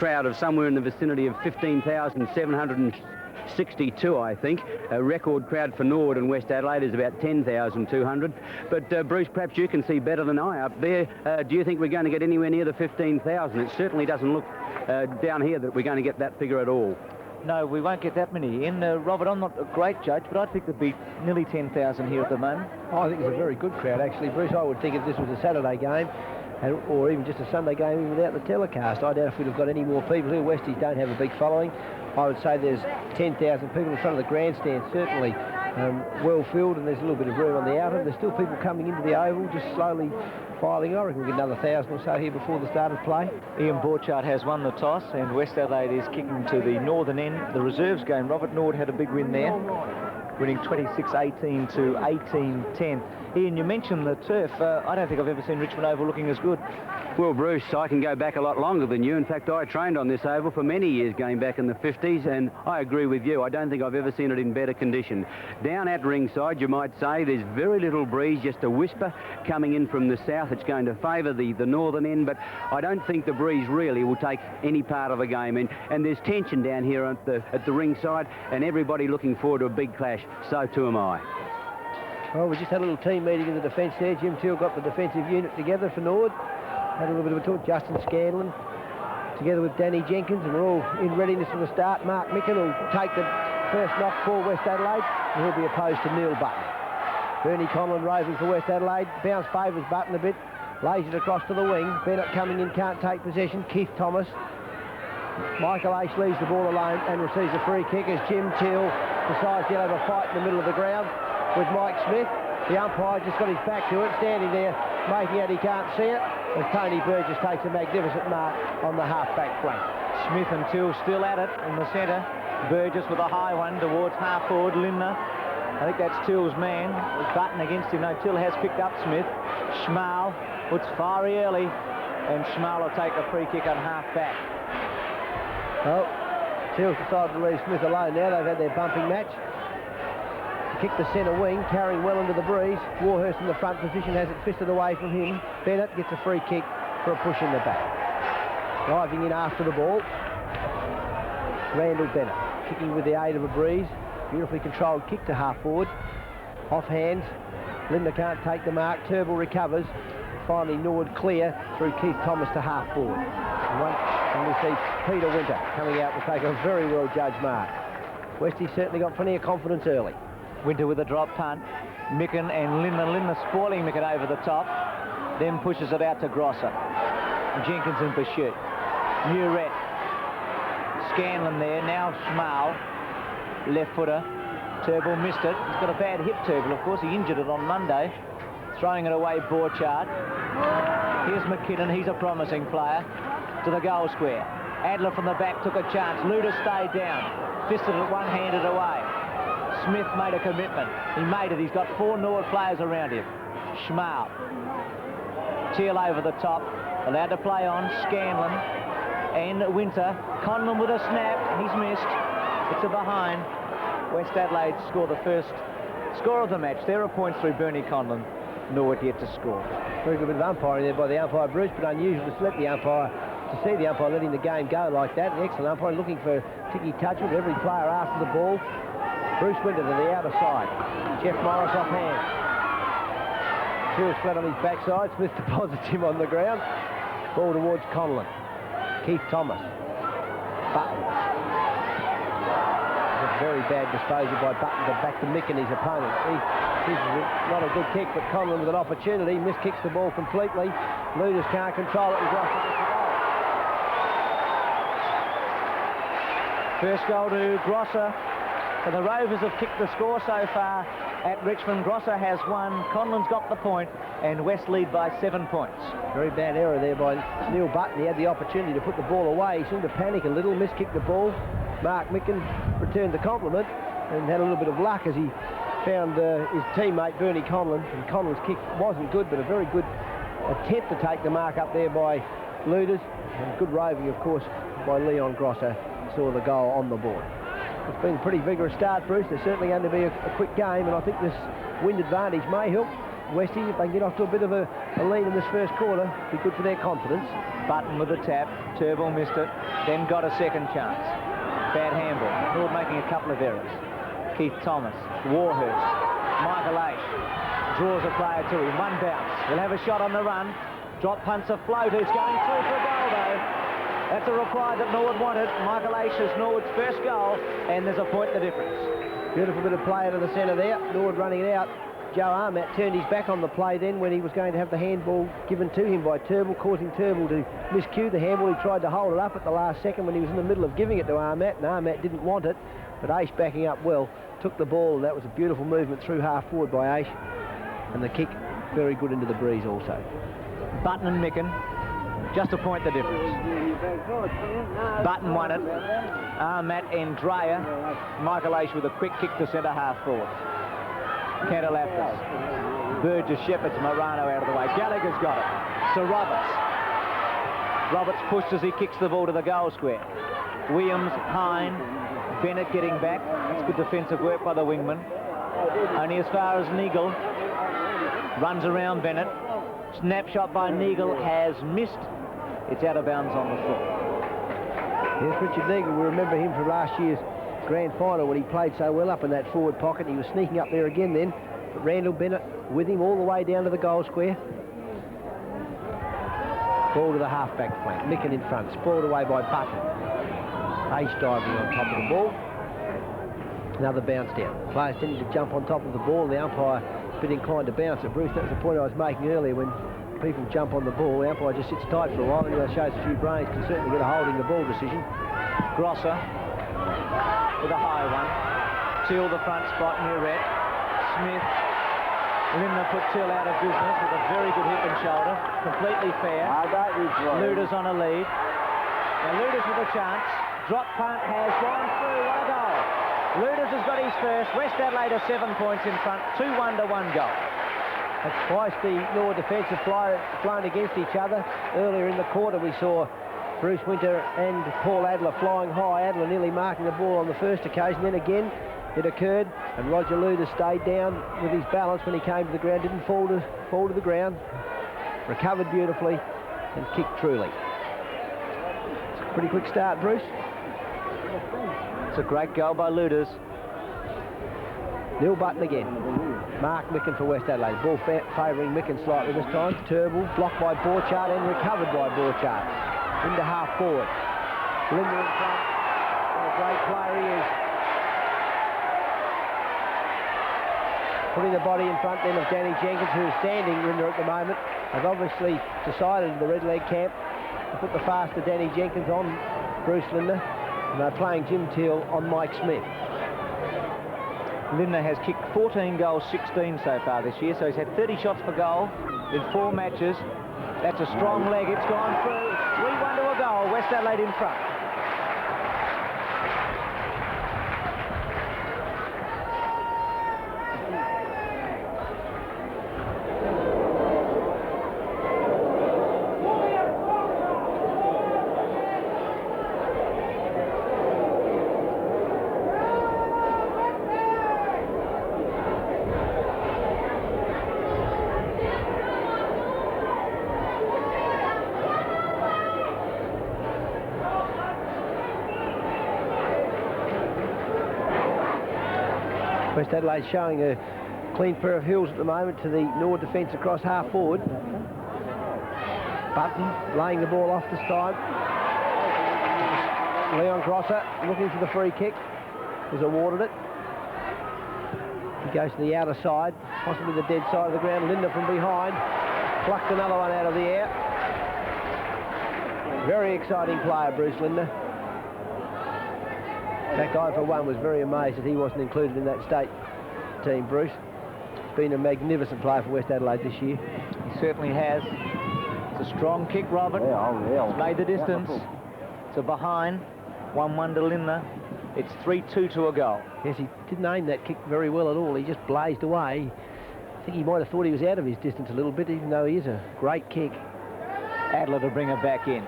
crowd of somewhere in the vicinity of 15,762, I think. A record crowd for Norwood and West Adelaide is about 10,200. But Bruce, perhaps you can see better than I up there. Do you think we're going to get anywhere near the 15,000? It certainly doesn't look down here that we're going to get that figure at all. No, we won't get that many in. Robert, I'm not a great judge, but I think there'd be nearly 10,000 here at the moment. I think it's a very good crowd, actually, Bruce. I would think if this was a Saturday game, or even just a Sunday game without the telecast, I doubt if we'd have got any more people here. Westies don't have a big following. I would say there's 10,000 people in front of the grandstand, certainly well filled, and there's a little bit of room on the outer. There's still people coming into the Oval, just slowly filing. I reckon we'll get another 1,000 or so here before the start of play. Ian Borchardt has won the toss, and West Adelaide is kicking to the northern end. The reserves game, Robert Norwood had a big win there, winning 26-18 to 18-10. Ian, you mentioned the turf. I don't think I've ever seen Richmond Oval looking as good. Well, Bruce, I can go back a lot longer than you. In fact, I trained on this oval for many years going back in the 50s, and I agree with you. I don't think I've ever seen it in better condition. Down at ringside, you might say, there's very little breeze, just a whisper coming in from the south. It's going to favour the northern end, but I don't think the breeze really will take any part of the game. And there's tension down here at the ringside, and everybody looking forward to a big clash. So too am I. Well, we just had a little team meeting in the defence there. Jim Teal got the defensive unit together for Norwood. Had a little bit of a talk. Justin Scanlon together with Danny Jenkins, and we're all in readiness for the start. Mark Micken will take the first knock for West Adelaide, and he'll be opposed to Neil Button. Bernie Conlon roving for West Adelaide. Bounce favours Button a bit. Lays it across to the wing. Bennett coming in, can't take possession. Keith Thomas. Michael Ace leaves the ball alone and receives a free kick as Jim Teal decides to have a fight in the middle of the ground with Mike Smith. The umpire just got his back to it, standing there making out he can't see it, as Tony Burgess takes a magnificent mark on the half-back flank. Smith and Till still at it in the centre. Burgess with a high one towards half-forward Lindner. I think that's Till's man. There's Button against him. No, Till has picked up Smith. Schmal puts fiery early, and Schmal will take a free kick on half-back. Well, Till's decided to leave Smith alone now. They've had their bumping match. Kick the centre wing, carrying well into the breeze. Warhurst in the front position has it fisted away from him. Bennett gets a free kick for a push in the back. Diving in after the ball, Randall Bennett, kicking with the aid of a breeze. Beautifully controlled kick to half forward. Off hands, Lindner can't take the mark. Turnbull recovers. Finally Norwood clear through Keith Thomas to half forward. And we see Peter Winter coming out to take a very well judged mark. Westies certainly got plenty of confidence early. Winter with a drop punt. Micken and Lindner. Lindner spoiling Micken over the top. Then pushes it out to Grosser. Jenkins in pursuit. Murrett. Scanlon there. Now Schmal. Left footer. Turnbull missed it. He's got a bad hip, Turnbull, of course. He injured it on Monday. Throwing it away, Borchardt. Here's McKinnon. He's a promising player. To the goal square. Adler from the back took a chance. Luders stayed down. Fisted it one-handed away. Smith made a commitment. He made it. He's got 4 Norwood players around him. Schmal. Teal over the top. Allowed to play on. Scanlon and Winter. Conlon with a snap. He's missed. It's a behind. West Adelaide score the first score of the match. There are points through Bernie Conlon. Norwood yet to score. Very good bit of umpiring there by the umpire, Bruce, but unusual to see the umpire letting the game go like that. An excellent umpire looking for ticky touch with every player after the ball. Bruce Winter to the outer side. Jeff Morris off hand. Till's flat on his backside. Smith deposits him on the ground. Ball towards Conlon. Keith Thomas. Button. A very bad disposal by Button to back to Micken, his opponent. He's not a good kick, but Conlon with an opportunity. Miskicks the ball completely. Luders can't control it. First goal to Grosser. So the Rovers have kicked the score so far at Richmond. Grosser has won. Conlon's got the point, and West lead by 7 points. Very bad error there by Neil Button. He had the opportunity to put the ball away. He seemed to panic a little, miskicked the ball. Mark Micken returned the compliment and had a little bit of luck as he found his teammate Bernie Conlon. And Conlon's kick wasn't good, but a very good attempt to take the mark up there by Luders. And good roving, of course, by Leon Grosser. Saw the goal on the board. It's been a pretty vigorous start, Bruce. There's certainly going to be a quick game, and I think this wind advantage may help Westies if they can get off to a bit of a lead in this first quarter. Be good for their confidence. Button with the tap. Turnbull missed it. Then got a second chance. Bad handball. Norwood making a couple of errors. Keith Thomas. Warhurst. Michael Aish draws a player to him. One bounce. He'll have a shot on the run. Drop punts a float. It's going through for a goal, though. That's a reply that Norwood wanted. Michael Aish is Norwood's first goal, and there's a point the difference. Beautiful bit of play into the centre there. Norwood running it out. Joe Armat turned his back on the play then when he was going to have the handball given to him by Turnbull, causing Turnbull to miscue the handball. He tried to hold it up at the last second when he was in the middle of giving it to Armat, and Armat didn't want it, but Aish backing up well, took the ball, and that was a beautiful movement through half forward by Aish, and the kick very good into the breeze also. Button and Micken, just a point the difference. Button won it. Armat and Dreyer. Michael Aish with a quick kick to centre half forward. Cantalapis, Burgess, Shepherds, Morano out of the way. Gallagher's got it. So Roberts pushed as he kicks the ball to the goal square. Williams, Hine, Bennett getting back. That's good defensive work by the wingman. Only as far as Neagle. Runs around Bennett. Snapshot by Neagle has missed. It's out of bounds on the foot. Yes, Richard Neagle, we remember him from last year's grand final when he played so well up in that forward pocket. He was sneaking up there again then, but Randall Bennett with him all the way down to the goal square. Ball to the half-back flank. Micken in front, spoiled away by Button. Aish diving on top of the ball. Another bounce down. Players tending to jump on top of the ball, and the umpire a bit inclined to bounce it. Bruce, that was the point I was making earlier. When people jump on the ball, the umpire just sits tight for a while, and he shows a few brains, can certainly get a holding the ball decision. Grosser with a high one. Till the front spot, Muret. Smith. Limner put Till out of business with a very good hip and shoulder. Completely fair. Luders on a lead. Now Luders with a chance. Drop punt has gone through. What a goal. Luders has got his first. West Adelaide are 7 points in front. 2-1 to 1 goal. That's twice the Norwood defensive flown against each other. Earlier in the quarter we saw Bruce Winter and Paul Adler flying high. Adler nearly marking the ball on the first occasion. Then again it occurred, and Roger Luders stayed down with his balance when he came to the ground. Didn't fall to the ground. Recovered beautifully and kicked truly. It's a pretty quick start, Bruce. It's a great goal by Luders. Neil Button again. Mark Micken for West Adelaide. Ball favouring Micken slightly this time. Turnbull blocked by Borchardt and recovered by Borchardt. Into half forward. Linder in front. What a great player he is. Putting the body in front then of Danny Jenkins, who is standing Linder at the moment. They've obviously decided in the Redleg camp to put the faster Danny Jenkins on Bruce Linder. And they're playing Jim Teal on Mike Smith. Linder has kicked 14 goals, 16 so far this year, so he's had 30 shots for goal in 4 matches. That's a strong leg. It's gone through. 3-1 to a goal. West Adelaide in front. West Adelaide showing a clean pair of heels at the moment to the Norwood defence across half forward. Button laying the ball off this time. Leon Grosser looking for the free kick. Was awarded it. He goes to the outer side, possibly the dead side of the ground. Linder from behind. Plucked another one out of the air. Very exciting player, Bruce Linder. In fact, I, for one, was very amazed that he wasn't included in that state team, Bruce. He's been a magnificent player for West Adelaide this year. He certainly has. It's a strong kick, Robert. It's made the distance. It's a behind. 1-1 to Linder. It's 3-2 to a goal. Yes, he didn't aim that kick very well at all. He just blazed away. I think he might have thought he was out of his distance a little bit, even though he is a great kick. Adler to bring it back in.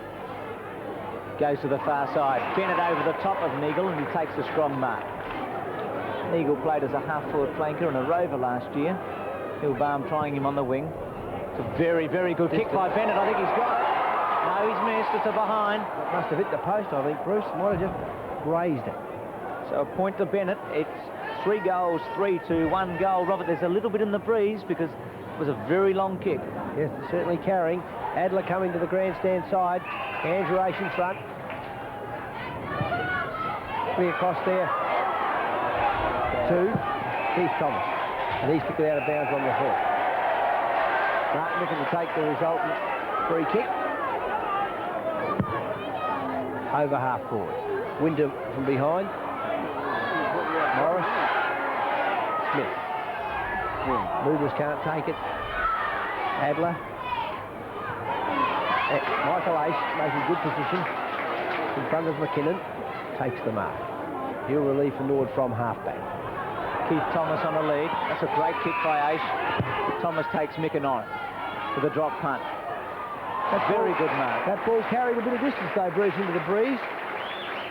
Goes to the far side. Bennett over the top of Neagle, and he takes a strong mark. Neagle played as a half-forward flanker and a rover last year. Hilbaum trying him on the wing. It's a very, very good kick by Bennett. I think he's got it. No, No, he's missed. It's a behind. It must have hit the post, I think, Bruce. Might have just grazed it. So a point to Bennett. It's 3 goals, 3 to 1 goal. Robert, there's a little bit in the breeze because it was a very long kick. Yes, certainly carrying. Adler coming to the grandstand side. Andrew Ace in front. Clear across there. 2. Keith Thomas. And he's kicked it out of bounds on the foot. Mark Micken to take the resultant free kick. Over half forward. Winter from behind. Morris. Smith. Luders can't take it. Adler. Michael Ace making good position in front of McKinnon. Takes the mark. He'll relieve for Norwood from halfback. Keith Thomas on the lead. That's a great kick by Ace. Thomas takes Micken on with a drop punt. That's very good mark. That ball carried a bit of distance though, Bruce, into the breeze.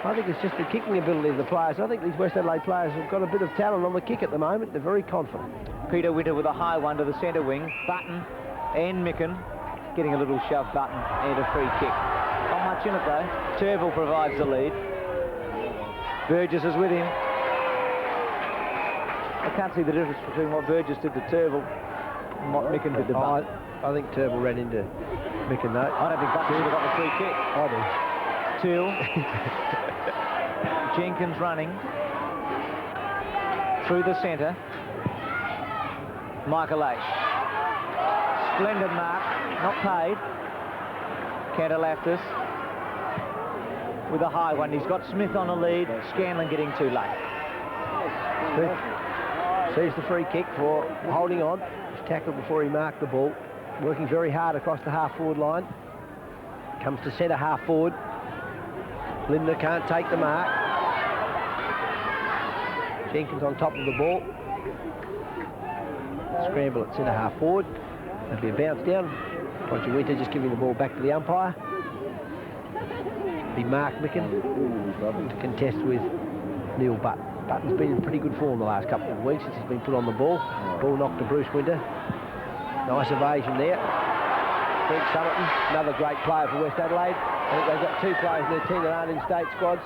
I think it's just the kicking ability of the players. I think these West Adelaide players have got a bit of talent on the kick at the moment. They're very confident. Peter Winter with a high one to the centre wing. Button and Micken getting a little shove. Button and a free kick. Not much in it though. Turville provides the lead. Burgess is with him. I can't see the difference between what Burgess did to Turville and what Micken did to Button. I think Turville ran into Micken though. I don't think Button should have got the free kick. I do. Till. Jenkins running through the centre. Michael Ace. Splendid mark, not paid. Cantalaftis with a high one. He's got Smith on the lead. Scanlon getting too late. Smith sees the free kick for holding on. He's tackled before he marked the ball. Working very hard across the half-forward line. Comes to centre half-forward. Lindner can't take the mark. Jenkins on top of the ball. Scramble at centre half-forward. That'll be a bounce down. Roger Winter just giving the ball back to the umpire. Be Mark Micken to contest with Neil Button. Button's been in pretty good form the last couple of weeks since he's been put on the ball. Ball knocked to Bruce Winter. Nice evasion there. Brent Summerton, another great player for West Adelaide. I think they've got 2 players in their team that aren't in state squads,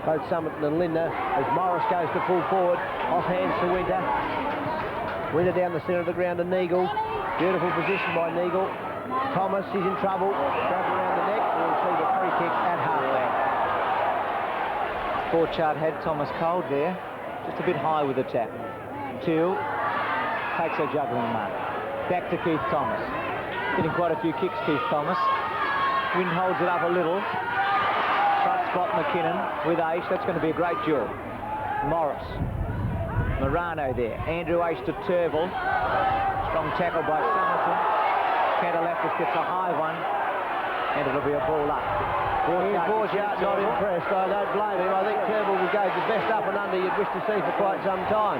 both Summerton and Lindner. As Morris goes to full forward, off hands to Winter. Winter down the centre of the ground to Neagle. Beautiful position by Neagle. Thomas, he's in trouble. Grab around the neck. We'll see the free kick at halfback. Forchard had Thomas cold there. Just a bit high with the tap. Till takes a juggling mark. Back to Keith Thomas. Getting quite a few kicks, Keith Thomas. Wind holds it up a little. Front spot McKinnon with Ace. That's going to be a great duel. Morris. Morano there. Andrew Ace to Turville. Strong tackle by Summerton. Cantalaftis gets a high one. And it'll be a ball up. Borchardt not impressed. I don't blame him. I think Turville will go the best up and under you'd wish to see for quite some time.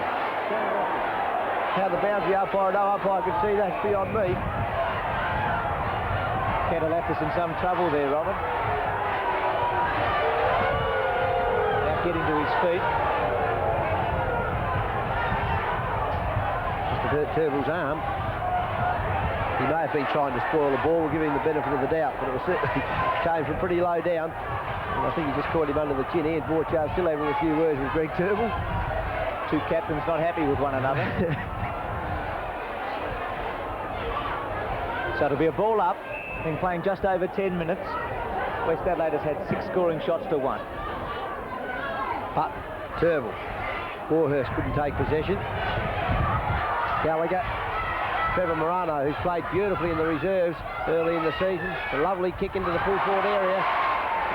How the boundary umpire, no umpire could see, that's beyond me. Cantalaftis in some trouble there, Robert. Now getting to his feet. Just to hurt Turville's arm. He may have been trying to spoil the ball. We'll give him the benefit of the doubt, but it was certainly came from pretty low down. And I think he just caught him under the chin. Ian Borchardt still having a few words with Greg Turville. 2 captains not happy with one another. So it'll be a ball up. Been playing just over 10 minutes. West Adelaide has had 6 scoring shots to 1. But Turville. Warhurst couldn't take possession. Gallagher. Trevor Morano, who's played beautifully in the reserves early in the season. A lovely kick into the full forward area.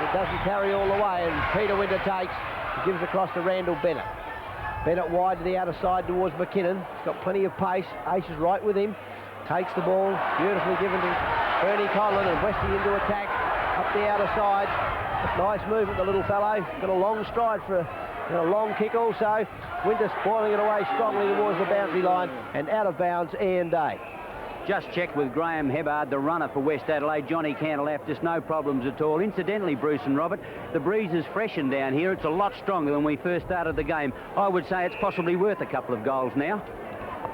It doesn't carry all the way, and Peter Winter takes. He gives across to Randall Bennett. Bennett wide to the outer side towards McKinnon. He's got plenty of pace. Ace is right with him. Takes the ball, beautifully given to Bernie Conlon, and Westy into attack up the outer side. Nice movement, the little fellow. Got a long stride for a long kick also. Winter spoiling it away strongly towards the boundary line, and out of bounds, Ian Day. Just checked with Graham Hebbard, the runner for West Adelaide. Johnny Cantalaftis, no problems at all. Incidentally, Bruce and Robert, the breeze has freshened down here. It's a lot stronger than we first started the game. I would say it's possibly worth a couple of goals now.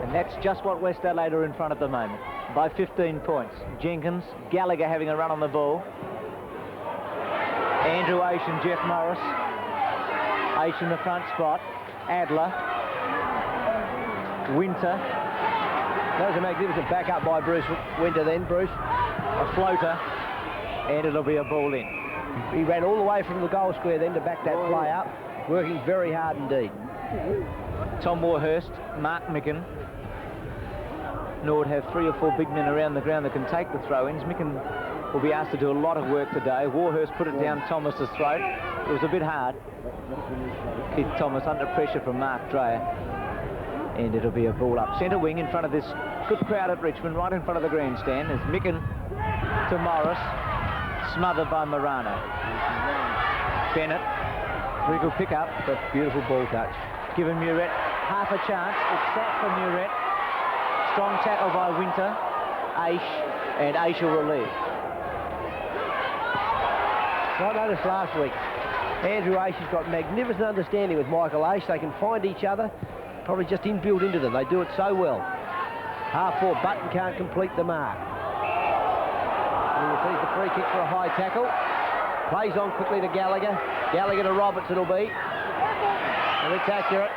And that's just what West Adelaide are in front at the moment, by 15 points. Jenkins, Gallagher having a run on the ball. Andrew Aish and Jeff Morris. Aish in the front spot. Adler. Winter. That was a magnificent backup by Bruce Winter then, Bruce. A floater. And it'll be a ball in. He ran all the way from the goal square then to back that play up, working very hard indeed. Tom Warhurst, Mark Micken. Norwood have 3 or 4 big men around the ground that can take the throw-ins. Micken will be asked to do a lot of work today. Warhurst put it down Thomas's throat. It was a bit hard. Keith Thomas under pressure from Mark Dreyer. And it'll be a ball up. Centre wing in front of this good crowd at Richmond, right in front of the grandstand. There's Micken to Morris, smothered by Morano. Bennett, very good pick up. But beautiful ball touch. Giving Muret half a chance. It's set for Muret. Strong tackle by Winter. Aish, and Aish will relieve. I noticed last week, Andrew Aish has got magnificent understanding with Michael Aish. They can find each other, probably just inbuilt into them. They do it so well. Half-forward, Button can't complete the mark. And he sees the free kick for a high tackle. Plays on quickly to Gallagher. Gallagher to Roberts it'll be. And it's accurate.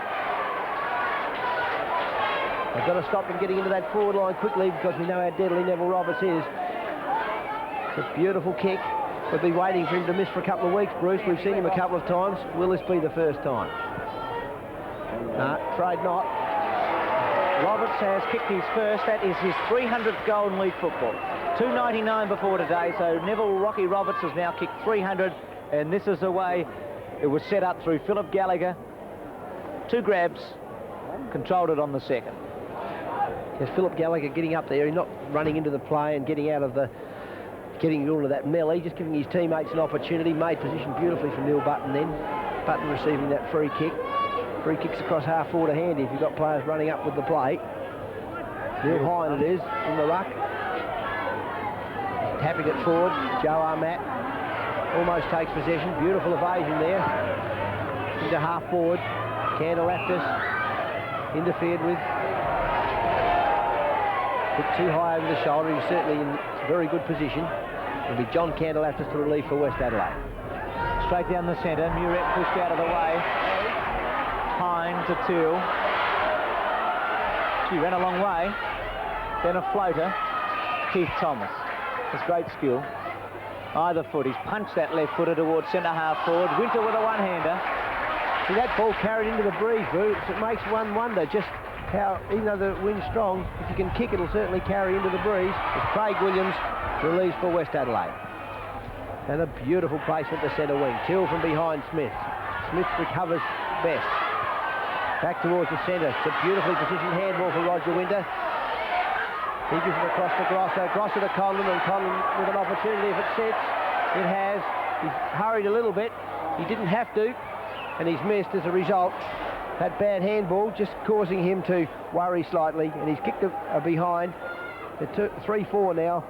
They've got to stop him getting into that forward line quickly because we know how deadly Neville Roberts is. It's a beautiful kick. We've been waiting for him to miss for a couple of weeks, Bruce. We've seen him a couple of times. Will this be the first time? No, afraid not. Roberts has kicked his first. That is his 300th goal in league football. 299 before today, so Neville Rocky Roberts has now kicked 300, and this is the way it was set up through Philip Gallagher. 2 grabs, controlled it on the second. Yes, Philip Gallagher getting up there, he's not running into the play and getting out of the, getting all of that melee, just giving his teammates an opportunity. Made position beautifully from Neil Button then. Button receiving that free kick. Free kicks across half forward are handy if you've got players running up with the plate. Neil Hine it is in the ruck. Tapping it forward. Joe Armat almost takes possession. Beautiful evasion there. Into half forward. Candelaftis interfered with. Hit too high over the shoulder. He's certainly in very good position. It'll be John Candelaftis to relief for West Adelaide. Straight down the centre. Muret pushed out of the way. Hine to Teal. She ran a long way. Then a floater. Keith Thomas. It's great skill. Either foot. He's punched that left footer towards centre half forward. Winter with a one-hander. See, that ball carried into the breeze, Bruce. It makes one wonder just how, even though the wind's strong, if you can kick, it'll certainly carry into the breeze. As Craig Williams relieves for West Adelaide. And a beautiful placement to centre wing. Till from behind Smith. Smith recovers best. Back towards the centre. It's a beautifully positioned handball for Roger Winter. He gives it across to Grosser. Grosser to Conlon, and Conlon with an opportunity if it sits. It has. He's hurried a little bit. He didn't have to, and he's missed as a result. That bad handball just causing him to worry slightly, and he's kicked a behind. The 3-4 now.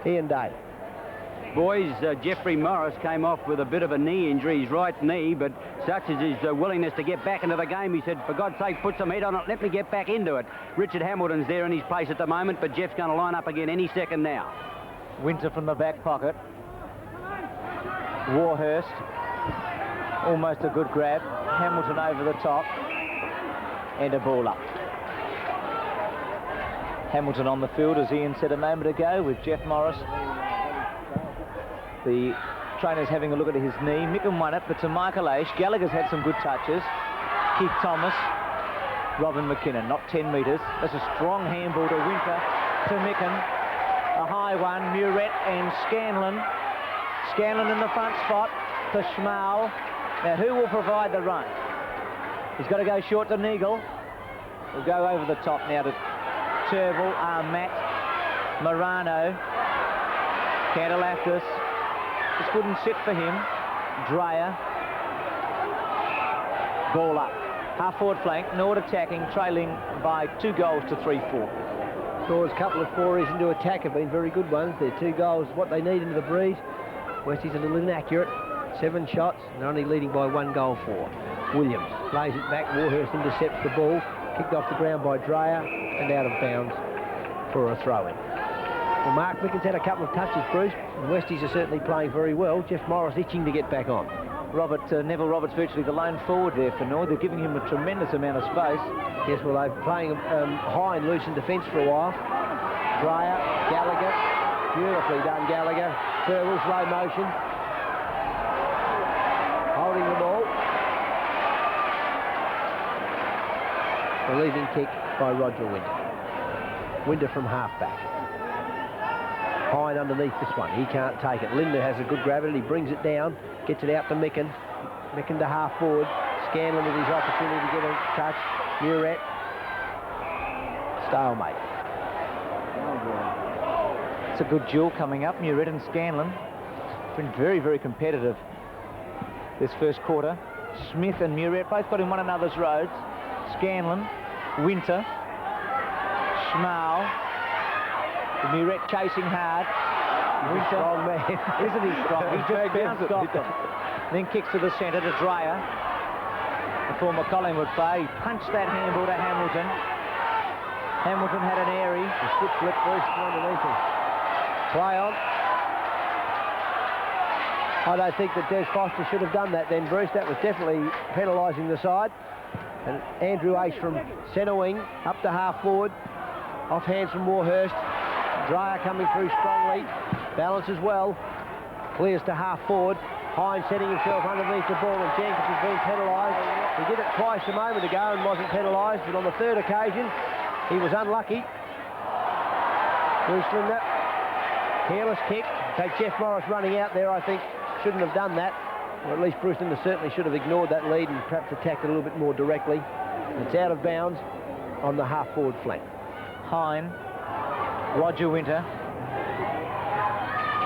Ian Day. Boys, Jeffrey Morris came off with a bit of a knee injury, his right knee, but such is his willingness to get back into the game, he said, for God's sake, put some heat on it, let me get back into it. Richard Hamilton's there in his place at the moment, but Jeff's going to line up again any second now. Winter from the back pocket. Warhurst. Almost a good grab. Hamilton over the top. And a ball up. Hamilton on the field, as Ian said a moment ago, with Jeff Morris. The trainer's having a look at his knee. Micken won it, but to Michael Aish. Gallagher's had some good touches. Keith Thomas. Robin McKinnon, not 10 metres. That's a strong handball to Winter, to Micken. A high one, Muret and Scanlon. Scanlon in the front spot to Schmal. Now, who will provide the run? He's got to go short to Neagle. We'll go over the top now to Turville, Matt, Morano, Candelaftis. This wouldn't sit for him. Dreyer. Ball up. Half forward flank. Norwood attacking, trailing by 2 goals to 3-4. Scores a couple of forays into attack have been very good ones. They're 2 goals, what they need into the breeze. Westie's a little inaccurate. 7 shots and only leading by 1 goal for. Williams plays it back. Warhurst intercepts the ball. Kicked off the ground by Dreyer and out of bounds for a throw-in. Well, Mark Micken's had a couple of touches, Bruce. The Westies are certainly playing very well. Jeff Morris itching to get back on. Neville Roberts virtually the lone forward there for Norwood. They're giving him a tremendous amount of space. Yes, well, they're playing high and loose in defence for a while. Dreyer, Gallagher, beautifully done, Gallagher. Turtle, slow motion. Holding the ball. The leading kick by Roger Winter. Winter from half-back. Hine underneath this one. He can't take it. Linder has a good gravity. He brings it down. Gets it out to Micken. Micken to half forward. Scanlon with his opportunity to get a touch. Muret. Stalemate. It's a good duel coming up. Muret and Scanlon. It's been very, very competitive this first quarter. Smith and Muret both got in one another's roads. Scanlon, Winter, Schmal. Muret chasing hard. Winter, Strong man. isn't he strong? He just bounced off them. Then kicks to the centre to Dreyer. The former Collingwood player. He punched that handball to Hamilton. Hamilton had an airy. The slip flip first underneath him. Play on. I don't think that Des Foster should have done that then, Bruce. That was definitely penalising the side. And Andrew Ace from centre wing up to half forward. Off hands from Warhurst. Dreyer coming through strongly. Balances well. Clears to half forward. Hine setting himself underneath the ball, and Jenkins has been penalised. He did it twice a moment ago and wasn't penalised, but on the third occasion he was unlucky. Bruce Linder, careless kick. So Jeff Morris running out there, I think, shouldn't have done that. Or at least Bruce Linder certainly should have ignored that lead and perhaps attacked it a little bit more directly. It's out of bounds on the half-forward flank. Hine, Roger Winter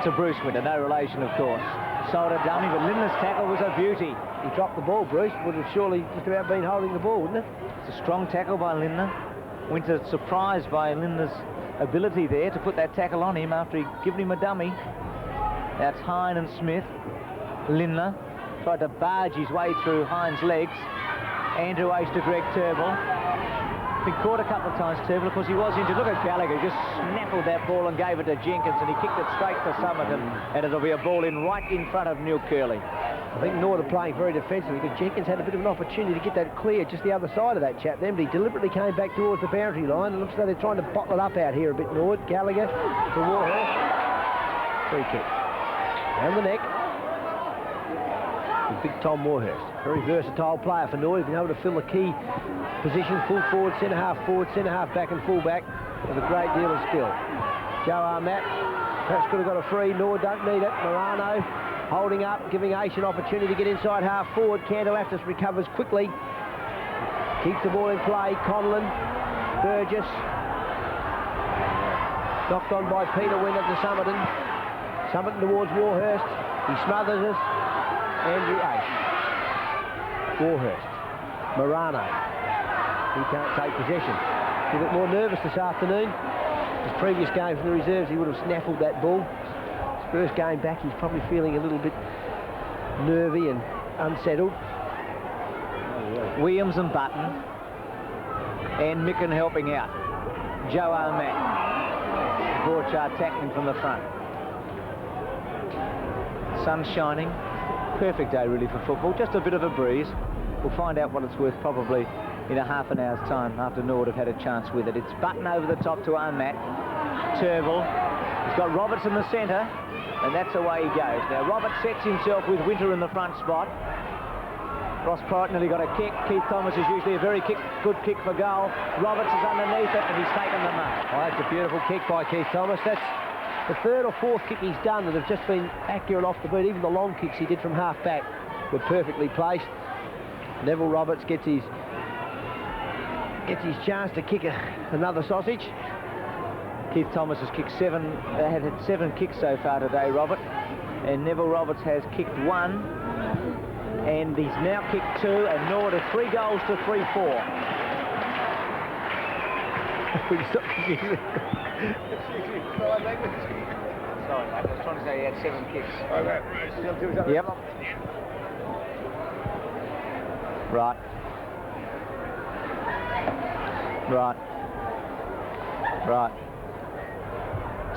to Bruce Winter, no relation of course. Sold a dummy, but Linder's tackle was a beauty. He dropped the ball, Bruce. Would have surely just about been holding the ball, wouldn't it? It's a strong tackle by Linder. Winter surprised by Linder's ability there to put that tackle on him after he'd given him a dummy. That's Hine and Smith. Linder tried to barge his way through Hine's legs. Andrew Ace to Greg Turnbull. Been caught a couple of times, Turnbull, of course he was injured. Look at Gallagher, just snaffled that ball and gave it to Jenkins, and he kicked it straight to Somerton, and it'll be a ball in right in front of Neil Curley. I think Norwood are playing very defensively, because Jenkins had a bit of an opportunity to get that clear just the other side of that chap then, but he deliberately came back towards the boundary line, and looks like they're trying to bottle it up out here a bit, Norwood. Gallagher to Warhurst. Free kick. Down the neck. Big Tom Warhurst. Very versatile player for Norwood. He's been able to fill the key position, full forward, centre half back and full back with a great deal of skill. Joe Armat perhaps could have got a free. Norwood don't need it. Morano holding up, giving Ace an opportunity to get inside half forward. Candelaftis recovers quickly. Keeps the ball in play. Conlon, Burgess. Knocked on by Peter Winter to Somerton. Somerton towards Warhurst. He smothers us. Andrew Ace. Warhurst. Morano. He can't take possession. A bit more nervous this afternoon. His previous games in the reserves, he would have snaffled that ball. His first game back, he's probably feeling a little bit nervy and unsettled. Williams and Button. And Micken helping out. Joe Armat. Borchard tackling from the front. Sun shining. Perfect day really for football. Just a bit of a breeze. We'll find out what it's worth probably in a half an hour's time after Norwood have had a chance with it. It's Button over the top to Armat. Turnbull. He's got Roberts in the centre, and that's the way he goes. Now Roberts sets himself with Winter in the front spot. Ross Pryor nearly got a kick. Keith Thomas is usually a very good kick for goal. Roberts is underneath it, and he's taken the mark. Oh, that's a beautiful kick by Keith Thomas. That's the third or fourth kick he's done that have just been accurate off the boot. Even the long kicks he did from half back were perfectly placed. Neville Roberts gets his chance to kick another sausage. Keith Thomas has kicked had 7 kicks so far today, Robert. And Neville Roberts has kicked 1. And he's now kicked 2, and Norwood are 3 goals to 3-4. Sorry, mate, I was trying to say he had 7 kicks. Yep. Right.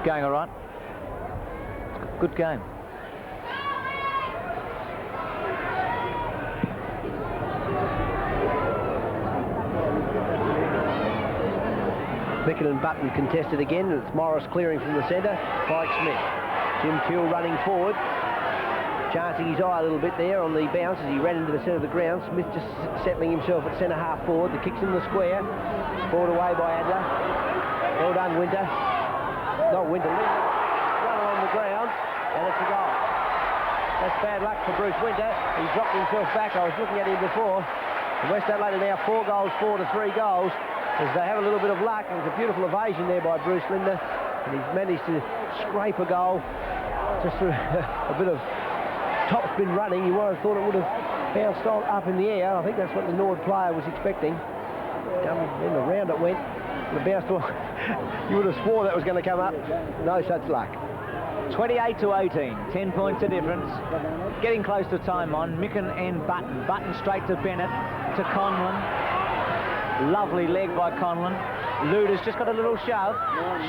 It's going all right. Good game. Micken and Button contested again, and it's Morris clearing from the centre. Mike Smith. Jim Teal running forward, chancing his eye a little bit there on the bounce as he ran into the centre of the ground. Smith just settling himself at centre half forward. The kick's in the square. Scored away by Adler. Well done, Winter. Not Winter, runner on the ground, and it's a goal. That's bad luck for Bruce Winter. He dropped himself back. I was looking at him before. West Adelaide are now 4 goals, 4 to 3 goals. As they have a little bit of luck. It was a beautiful evasion there by Bruce Linder, and he's managed to scrape a goal just through a bit of topspin running. You might have thought it would have bounced on up in the air. I think that's what the Norwood player was expecting. In the round it went, and it bounced off. You would have swore that was going to come up. No such luck. 28 to 18, 10 points of difference. Getting close to time on. Micken and Button. Button straight to Bennett, to Conlon. Lovely leg by Conlon. Luders just got a little shove.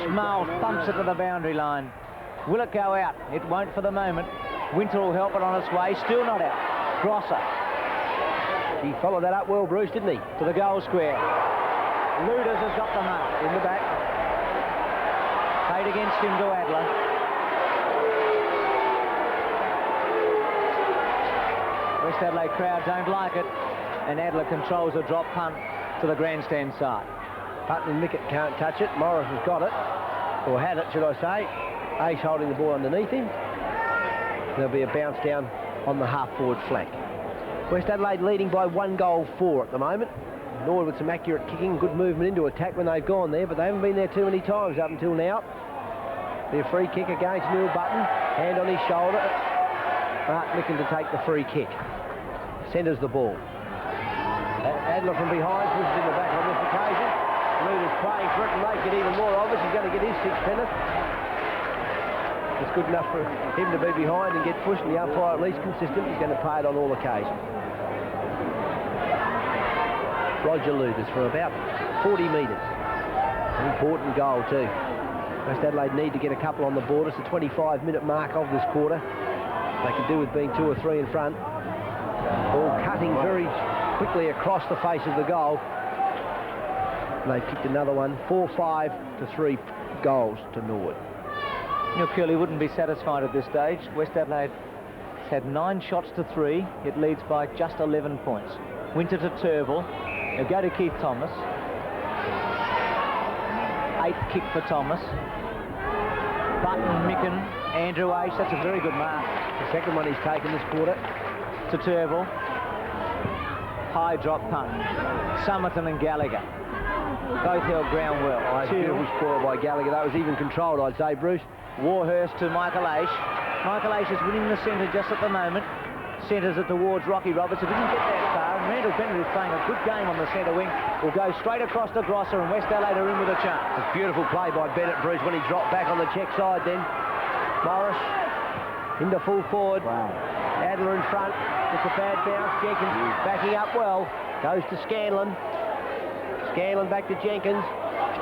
Schmal thumps it to the boundary line. Will it go out? It won't for the moment. Winter will help it on its way. Still not out. Grosser. He followed that up well, Bruce, didn't he? To the goal square. Luders has got the mark. In the back. Paid against him to Adler. West Adelaide crowd don't like it. And Adler controls a drop punt to the grandstand side. Button and Mickett can't touch it. Morris has got it, or had it, should I say. Ace holding the ball underneath him. There'll be a bounce down on the half-forward flank. West Adelaide leading by 1 goal 4 at the moment. Norwood with some accurate kicking, good movement into attack when they've gone there, but they haven't been there too many times up until now. Be a free kick against Neil Button. Hand on his shoulder. Mark Micken to take the free kick. Centres the ball. Adler from behind pushes in the back on this occasion. Luders playing for it and make it even more obvious. He's going to get his 6th pennant. It's good enough for him to be behind and get pushed, and the umpire at least consistent. He's going to pay it on all occasions. Roger Luders from about 40 metres. An important goal too. West Adelaide need to get a couple on the board. It's the 25-minute mark of this quarter. They can do with being 2 or 3 in front. Ball cutting very quickly across the face of the goal. And they've kicked another one. 4-5 to 3 goals to Norwood. Neil Curley wouldn't be satisfied at this stage. West Adelaide has had 9 shots to 3. It leads by just 11 points. Winter to Turville. They'll go to Keith Thomas. 8th kick for Thomas. Button, Micken, Andrew Ace. That's a very good mark. The second one he's taken this quarter. To Turville. High drop punt. Somerton and Gallagher. Both held ground well. Beautiful score by Gallagher. That was even controlled, I'd say, Bruce. Warhurst to Michael Aish. Michael Aish is winning the centre just at the moment. Centres it towards Rocky Roberts. It didn't get that far. And Randall Bennett is playing a good game on the centre wing. Will go straight across to Grosser, and West Adelaide are in with a chance. It's beautiful play by Bennett, Bruce, when he dropped back on the check side then. Morris into full forward. Wow. Adler in front. It's a bad bounce. Jenkins backing up well. Goes to Scanlon. Scanlon back to Jenkins.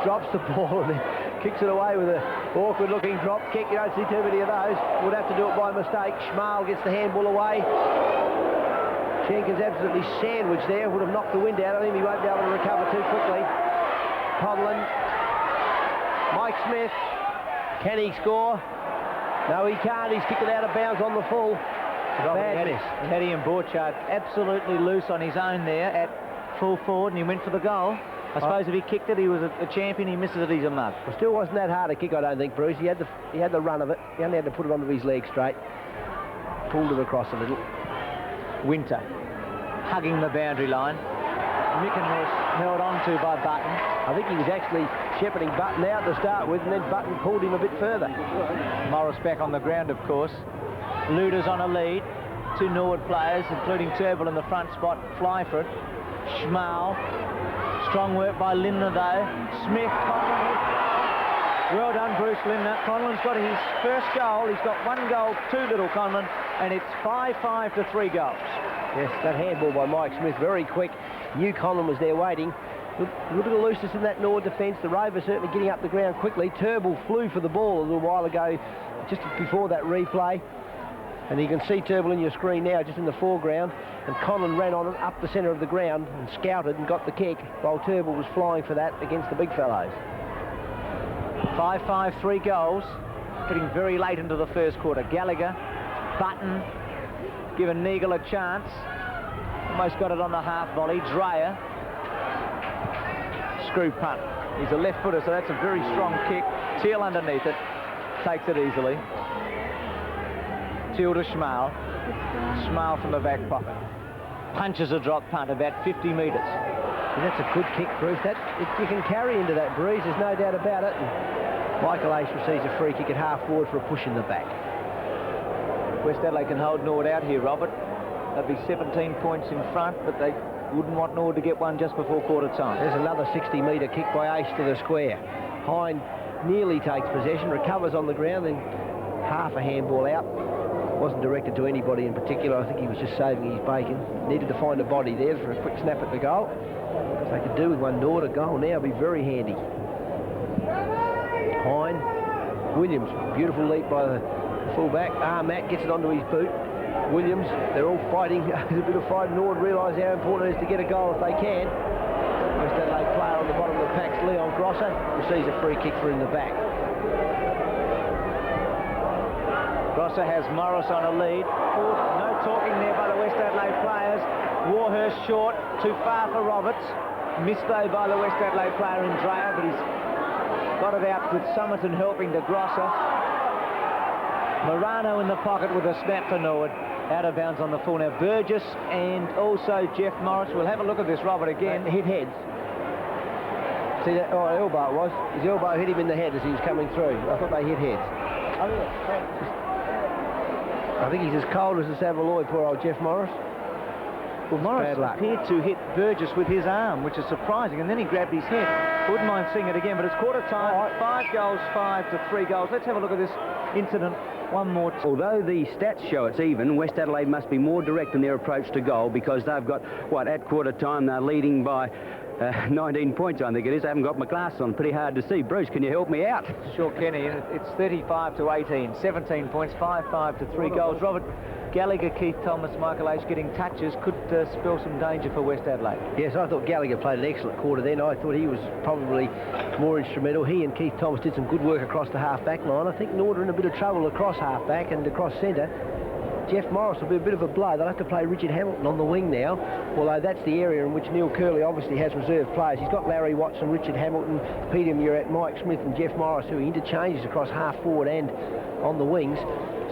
Drops the ball and then kicks it away with an awkward-looking drop kick. You don't see too many of those. Would have to do it by mistake. Schmal gets the handball away. Jenkins absolutely sandwiched there. Would have knocked the wind out of him. He won't be able to recover too quickly. Conlon. Mike Smith. Can he score? No, he can't. He's kicked it out of bounds on the full. Bad miss. Hattie and Borchard absolutely loose on his own there at full forward, and he went for the goal. I suppose if he kicked it, he was a champion. He misses it, he's a mug. It still wasn't that hard a kick, I don't think, Bruce. He had the run of it. He only had to put it onto his leg straight. Pulled it across a little. Winter hugging the boundary line. Micken was held on to by Button. I think he was actually shepherding Button out to start with, and then Button pulled him a bit further. Morris back on the ground, of course. Luders on a lead. 2 Norwood players, including Turville in the front spot, fly for it. Schmal. Strong work by Lindner, though. Smith. Conlon. Well done, Bruce Lindner. Conlon's got his first goal. He's got 1 goal, 2 little Conlon, and it's 5-5 to 3 goals. Yes, that handball by Mike Smith, very quick. Knew Conlon was there waiting. A little bit of looseness in that Norwood defence. The Rovers certainly getting up the ground quickly. Turnbull flew for the ball a little while ago, just before that replay. And you can see Turnbull in your screen now, just in the foreground. And Conlon ran on it up the centre of the ground and scouted and got the kick, while Turnbull was flying for that against the big fellows. 5-5, 3 goals. Getting very late into the first quarter. Gallagher, Button, giving Neagle a chance. Almost got it on the half volley. Dreyer. Screw punt. He's a left footer, so that's a very strong kick. Teal underneath it. Takes it easily. Teal to Schmal. Schmal from the back pocket. Punches a drop punt about 50 metres. And that's a good kick, Bruce. You can carry into that breeze, there's no doubt about it. And Michael Ace receives a free kick at half forward for a push in the back. West Adelaide can hold Norwood out here, Robert. They'll be 17 points in front, but they wouldn't want Norwood to get one just before quarter time. There's another 60-metre kick by Ace to the square. Hine nearly takes possession, recovers on the ground, then half a handball out. Wasn't directed to anybody in particular. I think he was just saving his bacon. Needed to find a body there for a quick snap at the goal. If they could do with one Norwood, a goal now would be very handy. Hine, Williams, beautiful leap by the fullback. Matt gets it onto his boot. Williams, they're all fighting. There's a bit of fight. Norwood realise how important it is to get a goal if they can. West Adelaide player on the bottom of the pack's Leon Grosser receives a free kick for in the back. Grosser has Morris on a lead. No talking there by the West Adelaide players. Warhurst short, too far for Roberts. Missed though by the West Adelaide player in Dreyer, but he's got it out with Somerton helping to Grosser. Morano in the pocket with a snap for Norwood. Out of bounds on the full now. Burgess and also Jeff Morris. We'll have a look at this, Robert, again. Hit heads. See that? Oh, elbow it was. His elbow hit him in the head as he was coming through. I thought they hit heads. Oh, yeah. I think he's as cold as the Savaloy, poor old Jeff Morris. Well, Morris appeared to hit Burgess with his arm, which is surprising, and then he grabbed his head. Wouldn't mind seeing it again, but it's quarter time. Right. 5 goals, 5 to 3 goals. Let's have a look at this incident one more time. Although the stats show it's even, West Adelaide must be more direct in their approach to goal, because they've got, at quarter time they're leading by 19 points, I think it is. I haven't got my glasses on, pretty hard to see. Bruce, can you help me out? Sure, Kenny. It's 35 to 18, 17 points, 5-5 to 3 goals. Robert, Gallagher, Keith Thomas, Michael H getting touches could spell some danger for West Adelaide. Yes, I thought Gallagher played an excellent quarter then. I thought he was probably more instrumental. He and Keith Thomas did some good work across the half-back line. I think Norwood are in a bit of trouble across half-back and across centre. Jeff Morris will be a bit of a blow. They'll have to play Richard Hamilton on the wing now, although that's the area in which Neil Curley obviously has reserve players. He's got Larry Watson, Richard Hamilton, Peter Murat, Mike Smith and Jeff Morris, who he interchanges across half forward and on the wings.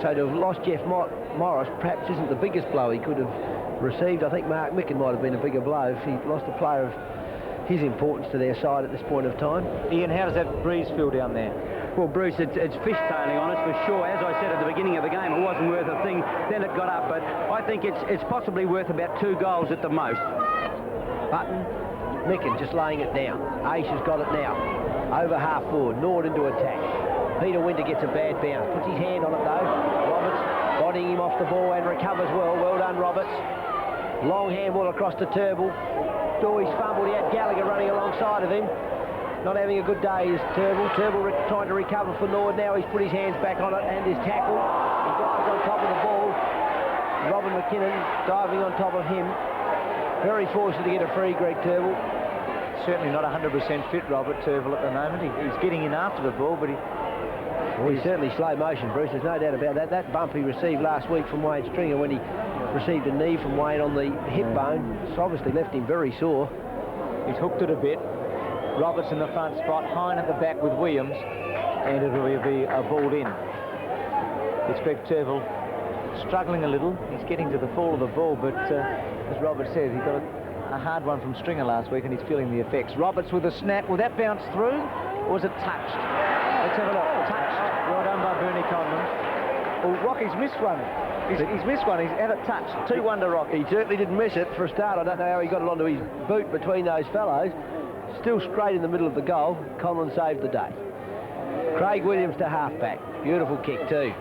So to have lost Jeff Morris perhaps isn't the biggest blow he could have received. I think Mark Micken might have been a bigger blow if he lost a player of his importance to their side at this point of time. Ian, how does that breeze feel down there? Well, Bruce, it's fishtailing on us for sure. As I said at the beginning of the game, it wasn't worth a thing. Then it got up, but I think it's possibly worth about 2 goals at the most. Button, Micken just laying it down. Ace has got it now. Over half forward, Norwood into attack. Peter Winter gets a bad bounce. Puts his hand on it though. Roberts bodying him off the ball and recovers well. Well done, Roberts. Long handball across to Turnbull. He's fumbled. He had Gallagher running alongside of him. Not having a good day is Turnbull. Turnbull trying to recover for Norwood. Now he's put his hands back on it and his tackle. He dives on top of the ball. Robin McKinnon diving on top of him. Very fortunate to get a free, Greg Turnbull. Certainly not 100% fit, Robert Turnbull, at the moment. He's getting in after the ball, but he's certainly slow motion, Bruce. There's no doubt about that. That bump he received last week from Wayne Stringer when he received a knee from Wayne on the hip bone, it's obviously left him very sore. He's hooked it a bit. Roberts in the front spot, Hine at the back with Williams, and it will be a ball in. It's Greg Turnbull struggling a little. He's getting to the fall of the ball, but as Robert says, he got a hard one from Stringer last week and he's feeling the effects. Roberts with a snap. Will that bounce through or was it touched? Let's have a look. Touched. Well done by Bernie Conlon. Well, Rocky's missed one. He's missed one. He's had it touched. 2-1 to Rocky. He certainly didn't miss it for a start. I don't know how he got it onto his boot between those fellows. Still straight in the middle of the goal. Conlon saved the day. Craig Williams to halfback. Beautiful kick too.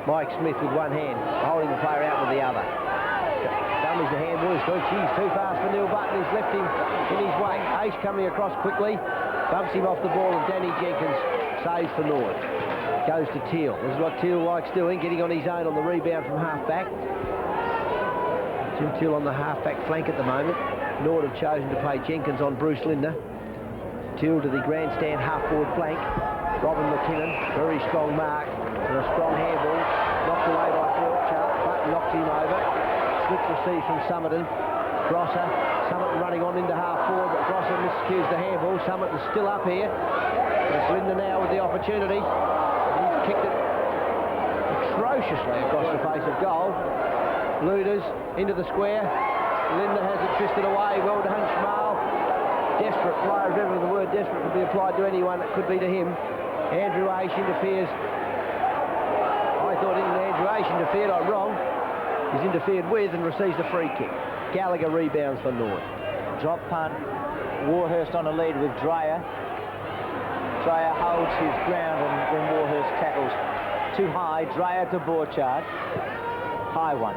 Mike Smith with one hand, holding the player out with the other. Done is the handball. He's good. He's too fast for Neil Button. He's left him in his way. Ace coming across quickly. Bumps him off the ball, and Danny Jenkins saves for Norwood. Goes to Teal. This is what Teal likes doing, getting on his own on the rebound from half-back. Jim Teal on the half-back flank at the moment. Norwood have chosen to play Jenkins on Bruce Linder. Teal to the grandstand half-forward flank. Robin McKinnon, very strong mark, and a strong handball. Knocked away by Borchardt. Button knocks him over. Switch receives from Summerton. Grosser. Summerton running on into half-forward, but Grosser miscues the handball. Summerton's still up here. It's Linder now with the opportunity. He's kicked it atrociously across the face of goal. Luders into the square. Linder has it twisted away. Well done, Schmal. Desperate player, if ever the word desperate could be applied to anyone, it could be to him. Andrew Ace interferes. I thought Andrew Ace interfered. I'm wrong. He's interfered with and receives the free kick. Gallagher rebounds for Norwood. Drop punt. Warhurst on a lead with Dreyer. Dreyer holds his ground and when Warhurst tackles too high. Dreyer to Borchardt. High one.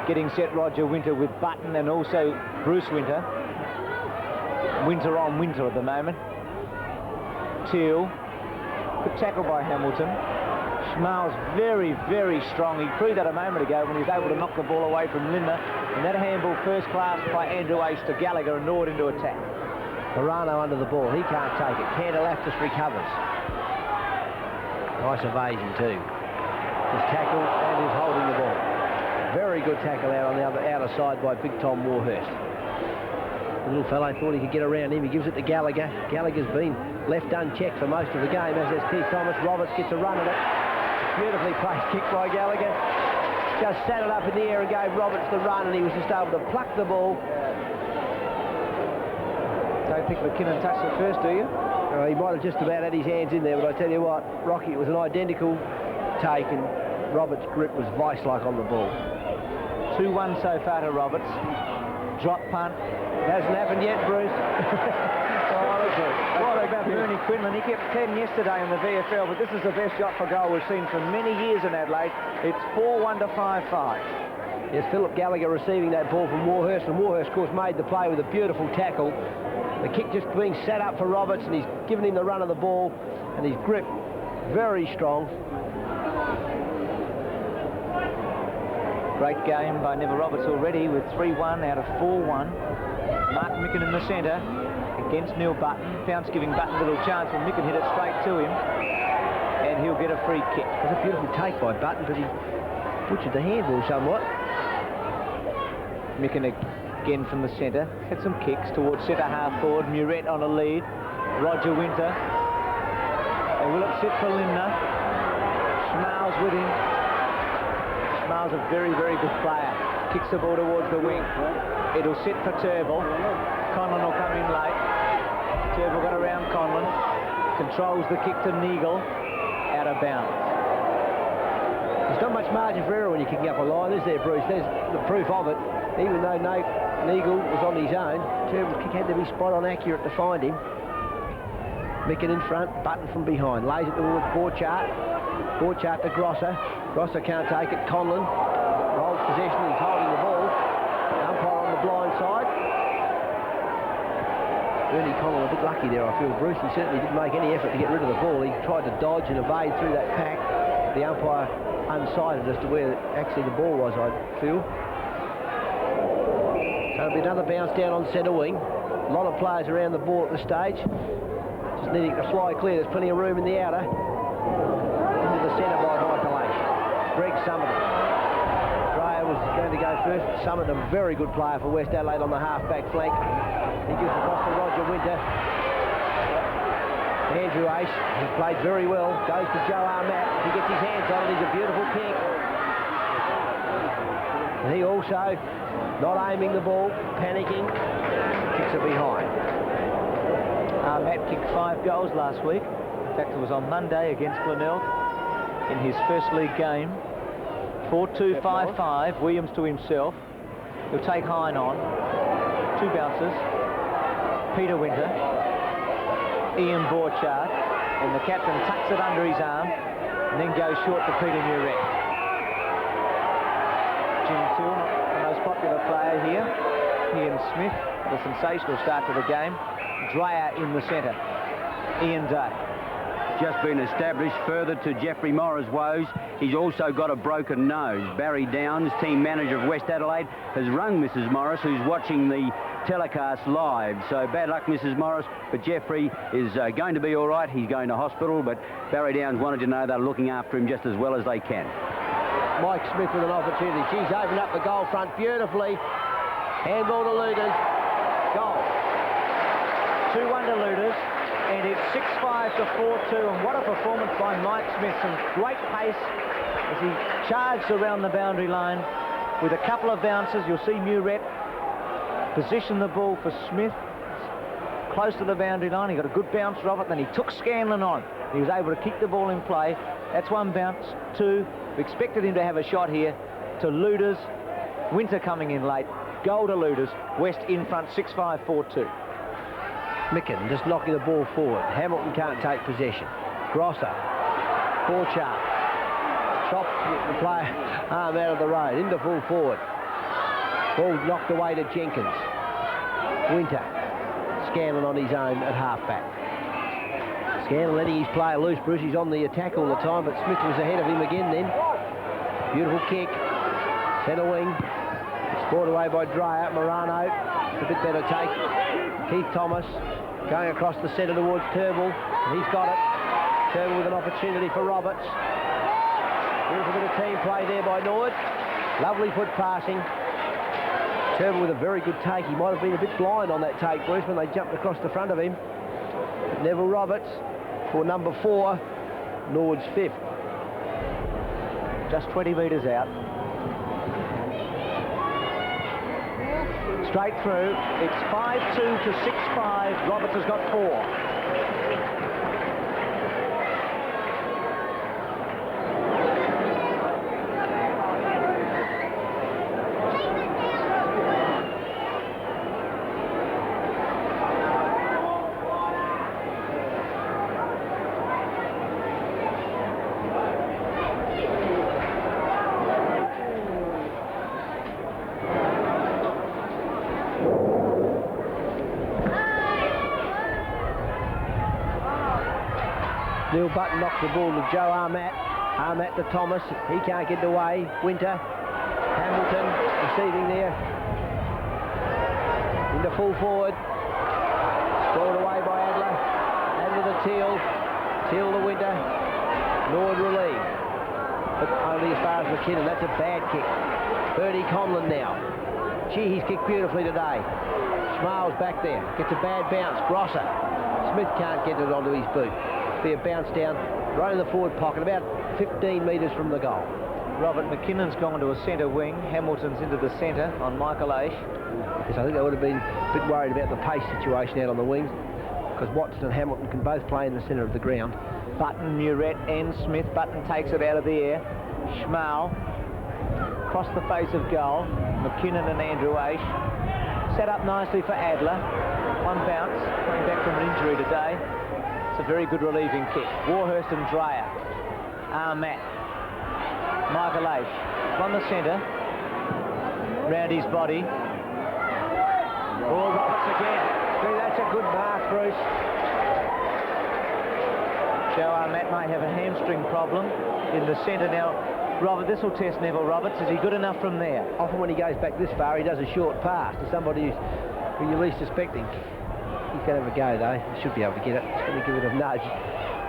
Getting set Roger Winter with Button and also Bruce Winter. Winter on Winter at the moment. Teal. Good tackle by Hamilton. Schmal's very, very strong. He proved that a moment ago when he was able to knock the ball away from Linder. And that handball first class by Andrew Ace to Gallagher and Norwood into attack. Morano under the ball. He can't take it. Candelaftis recovers. Nice evasion too. He's tackled and is holding the ball. Very good tackle out on the outer side by Big Tom Warhurst. The little fellow thought he could get around him. He gives it to Gallagher. Gallagher's been left unchecked for most of the game, as has Keith Thomas. Roberts gets a run at it. Beautifully placed kick by Gallagher. Just sat it up in the air and gave Roberts the run, and he was just able to pluck the ball. Don't think McKinnon touched it first, do you? He might have just about had his hands in there, but I tell you what, Rocky, it was an identical take, and Roberts' grip was vice-like on the ball. 2-1 so far to Roberts. Drop punt. Hasn't happened yet, Bruce. What about Bernie Quinlan? He kept 10 yesterday in the VFL, but this is the best shot for goal we've seen for many years in Adelaide. It's 4-1 to 5-5. Yes, Philip Gallagher receiving that ball from Warhurst, and Warhurst, of course, made the play with a beautiful tackle. The kick just being set up for Roberts, and he's given him the run of the ball, and his grip very strong. Great game by Neville Roberts already with 3-1 out of 4-1. Mark Micken in the centre against Neil Button. Pounce giving Button a little chance when Micken hit it straight to him. And he'll get a free kick. It was a beautiful take by Button, but he butchered the handball somewhat. Micken again from the centre. Had some kicks towards centre half forward. Muret on a lead. Roger Winter. And will it sit for Linder? Schmal's with him. Schmal's a very, very good player. Kicks the ball towards the wing. It'll sit for Turnbull. Conlon will come in late. Turnbull got around Conlon. Controls the kick to Neagle. Out of bounds. There's not much margin for error when you're kicking up a line, is there, Bruce? There's the proof of it. Even though Neagle was on his own, Turnbull's kick had to be spot-on accurate to find him. Micken in front, Button from behind. Lays it towards Borchardt. Borchardt to Grosser. Grosser can't take it. Conlon holds possession. He's holding the ball. Umpire on the blind side. Bernie Conlon a bit lucky there, I feel, Bruce. He certainly didn't make any effort to get rid of the ball. He tried to dodge and evade through that pack. The umpire unsighted as to where actually the ball was, I feel. So it'll be another bounce down on centre wing. A lot of players around the ball at this stage. Just needing to fly clear. There's plenty of room in the outer. Into the centre by Michael Ace. Greg Summerton. Dreyer was going to go first. Summerton, a very good player for West Adelaide on the half-back flank. He gives across to Roger Winter. Andrew Ace, who played very well, goes to Joe Armatt. He gets his hands on it. He's a beautiful kick. And he also, not aiming the ball, panicking, kicks it behind. Armatt kicked 5 goals last week. In fact, it was on Monday against Glenelg in his first league game. 4-2-5-5. Williams to himself. He'll take Hine on. 2 bounces. Peter Winter, Ian Borchardt, and the captain tucks it under his arm and then goes short to Peter Muret. Jim Till, not the most popular player here. Ian Smith had a sensational start to the game. Dreyer in the centre. Ian Day. Just been established further to Jeffrey Morris' woes. He's also got a broken nose. Barry Downs, team manager of West Adelaide, has rung Mrs. Morris, who's watching the telecast live. So bad luck, Mrs. Morris, but Jeffrey is going to be all right. He's going to hospital, but Barry Downs wanted to know they're looking after him just as well as they can. Mike Smith with an opportunity. She's opened up the goal front beautifully. Handball to Luders. Goal. 2-1 to Luders, and it's 6-5 to 4-2, and what a performance by Mike Smith. Some great pace as he charged around the boundary line with a couple of bounces. You'll see Muret position the ball for Smith close to the boundary line. He got a good bounce, Robert, then he took Scanlon on. He was able to keep the ball in play. That's one bounce. Two, we expected him to have a shot here to Luders. Winter coming in late. Goal to Luders. West in front, 6-5, 4-2. Micken just knocking the ball forward. Hamilton can't take possession. Grosser. Forchart. Chops the player arm out of the road. Into full forward. Ball knocked away to Jenkins. Winter. Scanlon on his own at half-back. Scanlon letting his player loose, Bruce. He's on the attack all the time, but Smith was ahead of him again then. Beautiful kick. Centre wing. Scored away by Dreyer. Morano. It's a bit better take. Keith Thomas going across the centre towards Turnbull. He's got it. Turnbull with an opportunity for Roberts. There's a bit of team play there by Norwood. Lovely foot passing. Turnbull with a very good take. He might have been a bit blind on that take, Bruce, when they jumped across the front of him. But Neville Roberts for number 4, Norwood's 5th. Just 20 metres out. Straight through. It's 5-2 to 6-5. Roberts has got 4. Neil Button knocks the ball to Joe Armat. Armat to Thomas. He can't get it away. Winter. Hamilton receiving there. Into full forward. Scored away by Adler. Adler to Teal. Teal to Winter. Norwood relieved. But only as far as McKinnon. That's a bad kick. Bertie Conlon now. Gee, he's kicked beautifully today. Schmal's back there. Gets a bad bounce. Grosser. Smith can't get it onto his boot. Be a bounce down right in the forward pocket, about 15 metres from the goal. Robert McKinnon's gone to a centre wing. Hamilton's into the centre on Michael Aish. Yes, I think they would have been a bit worried about the pace situation out on the wings, because Watson and Hamilton can both play in the centre of the ground. Button, Muret and Smith. Button takes it out of the air. Schmal across the face of goal. McKinnon and Andrew Aish. Set up nicely for Adler. One bounce, coming back from an injury today. It's a very good relieving kick. Warhurst and Dreyer. Armat. Michael Aish from the centre. Round his body. Oh, Roberts again. See, that's a good mark, Bruce. Joe Armat may have a hamstring problem in the centre now. Robert, this will test Neville Roberts. Is he good enough from there? Often when he goes back this far, he does a short pass to somebody who you're least suspecting. He's going to have a go, though. He should be able to get it. He's going to give it a nudge.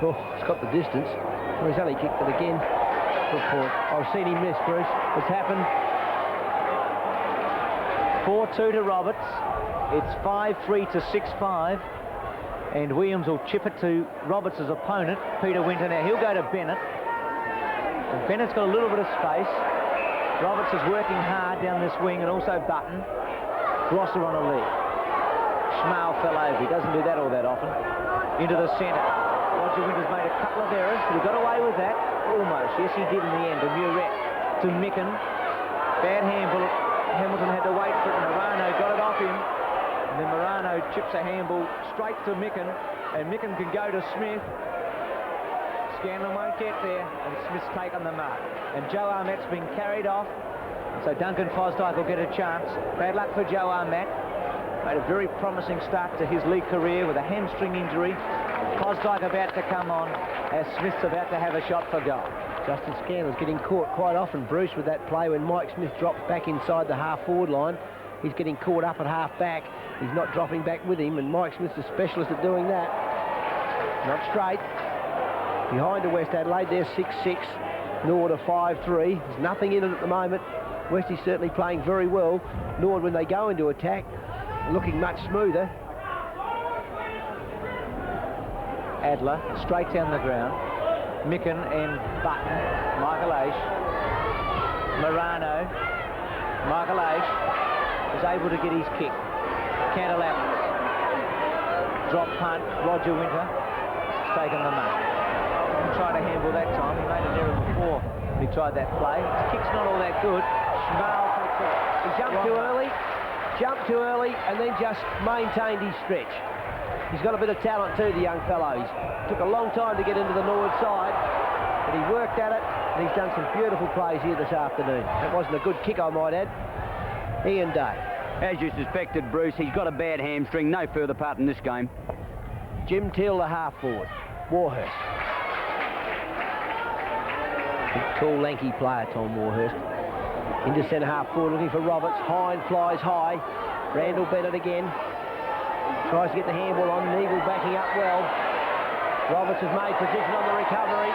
Oh, it's got the distance. Well, he's only kicked it again. Good point. I've seen him miss, Bruce. It's happened. 4-2 to Roberts. It's 5-3 to 6-5. And Williams will chip it to Roberts' opponent, Peter Winter. Now, he'll go to Bennett. And Bennett's got a little bit of space. Roberts is working hard down this wing, and also Button. Grosser on a leg. Schmal fell over. He doesn't do that all that often. Into the centre. Roger Winter's made a couple of errors, but he got away with that. Almost. Yes, he did in the end. To Muret. To Micken. Bad handball. Hamilton had to wait for it. Morano got it off him. And then Morano chips a handball straight to Micken. And Micken can go to Smith. Scanlon won't get there. And Smith's taken the mark. And Joe Armat's been carried off. So Duncan Fosdyke will get a chance. Bad luck for Joe Armatt. Made a very promising start to his league career with a hamstring injury. Fosdyke about to come on as Smith's about to have a shot for goal. Justin Scanlon's getting caught quite often, Bruce, with that play when Mike Smith drops back inside the half-forward line. He's getting caught up at half-back. He's not dropping back with him, and Mike Smith's a specialist at doing that. Not straight. Behind to West Adelaide, they're 6-6. Norwood are 5-3. There's nothing in it at the moment. Westie's certainly playing very well. Norwood, when they go into attack, looking much smoother. Adler straight down the ground. Micken and Button. Michael Aish. Morano. Michael Aish is able to get his kick. Cantalapis. Drop punt. Roger Winter has taken the mark. Didn't try to handle that time. He made an error before when he tried that play. His kick's not all that good. Schmal takes it. He jumped too early, and then just maintained his stretch. He's got a bit of talent too, the young fellow. He took a long time to get into the Norwood side, but he worked at it, and he's done some beautiful plays here this afternoon. That wasn't a good kick, I might add. Ian Day. As you suspected, Bruce, he's got a bad hamstring. No further part in this game. Jim Teal, the half-forward. Warhurst. Big, tall, lanky player, Tom Warhurst. Into centre half-forward, looking for Roberts. Hine flies high. Randall Bennett again. Tries to get the handball on. Neagle backing up well. Roberts has made position on the recovery.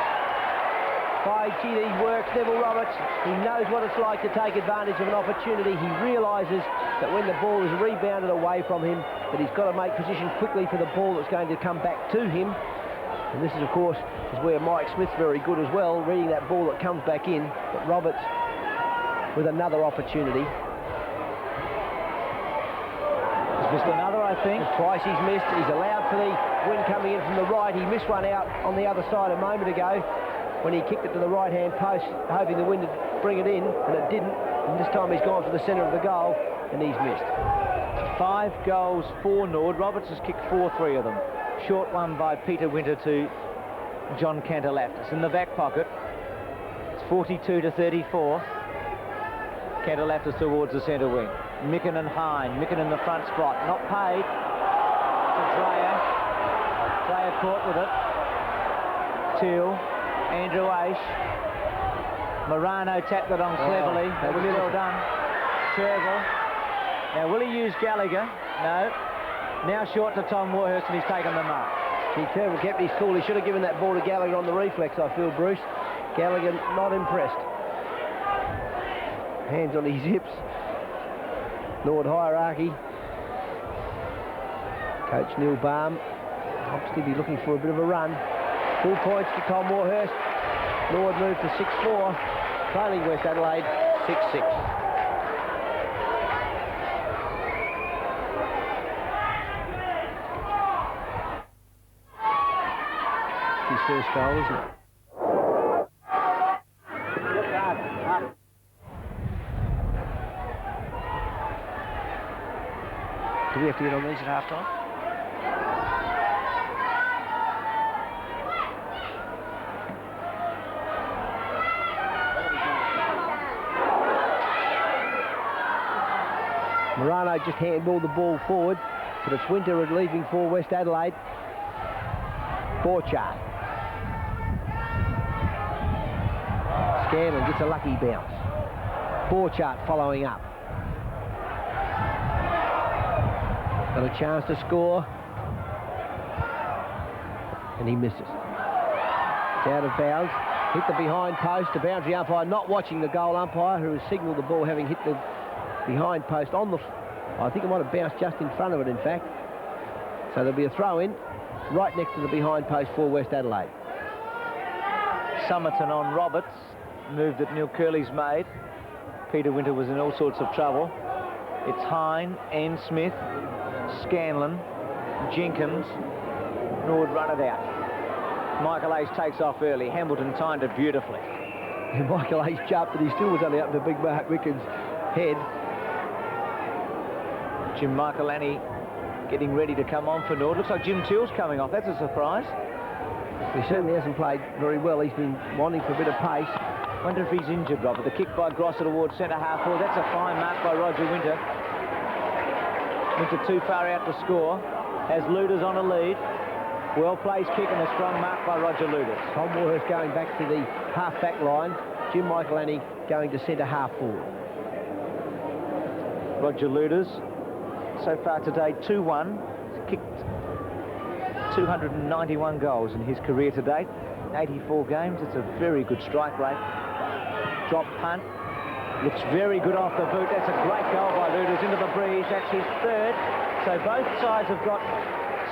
By gee, he works, Neville Roberts. He knows what it's like to take advantage of an opportunity. He realises that when the ball is rebounded away from him, that he's got to make position quickly for the ball that's going to come back to him. And this is, of course, where Mike Smith's very good as well, reading that ball that comes back in. But Roberts with another opportunity. He's missed another, I think. Twice he's missed. He's allowed for the wind coming in from the right. He missed one out on the other side a moment ago when he kicked it to the right-hand post, hoping the wind would bring it in, and it didn't. And this time he's gone for the centre of the goal, and he's missed. 5 goals for Norwood. Roberts has kicked 3 of them. Short one by Peter Winter to John Cantalapis. In the back pocket, it's 42-34. Cantalapis towards the centre wing. Micken and Hine. Micken in the front spot. Not paid. To Dreyer. Dreyer caught with it. Teal. Andrew Aish. Morano tapped it on cleverly. That was well done. Turville. Now, will he use Gallagher? No. Now short to Tom Warhurst, and he's taken the mark. He Turville kept his cool. He should have given that ball to Gallagher on the reflex, I feel, Bruce. Gallagher not impressed. Hands on his hips. Norwood hierarchy. Coach Neil Baum obviously be looking for a bit of a run. Full points to Tom Warhurst. Norwood moved to 6-4, trailing West Adelaide 6-6. His first goal, isn't it? Do we have to get on these at half-time? Morano just handballed the ball forward, but it's Winter leaving for West Adelaide. Borchardt. Scanlon gets a lucky bounce. Borchardt following up. Got a chance to score. And he misses. It's out of bounds. Hit the behind post. The boundary umpire not watching the goal umpire, who has signalled the ball having hit the behind post on the... I think it might have bounced just in front of it, in fact. So there'll be a throw-in right next to the behind post for West Adelaide. Somerton on Roberts. Move that Neil Curley's made. Peter Winter was in all sorts of trouble. It's Hine and Smith, Scanlon, Jenkins. Norwood run it out. Michael Ace takes off early. Hamilton timed it beautifully. And Michael Ace jumped, but he still was only up to big Mark Wickens' head. Jim Michaelani getting ready to come on for Norwood. Looks like Jim Teal's coming off. That's a surprise. He certainly hasn't played very well. He's been wanting for a bit of pace. Wonder if he's injured, Robert. The kick by Grosser towards centre half forward. That's a fine mark by Roger Winter. Winter too far out to score. Has Luders on a lead. Well-placed kick and a strong mark by Roger Luders. Tom Warhurst going back to the half-back line. Jim Michaelani going to centre half forward. Roger Luders, so far today, 2-1. He's kicked 291 goals in his career to date. 84 games. It's a very good strike rate. Drop punt. Looks very good off the boot. That's a great goal by Luders into the breeze. That's his third. So both sides have got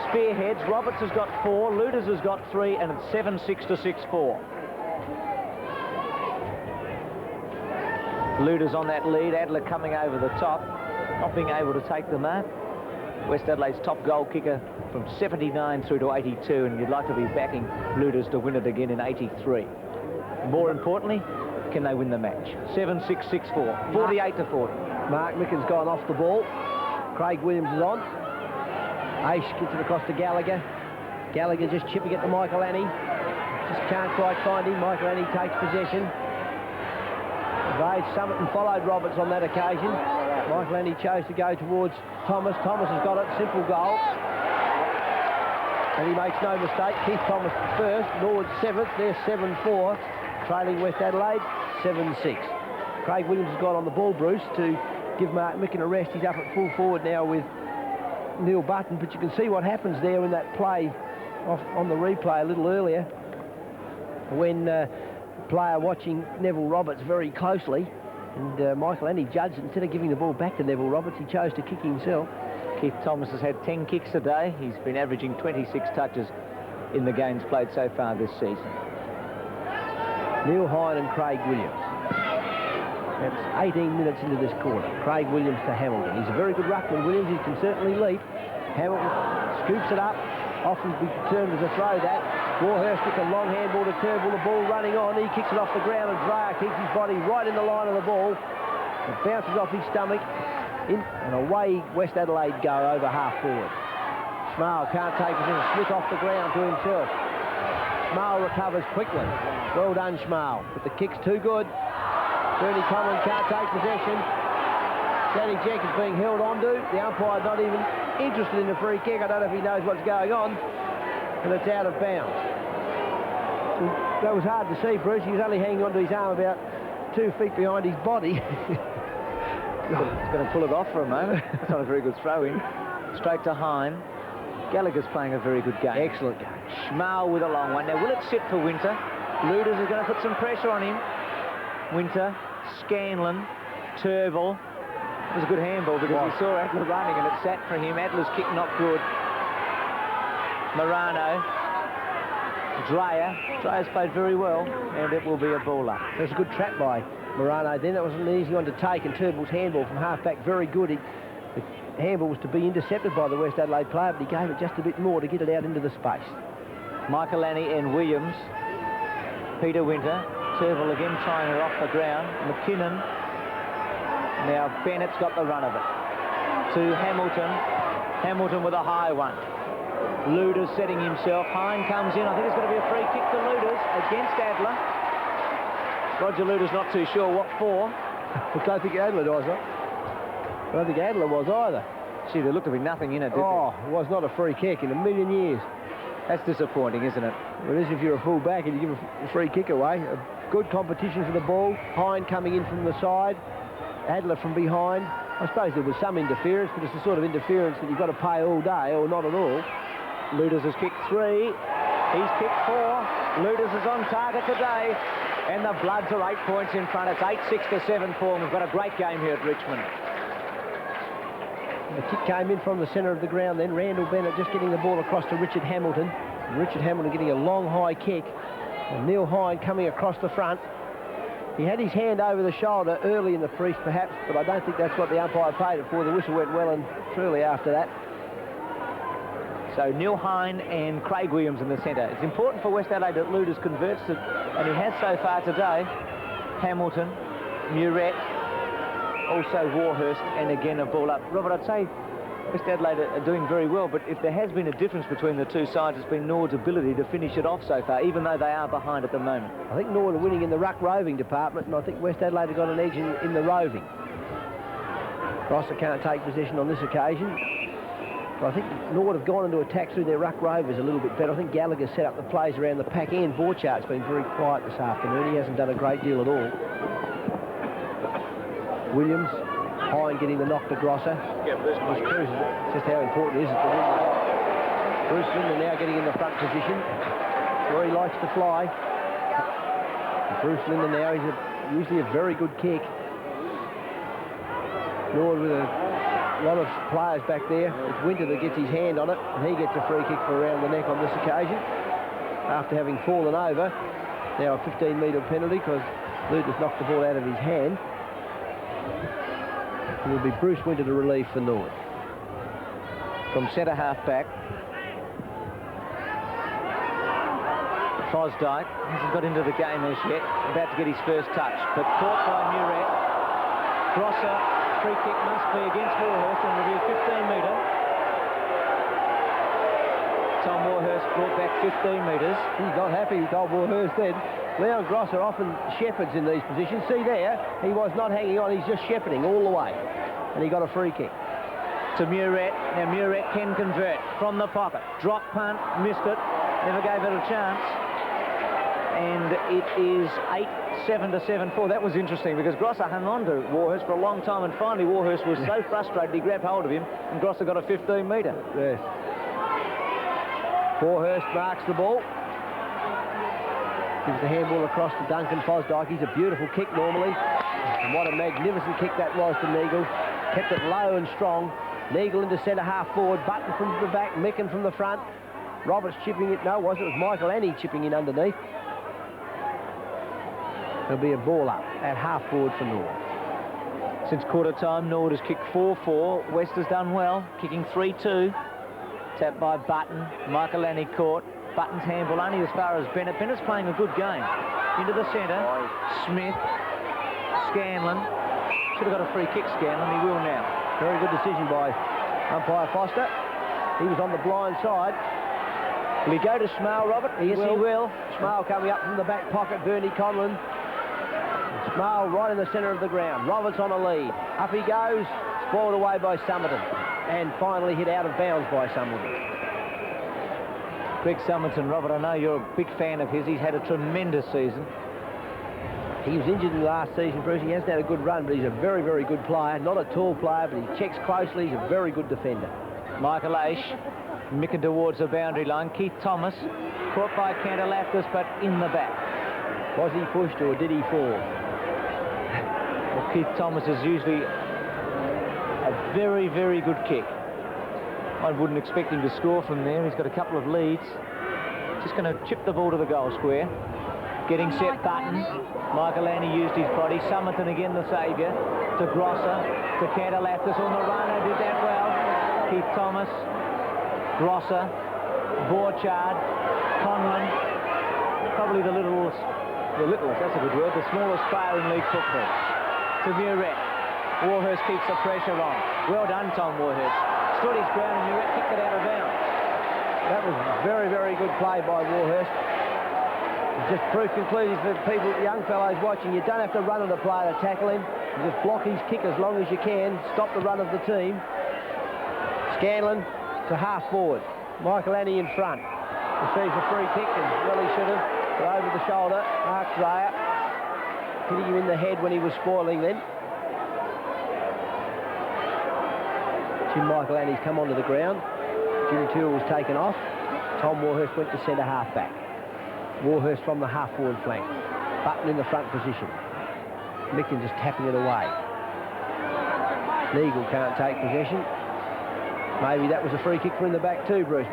spearheads. Roberts has got 4, Luders has got 3, and it's 7-6 to 6-4. Luders on that lead. Adler coming over the top, not being able to take the mark. West Adelaide's top goal kicker from 79 through to 82, and you'd like to be backing Luders to win it again in 83. More importantly, can they win the match? 7-6, 6-4, 48 to 40. Mark Micken's gone off the ball. Craig Williams is on. Ace gets it across to Gallagher. Gallagher just chipping it to Michaelani. Just can't quite find him. Michaelani takes possession. They Summerton followed Roberts on that occasion. Michaelani chose to go towards Thomas. Thomas has got it. Simple goal. And he makes no mistake. Keith Thomas first. Norwood 7th. They're 7-4. Trailing West Adelaide 7-6. Craig Williams has got on the ball, Bruce, to give Mark Micken a rest. He's up at full forward now with Neil Button, but you can see what happens there in that play on the replay a little earlier when player watching Neville Roberts very closely, and Michaelani judged it. Instead of giving the ball back to Neville Roberts, he chose to kick himself. Keith Thomas has had 10 kicks a day. He's been averaging 26 touches in the games played so far this season. Neil Hine and Craig Williams. That's 18 minutes into this quarter. Craig Williams to Hamilton. He's a very good ruckman. Williams, he can certainly leap. Hamilton scoops it up. Often be termed as a throw that. Warhurst gets a long handball to Turnbull. The ball running on. He kicks it off the ground and Dreyer keeps his body right in the line of the ball. It bounces off his stomach. And away West Adelaide go over half forward. Schmal can't take it. Smith off the ground to himself. Schmal recovers quickly. Well done, Schmal. But the kick's too good. Bernie Conlon can't take possession. Danny Jenkins being held onto. The umpire not even interested in the free kick. I don't know if he knows what's going on. And it's out of bounds. That was hard to see, Bruce. He was only hanging onto his arm about 2 feet behind his body. He's going to pull it off for a moment. It's not a very good throw-in. Straight to Hine. Gallagher's playing a very good game. Excellent game. Schmal with a long one. Now, will it sit for Winter? Luders is going to put some pressure on him. Winter, Scanlon, Turnbull. It was a good handball because he saw Adler running and it sat for him. Adler's kick not good. Morano. Dreyer's played very well, and it will be a ball up. That was a good trap by Morano then. That wasn't an easy one to take, and Turnbull's handball from half-back, very good. The handball was to be intercepted by the West Adelaide player, but he gave it just a bit more to get it out into the space. Michaelani and Williams. Peter Winter. Turnbull again trying her off the ground. McKinnon. Now Bennett's got the run of it. To Hamilton. Hamilton with a high one. Luders setting himself. Hine comes in. I think it's going to be a free kick to Luders against Adler. Roger Luders not too sure what for. I don't think Adler was, I don't think Adler was either. Gee, there looked to be nothing in it, didn't Oh, it was not a free kick in a million years. That's disappointing, isn't it? Well, it is if you're a full-back and you give a free kick away. A good competition for the ball. Hine coming in from the side. Adler from behind. I suppose there was some interference, but it's the sort of interference that you've got to pay all day or not at all. Luders has kicked 3. He's kicked 4. Luders is on target today. And the Bloods are 8 points in front. It's 8-6 to 7-4. And we've got a great game here at Richmond. The kick came in from the centre of the ground then. Randall Bennett just getting the ball across to Richard Hamilton. And Richard Hamilton getting a long high kick. And Neil Hine coming across the front. He had his hand over the shoulder early in the crease perhaps, but I don't think that's what the umpire paid it for. The whistle went well and truly after that. So Neil Hine and Craig Williams in the centre. It's important for West Adelaide that Luders converts it, and he has so far today. Hamilton, Muret, also Warhurst, and again a ball up. Robert, I'd say West Adelaide are doing very well, but if there has been a difference between the two sides, it's been Norwood's ability to finish it off so far, even though they are behind at the moment. I think Norwood are winning in the ruck roving department, and I think West Adelaide have got an edge in the roving. Rosser can't take possession on this occasion. But I think Norwood have gone into attack through their ruck rovers a little bit better. I think Gallagher set up the plays around the pack end. Borchardt's been very quiet this afternoon. He hasn't done a great deal at all. Williams, Hine getting the knock to Grosser. Which proves just how important it is to win the knock. Bruce Linder now getting in the front position where he likes to fly. Bruce Linder now, he's usually a very good kick. Norwood with a lot of players back there. It's Winter that gets his hand on it, and he gets a free kick for around the neck on this occasion after having fallen over. Now a 15-metre penalty because Luders knocked the ball out of his hand. It will be Bruce Winter to relieve for Norwood. From centre half back, Fosdyke hasn't got into the game as yet, about to get his first touch, but caught by Muret. Grosser, free kick must be against Warhurst, and will be a 15-metre. Tom Warhurst brought back 15 metres. He's not happy with Tom Warhurst then. Leon Grosser often shepherds in these positions. See there, he was not hanging on, he's just shepherding all the way. And he got a free kick. To Muret. Now Muret can convert from the pocket. Drop punt, missed it, never gave it a chance. And it is 8-7 to 7-4. That was interesting because Grosser hung on to Warhurst for a long time, and finally Warhurst was so frustrated he grabbed hold of him, and Grosser got a 15-metre. Yes. Warhurst marks the ball. Gives the handball across to Duncan Fosdyke. He's a beautiful kick normally. And what a magnificent kick that was to Neagle. Kept it low and strong. Neagle into centre half forward. Button from the back. Micken from the front. Roberts chipping it. No, it wasn't. It was Michael Annie chipping in underneath. There'll be a ball up at half forward for Norwood. Since quarter time, Norwood has kicked 4-4. West has done well, kicking 3-2. Tapped by Button. Michael Annie caught. Button's handball only as far as Bennett. Bennett's playing a good game. Into the centre. Smith. Scanlon. Should have got a free kick, Scanlon. He will now. Very good decision by umpire Foster. He was on the blind side. Will he go to Schmale, Robert? Yes, he will. Schmale coming up from the back pocket. Bernie Conlon. Schmale right in the centre of the ground. Roberts on a lead. Up he goes. Spoiled away by Somerton. And finally hit out of bounds by Somerton. Greg Somerton, Robert, I know you're a big fan of his. He's had a tremendous season. He was injured in the last season, Bruce. He hasn't had a good run, but he's a very, very good player. Not a tall player, but he checks closely. He's a very good defender. Michael Aish, Micken towards the boundary line. Keith Thomas, caught by Cantalaftis, but in the back. Was he pushed or did he fall? Well, Keith Thomas is usually a very, very good kick. I wouldn't expect him to score from there. He's got a couple of leads. Just going to chip the ball to the goal square. Getting set, Button. Michael Annie used his body. Somerton again, the saviour. To Grosser. To Cantalaftis on the run. Did that well. Keith Thomas. Grosser. Borchard. Conlon. Probably the littlest, that's a good word, the smallest player in league football. To Muret. Warhurst keeps the pressure on. Well done, Tom Warhurst. Stood his ground and Muret kicked it out of bounds. That was very, very good play by Warhurst. Just proof conclusive for people, young fellows watching, you don't have to run on the player to tackle him. You just block his kick as long as you can, stop the run of the team. Scanlon to half forward. Michael Annie in front. Receives a free kick, and well he should have. But over the shoulder, Mark Dreyer hitting him in the head when he was spoiling then. Jim Michael Annie's come onto the ground. Jimmy Toole was taken off. Tom Warhurst went to centre half back. Warhurst from the half forward flank. Button in the front position. Micken just tapping it away. Neagle can't take possession. Maybe that was a free kick for in the back too, Bruce.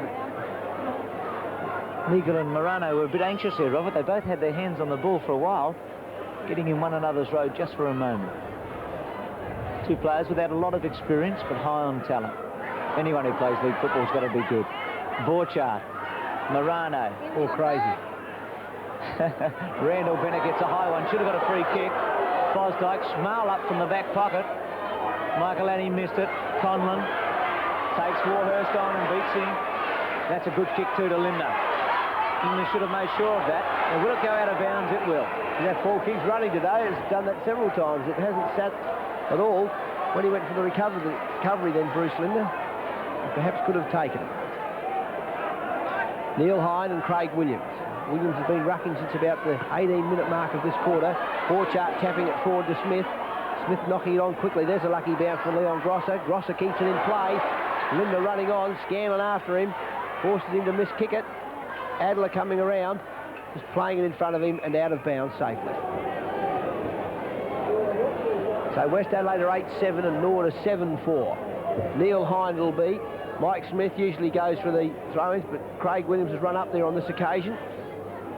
Neagle and Morano were a bit anxious here, Robert. They both had their hands on the ball for a while, getting in one another's road just for a moment. Two players without a lot of experience, but high on talent. Anyone who plays league football's got to be good. Borchard, Morano. All crazy. Randall Bennett gets a high one. Should have got a free kick. Fosdyke, Schmale up from the back pocket. Michael Annie missed it. Conlon. Takes Warhurst on and beats him. That's a good kick too to Lindner. Lindner should have made sure of that. And will it go out of bounds? It will. And that ball keeps running today. It's done that several times. It hasn't sat at all when he went for the recovery then, Bruce Lindner. Perhaps could have taken it. Neil Hine and Craig Williams. Williams has been rucking since about the 18-minute mark of this quarter. Borchardt tapping it forward to Smith. Smith knocking it on quickly. There's a lucky bounce for Leon Grosser. Grosser keeps it in play. Lindner running on, Scanlon after him. Forces him to miss-kick it. Adler coming around. Just playing it in front of him and out of bounds safely. So West Adelaide are 8-7 and Norwood are 7-4. Neil Hine will be. Mike Smith usually goes for the throw-ins, but Craig Williams has run up there on this occasion.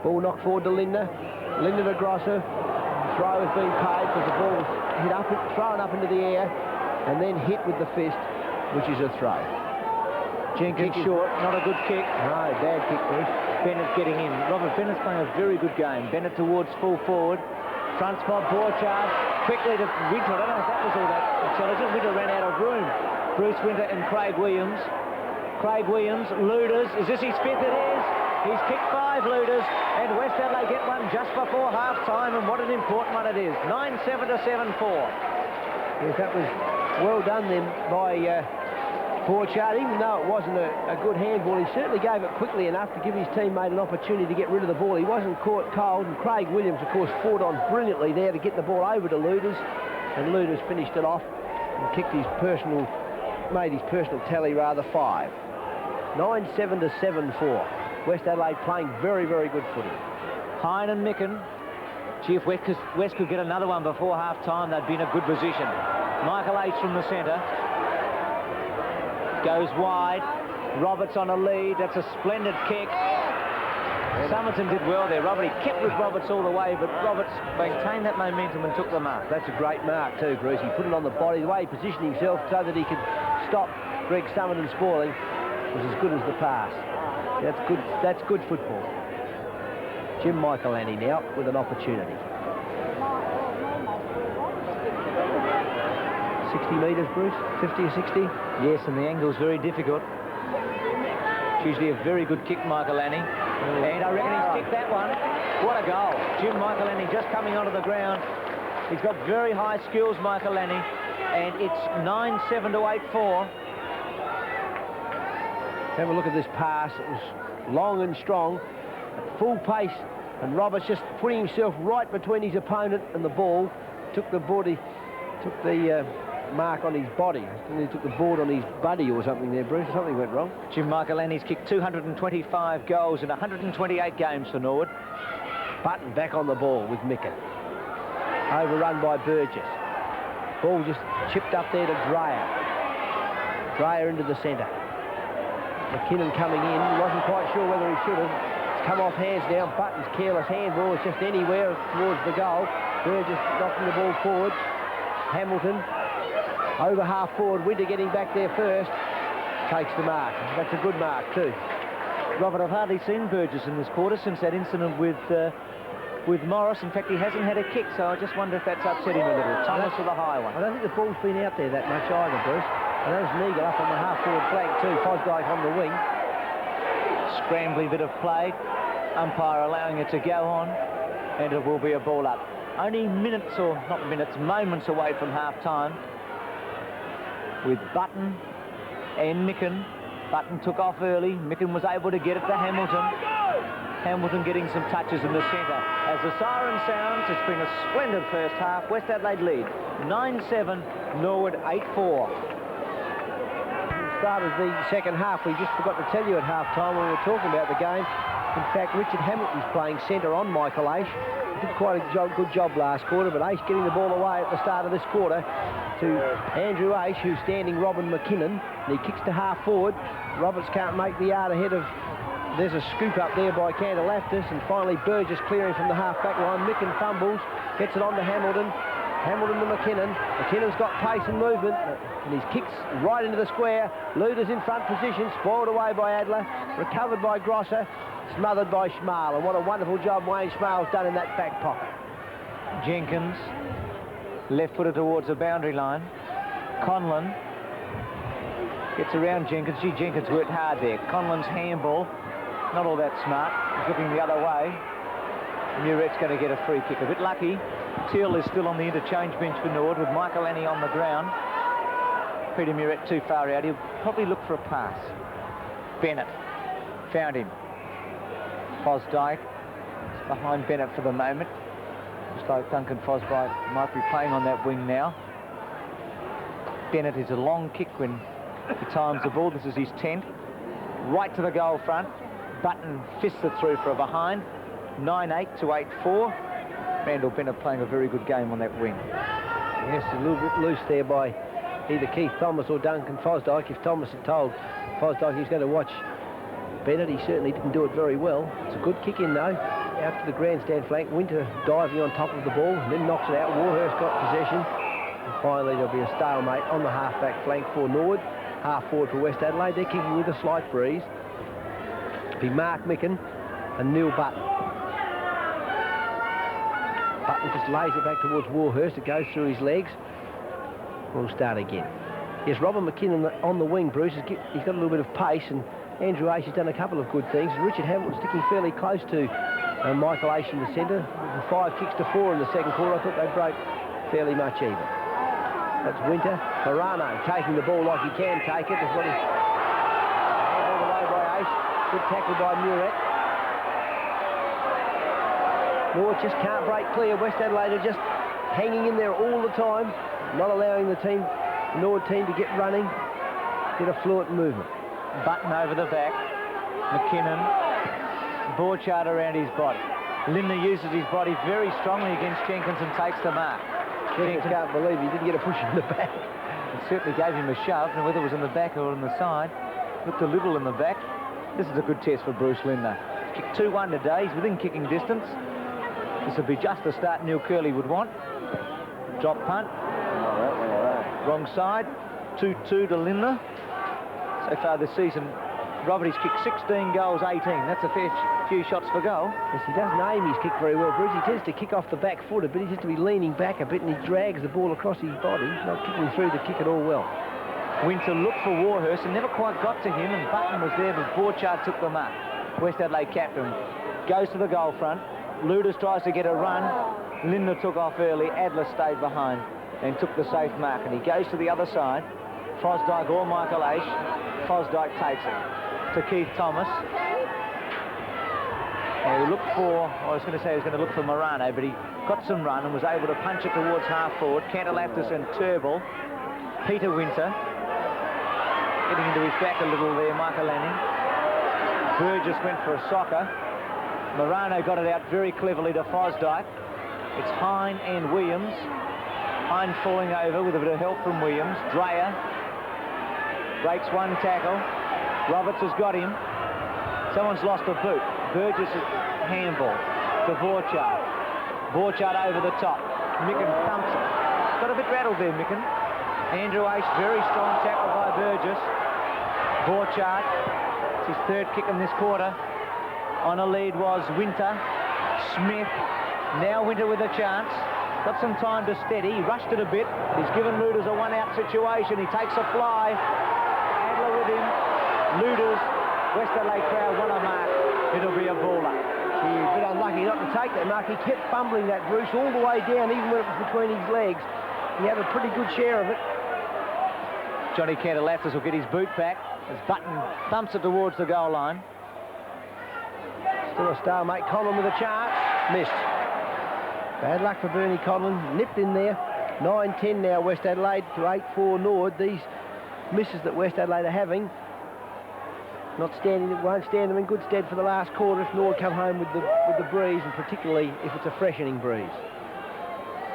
Ball knocked forward to Lindner. Lindner to Grosser. Throw has been paid because the ball was hit up, thrown up into the air and then hit with the fist, which is a throw. Jenkins short, not a good kick. No, bad kick, Bruce. Bennett getting in. Robert Bennett's playing a very good game. Bennett towards full forward. Front spot, Borchardt. Quickly to Winter. I don't know if that was all that intelligent. Winter ran out of room. Bruce Winter and Craig Williams. Craig Williams, Luders. Is this his fifth? It is. He's kicked 5 Luders, and West Adelaide get one just before half-time, and what an important one it is. 9-7 to 7-4. Yes, that was well done then by Borchardt. Even though it wasn't a good handball, he certainly gave it quickly enough to give his teammate an opportunity to get rid of the ball. He wasn't caught cold, and Craig Williams, of course, fought on brilliantly there to get the ball over to Luders, and Luders finished it off and made his personal tally rather 5. 9-7 to 7-4. West Adelaide playing very, very good footy. Hine and Micken. Gee, if West could get another one before half-time, they'd be in a good position. Michael H from the centre. Goes wide. Roberts on a lead. That's a splendid kick. Somerton did well there, Robert. He kept with Roberts all the way, but Roberts maintained that momentum and took the mark. That's a great mark too, Bruce. He put it on the body. The way he positioned himself so that he could stop Greg Somerton spoiling was as good as the pass. That's good football. Jim Michaelani now with an opportunity. 60 metres, Bruce? 50 or 60? Yes, and the angle's very difficult. It's usually a very good kick, Michaelani. And I reckon he's kicked that one. What a goal. Jim Michaelani just coming onto the ground. He's got very high skills, Michaelani. And it's 9-7 to 8-4. Have a look at this pass. It was long and strong, at full pace, and Roberts just putting himself right between his opponent and the ball. Took the mark on his body. I think he took the board on his buddy or something there, Bruce. Something went wrong. Jim Michaelani's kicked 225 goals in 128 games for Norwood. Button back on the ball with Micken. Overrun by Burgess. Ball just chipped up there to Dreyer. Dreyer into the centre. McKinnon coming in, wasn't quite sure whether he should have. It's come off hands now. Button's careless handball is just anywhere towards the goal. Burgess knocking the ball forward. Hamilton over half forward. Winter getting back there first. Takes the mark. That's a good mark too. Robert, I've hardly seen Burgess in this quarter since that incident with Morris. In fact, he hasn't had a kick, so I just wonder if that's upset him a little. Thomas with a high one. I don't think the ball's been out there that much either, Bruce. And there's Neagle up on the half-forward flank too. Fosdyke on the wing. Scrambling bit of play. Umpire allowing it to go on. And it will be a ball up. Only minutes, or not minutes, moments away from half-time. With Button and Micken. Button took off early. Micken was able to get it to Hamilton. Hamilton getting some touches in the centre. As the siren sounds, it's been a splendid first half. West Adelaide lead. 9-7, Norwood 8-4. Started the second half. We just forgot to tell you at half-time when we were talking about the game. In fact, Richard Hamilton's playing centre on Michael Aish. He did quite a good job last quarter, but Aish getting the ball away at the start of this quarter to Andrew Aish, who's standing Robin McKinnon. And he kicks to half forward. Roberts can't make the yard ahead of... There's a scoop up there by Cantalaftis, and finally Burgess clearing from the half-back line. Micken fumbles, gets it on to Hamilton. Hamilton to McKinnon. McKinnon's got pace and movement, and his kicks right into the square. Luders in front position, spoiled away by Adler, recovered by Grosser, smothered by Schmal. And what a wonderful job Wayne Schmal's done in that back pocket. Jenkins, left-footed towards the boundary line. Conlon Gets around Jenkins. Gee, Jenkins worked hard there. Conlon's handball, not all that smart. He's looking the other way. Muret's going to get a free kick. A bit lucky. Teal is still on the interchange bench for Norwood with Michael Annie on the ground. Peter Muret too far out. He'll probably look for a pass. Bennett found him. Fosdyke is behind Bennett for the moment. Looks like Duncan Fosdyke might be playing on that wing now. Bennett is a long kick when he times the ball. This is his 10th. Right to the goal front. Button fists it through for a behind. 9-8 to 8-4. Randall Bennett playing a very good game on that wing. Yes, a little bit loose there by either Keith Thomas or Duncan Fosdyke. If Thomas had told Fosdyke he's going to watch Bennett, he certainly didn't do it very well. It's a good kick in though. Out to the grandstand flank. Winter diving on top of the ball, then knocks it out. Warhurst got possession. And finally there'll be a stalemate on the half-back flank for Norwood. Half forward for West Adelaide. They're kicking with a slight breeze. It'll be Mark Micken and Neil Button. Button just lays it back towards Warhurst. It goes through his legs. We'll start again. Yes, Robert McKinnon on the wing, Bruce. He's got a little bit of pace, and Andrew Ace has done a couple of good things. Richard Hamilton sticking fairly close to Michael Ace in the centre. The 5 kicks to 4 in the second quarter. I thought they broke fairly much even. That's Winter. Morano taking the ball like he can take it. That's what he's handled away by Ace. Good tackle by Muret. Norwood just can't break clear. West Adelaide are just hanging in there all the time, not allowing the Norwood team to get running, get a fluent movement. Button over the back. McKinnon. Borchardt around his body. Lindner uses his body very strongly against Jenkins and takes the mark. Jenkins can't believe he didn't get a push in the back. It certainly gave him a shove, and whether it was in the back or on the side, looked a little in the back. This is a good test for Bruce Lindner. He's kicked 2-1 today. He's within kicking distance. This would be just the start Neil Curley would want. Drop punt. Wrong side. 2-2 to Lindner. So far this season, Robert, he's kicked 16 goals, 18. That's a fair few shots for goal. Yes, he doesn't aim his kick very well, Bruce. He tends to kick off the back foot a bit. He tends to be leaning back a bit, and he drags the ball across his body. He's not kicking through to kick it all well. Winter looked for Warhurst and never quite got to him, and Button was there, but Borchardt took the mark. West Adelaide captain goes to the goal front. Luders tries to get a run. Lindner took off early. Adler stayed behind and took the safe mark, and he goes to the other side. Fosdyke or Michael Ace. Fosdyke takes it to Keith Thomas. And he looked for, I was going to say he was going to look for Morano, but he got some run and was able to punch it towards half forward. Cantalaptis and Turnbull. Peter Winter getting into his back a little there, Michael Anning. Burgess went for a soccer. Morano got it out very cleverly to Fosdyke. It's Hine and Williams. Hine falling over with a bit of help from Williams. Dreyer breaks one tackle. Roberts has got him. Someone's lost a boot. Burgess' handball to Borchardt. Borchardt over the top. Micken thumps it. Got a bit rattled there, Micken. Andrew Ace, very strong tackle by Burgess. Borchardt, it's his 3rd kick in this quarter. On a lead was Winter. Smith. Now Winter with a chance. Got some time to steady. He rushed it a bit. He's given Luders a 1-out situation. He takes a fly. Adler with him. Luders. West Adelaide crowd want a mark. It'll be a baller. He's a bit unlucky not to take that mark. He kept fumbling that, Bruce, all the way down, even when it was between his legs. He had a pretty good share of it. Johnny Cantalaptis will get his boot back as Button thumps it towards the goal line. Still a stalemate. Conlon with a chance. Missed. Bad luck for Bernie Conlon. Nipped in there. 9-10 now, West Adelaide to 8-4 Norwood. These misses that West Adelaide are having won't stand them in good stead for the last quarter if Norwood come home with the breeze, and particularly if it's a freshening breeze.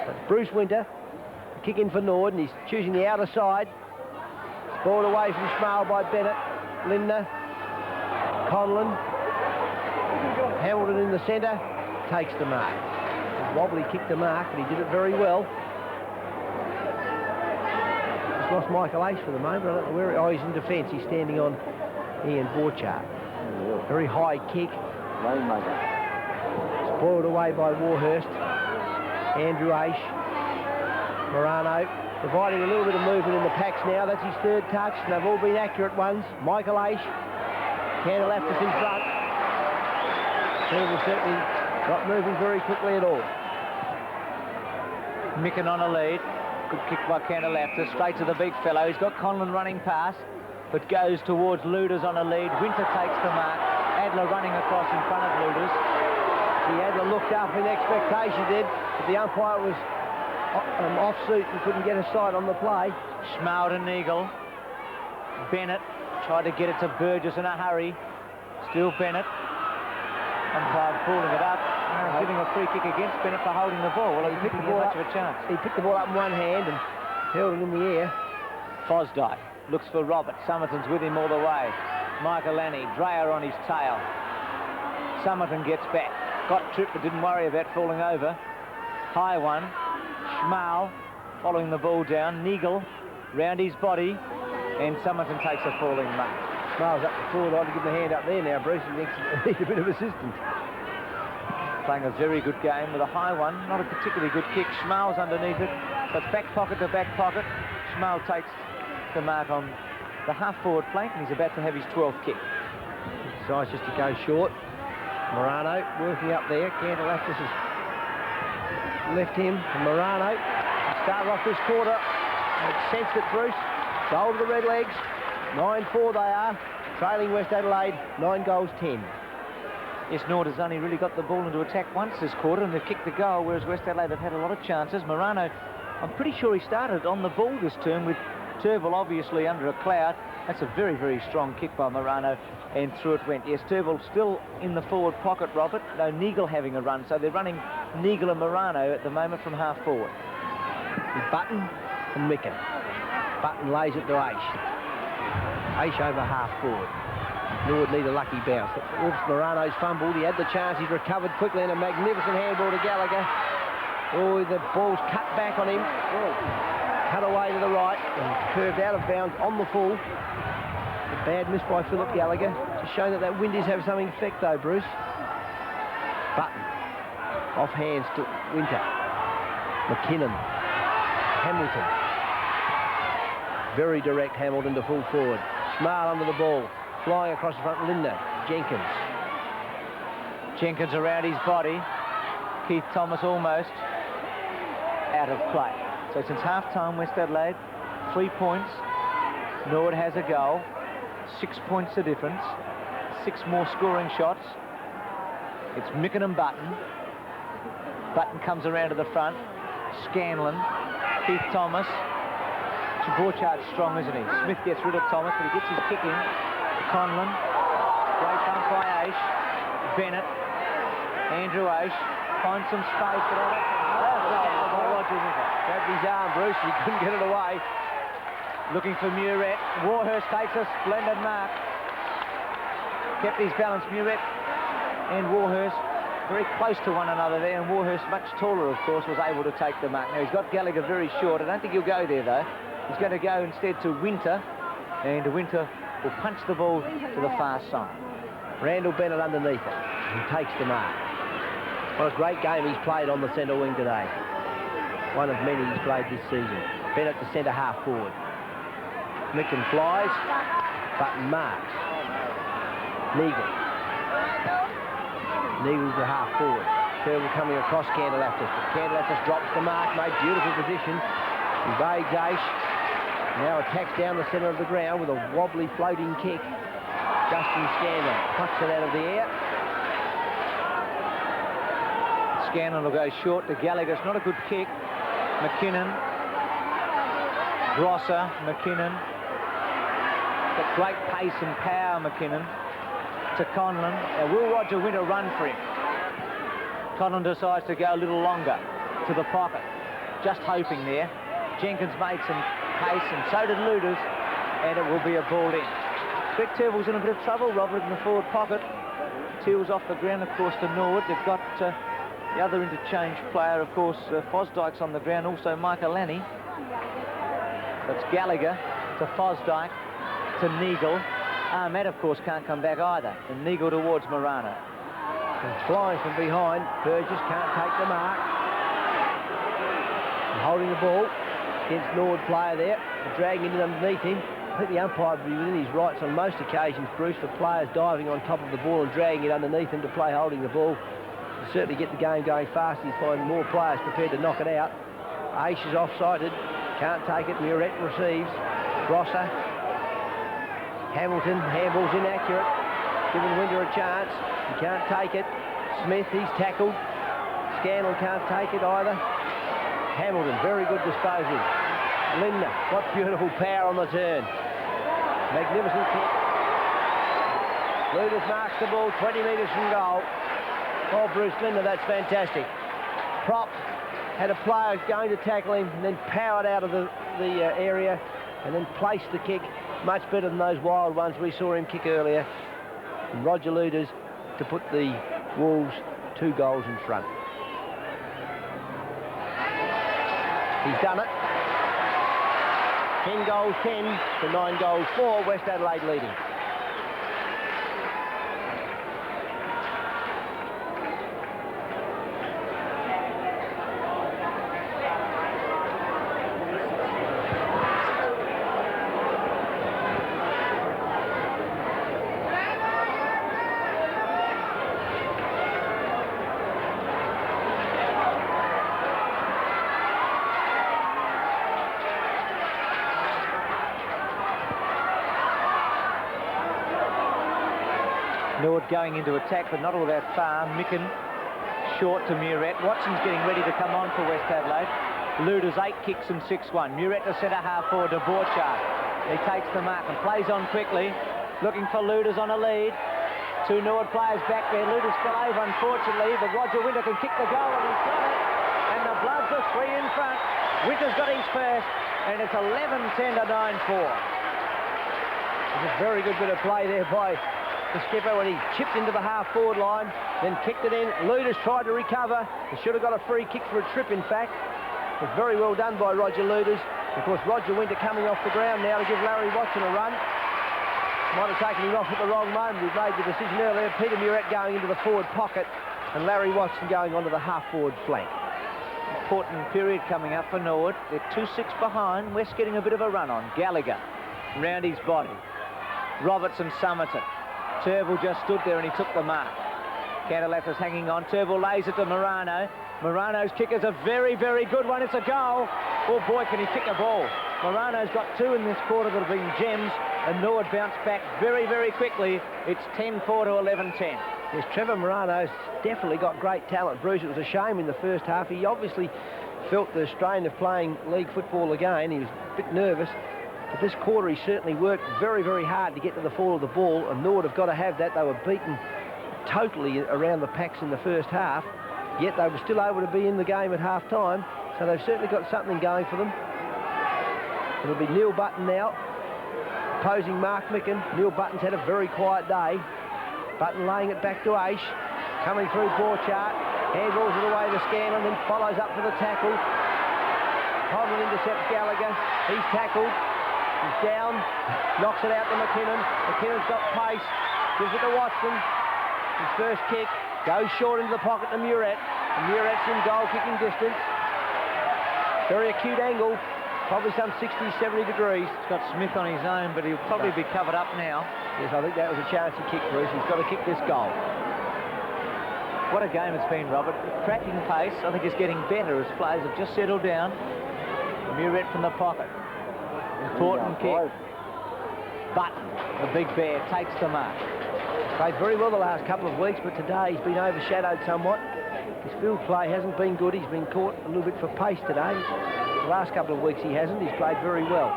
But Bruce Winter, kick in for Norwood, and he's choosing the outer side. Ball away from Schmale by Bennett. Lindner. Conlon. Hamilton in the centre. Takes the mark. Wobbly kicked the mark, but he did it very well. Just lost Michael Ace for the moment. I don't know where he's in defence. He's standing on Ian Borchardt. Very high kick. Spoiled away by Warhurst. Andrew Ace. Morano providing a little bit of movement in the packs now. That's his third touch, and they've all been accurate ones. Michael Aish, Candleftis in front. Turtle certainly not moving very quickly at all. Micken on a lead. Good kick by Candleftis, straight to the big fellow. He's got Conlon running past, but goes towards Luders on a lead. Winter takes the mark. Adler running across in front of Luders. The Adler looked up in expectation, did, but the umpire was off suit and couldn't get a sight on the play. Schmald and Eagle. Bennett tried to get it to Burgess in a hurry. Still Bennett. Umpire pulling it up. Giving a free kick against Bennett for holding the ball. Well, he picked the ball up. Much of a chance. He picked the ball up in one hand and held it in the air. Fosdyke looks for Robert. Somerton's with him all the way. Michael Lanny, Dreyer on his tail. Somerton gets back. Got tripped but didn't worry about falling over. High one. Schmal following the ball down. Neagle round his body. And Somerton takes a falling mark. Schmal's up the forward. I'd give him a hand up there now, Bruce. He needs a bit of assistance. Playing a very good game with a high one. Not a particularly good kick. Schmal's underneath it. But back pocket to back pocket. Schmal takes the mark on the half-forward flank, and he's about to have his 12th kick. Decides just to go short. Morano working up there. Candleftis has left him. And Morano started off this quarter. Sensed it, Bruce. Goal to the Redlegs. 9-4 they are. Trailing West Adelaide. 9 goals, 10. Yes, Norwood has only really got the ball into attack once this quarter, and they've kicked the goal, whereas West Adelaide have had a lot of chances. Morano, I'm pretty sure he started on the ball this term with Turville obviously under a cloud. That's a very, very strong kick by Morano, and through it went. Yes, Turville still in the forward pocket, Robert. No, Neagle having a run, so they're running Neagle and Morano at the moment from half forward. Button and Micken. Button lays it to Aish. Aish over half forward. Norwood need a lucky bounce. Oops, Morano's fumbled. He had the chance. He's recovered quickly, and a magnificent handball to Gallagher. Oh, the ball's cut back on him. Cut away to the right and curved out of bounds on the full. A bad miss by Philip Gallagher. Just showing that wind is having some effect, though, Bruce. Button. Off hands to Winter. McKinnon. Hamilton. Very direct Hamilton to full forward. Schmal under the ball. Flying across the front, Linda. Jenkins around his body. Keith Thomas almost out of play. So since half-time, West Adelaide, 3 points. Norwood has a goal. 6 points the difference. 6 more scoring shots. It's Micken and Button. Button comes around to the front. Scanlon. Keith Thomas. Borchardt's strong, isn't he? Smith gets rid of Thomas, but he gets his kick in. Conlon. Great bump by Aish. Bennett. Andrew Aish. Finds some space. Grabbed his arm, Bruce. He couldn't get it away. Looking for Muret. Warhurst takes a splendid mark. Kept his balance. Muret and Warhurst very close to one another there, and Warhurst, much taller, of course, was able to take the mark. Now, he's got Gallagher very short. I don't think he'll go there, though. He's going to go instead to Winter, and Winter will punch the ball to the far side. Randall Bennett underneath it. He takes the mark. What a great game he's played on the centre wing today. One of many he's played this season. Bennett to centre half forward. Micken flies. Button marks. Neagle. Neagle to half forward. Turtle coming across Candleftis. Candleftis drops the mark. Made beautiful position. Evades Aish. Now attacks down the centre of the ground with a wobbly floating kick. Justin Scanlon plucks it out of the air. Scanlon will go short to Gallagher. It's not a good kick. McKinnon. Grosser. McKinnon. Got great pace and power, McKinnon. To Conlon. Now, will Roger Winter run for him? Conlon decides to go a little longer to the pocket. Just hoping there. Jenkins made some pace, and so did Luders, and it will be a ball in. Brett Turville's in a bit of trouble. Robert in the forward pocket. Teal's off the ground, of course, to Norwood. They've got the other interchange player, of course, Fosdyke's on the ground, also Michael Lanny. That's Gallagher to Fosdyke to Neagle. Ahmed, of course, can't come back either. And Neagle towards Morano. And flying from behind. Burgess can't take the mark. And holding the ball. against Norwood player there, dragging it in underneath him. I think the umpire would be within his rights on most occasions, Bruce, for players diving on top of the ball and dragging it underneath him to play holding the ball. To certainly get the game going fast, you find more players prepared to knock it out. Aish is off-sighted, can't take it. Muret receives. Grosser. Hamilton, handball's inaccurate. Giving Winter a chance. He can't take it. Smith, he's tackled. Scanlon can't take it either. Hamilton, very good disposal. Lindner, what beautiful power on the turn. Magnificent kick. Luders marks the ball 20 metres from goal. Oh, Bruce Lindner, that's fantastic. Prop had a player going to tackle him and then powered out of the area and then placed the kick much better than those wild ones we saw him kick earlier. And Roger Luders to put the Wolves 2 goals in front. He's done it. 10 goals 10 to 9 goals 4, West Adelaide leading. Norwood going into attack, but not all that far. Micken short to Muret. Watson's getting ready to come on for West Adelaide. Luders 8 kicks and 6-1. Muret to centre half forward to Borchardt. He takes the mark and plays on quickly, looking for Luders on a lead. 2 Norwood players back there. Luders fell over, unfortunately, but Roger Winter can kick the goal, and he's got it. And the Bloods are 3 in front. Winter's got his first, and it's 11-10 to 9-4. It's a very good bit of play there by the skipper when he chipped into the half-forward line, then kicked it in. Luders tried to recover. He should have got a free kick for a trip, in fact. It was very well done by Roger Luders. Of course, Roger Winter coming off the ground now to give Larry Watson a run. Might have taken him off at the wrong moment. We've made the decision earlier. Peter Muret going into the forward pocket and Larry Watson going onto the half-forward flank. Important period coming up for Norwood. They're 2-6 behind. West getting a bit of a run on. Gallagher round his body. Robertson, Somerton. Turville just stood there and he took the mark. Cantalafis hanging on. Turville lays it to Morano. Morano's kick is a very, very good one. It's a goal. Oh boy, can he kick a ball. Morano's got 2 in this quarter that have been gems, and Norwood bounced back very, very quickly. It's 10-4 to 11-10. Yes, Trevor Morano's definitely got great talent, Bruce. It was a shame in the first half. He obviously felt the strain of playing league football again. He was a bit nervous. But this quarter he certainly worked very, very hard to get to the fall of the ball, and Norwood have got to have that. They were beaten totally around the packs in the first half, yet they were still able to be in the game at half-time, so they've certainly got something going for them. It'll be Neil Button now, opposing Mark Micken. Neil Button's had a very quiet day. Button laying it back to Aish, coming through Borchardt, handballs it away to Scanlon, then follows up for the tackle. Hodman intercepts Gallagher, he's tackled. He's down, knocks it out to McKinnon. McKinnon's got pace, gives it to Watson. His first kick goes short into the pocket to Muret. And Muret's in goal kicking distance. Very acute angle, probably some 60, 70 degrees. He's got Smith on his own, but he'll probably be covered up now. Yes, I think that was a chance to kick, Bruce. He's got to kick this goal. What a game it's been, Robert. Cracking pace. I think it's getting better as players have just settled down. Muret from the pocket. Important kick. Button, the big bear, takes the mark. Played very well the last couple of weeks, but today he's been overshadowed somewhat. His field play hasn't been good. He's been caught a little bit for pace today. The last couple of weeks he hasn't. He's played very well.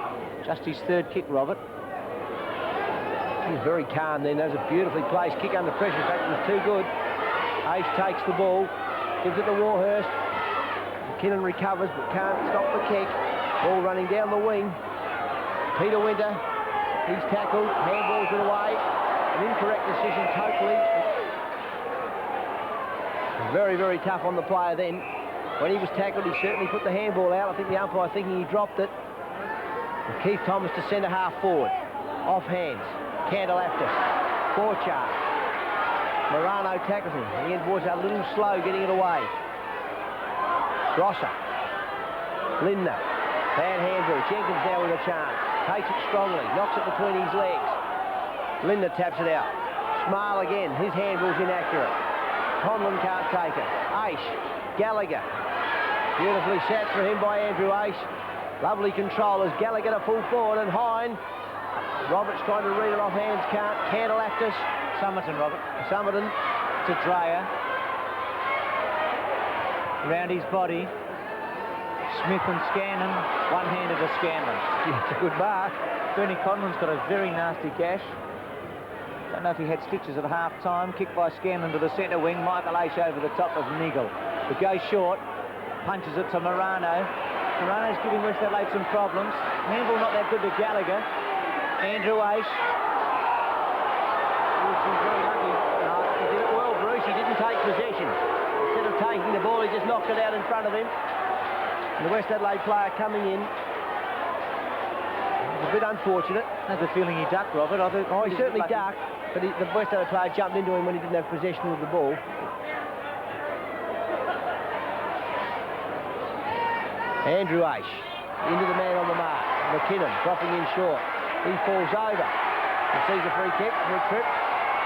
Just his 3rd kick, Robert. He's very calm then. That's a beautifully placed kick under pressure. In fact, it was too good. Ace takes the ball, gives it to Warhurst. McKinnon recovers but can't stop the kick. Ball running down the wing. Peter Winter, he's tackled, handballs it away. An incorrect decision totally. Very, very tough on the player then. When he was tackled, he certainly put the handball out. I think the umpire thinking he dropped it. And Keith Thomas to centre half forward. Off hands. Cantalafis. Borchardt. Morano tackles him. Again, Borchardt a little slow getting it away. Grosser. Lindner. Bad handball. Jenkins now with a chance. Takes it strongly. Knocks it between his legs. Linda taps it out. Smile again. His handball's inaccurate. Conlon can't take it. Aish. Gallagher. Beautifully set for him by Andrew Aish. Lovely control as Gallagher to full forward and Hine. Roberts trying to read it off hands. Can't. Candlelactus. Somerton, Robert. Somerton. To Dreyer. Round his body. Smith and Scanlon. One-handed to Scanlon. Yeah, it's a good mark. Bernie Conlon's got a very nasty gash. Don't know if he had stitches at half-time. Kick by Scanlon to the centre wing. Michael Aish over the top of Nigel. It goes short. Punches it to Morano. Morano's giving West Adelaide some problems. Handball not that good to Gallagher. Andrew Aish. Very lucky. He did it well, Bruce. He didn't take possession. Instead of taking the ball, he just knocked it out in front of him. And the West Adelaide player coming in. It was a bit unfortunate. I have the feeling he ducked, Robert. Oh, he certainly ducked, but the West Adelaide player jumped into him when he didn't have possession of the ball. Andrew Aish into the man on the mark. McKinnon dropping in short. He falls over. Receives a free kick, free trip.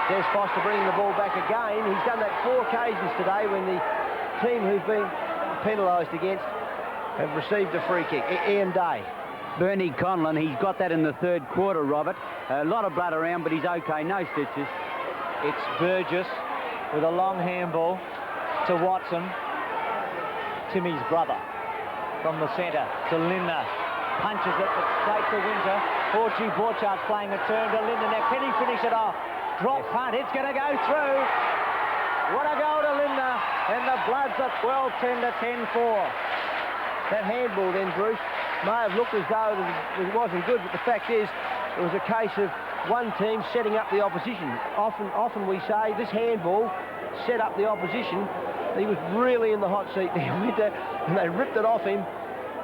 Des Foster bringing the ball back again. He's done that 4 occasions today when the team who's been penalised against have received a free kick. Ian Day. Bernie Conlon, he's got that in the 3rd quarter, Robert. A lot of blood around, but he's okay, no stitches. It's Burgess with a long handball to Watson. Timmy's brother from the centre to Lindner. Punches it, but straight to Winter. Orchie Borchard's playing a turn to Lindner. Now can he finish it off? Drop punt, it's going to go through. What a goal to Lindner. And the Bloods are 12-10 to 10-4. That handball then, Bruce, may have looked as though it wasn't good, but the fact is it was a case of one team setting up the opposition. Often we say this handball set up the opposition. He was really in the hot seat there, and they ripped it off him.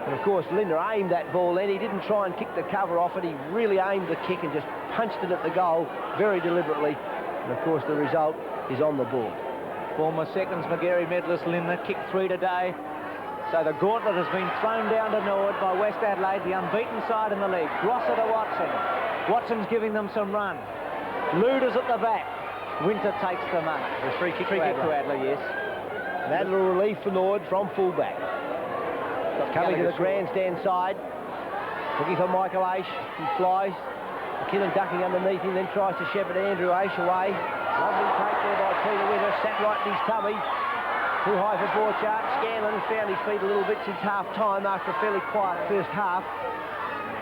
And of course, Lindner aimed that ball then. He didn't try and kick the cover off it. He really aimed the kick and just punched it at the goal very deliberately. And of course, the result is on the board. Former seconds Magarey medalist Lindner kicked 3 today. So the gauntlet has been thrown down to Norwood by West Adelaide, the unbeaten side in the league. Grosser to Watson. Watson's giving them some run. Luders at the back. Winter takes the money. The free kick to Adler, yes. And Adler relief for Norwood from fullback. Coming to the grandstand side. Looking for Michael Aish. He flies. McKinnon ducking underneath him, then tries to shepherd Andrew Aish away. Lovely take there by Peter Winter. Sat right in his tummy. Too high for Borchardt. Scanlon has found his feet a little bit since half-time after a fairly quiet first half.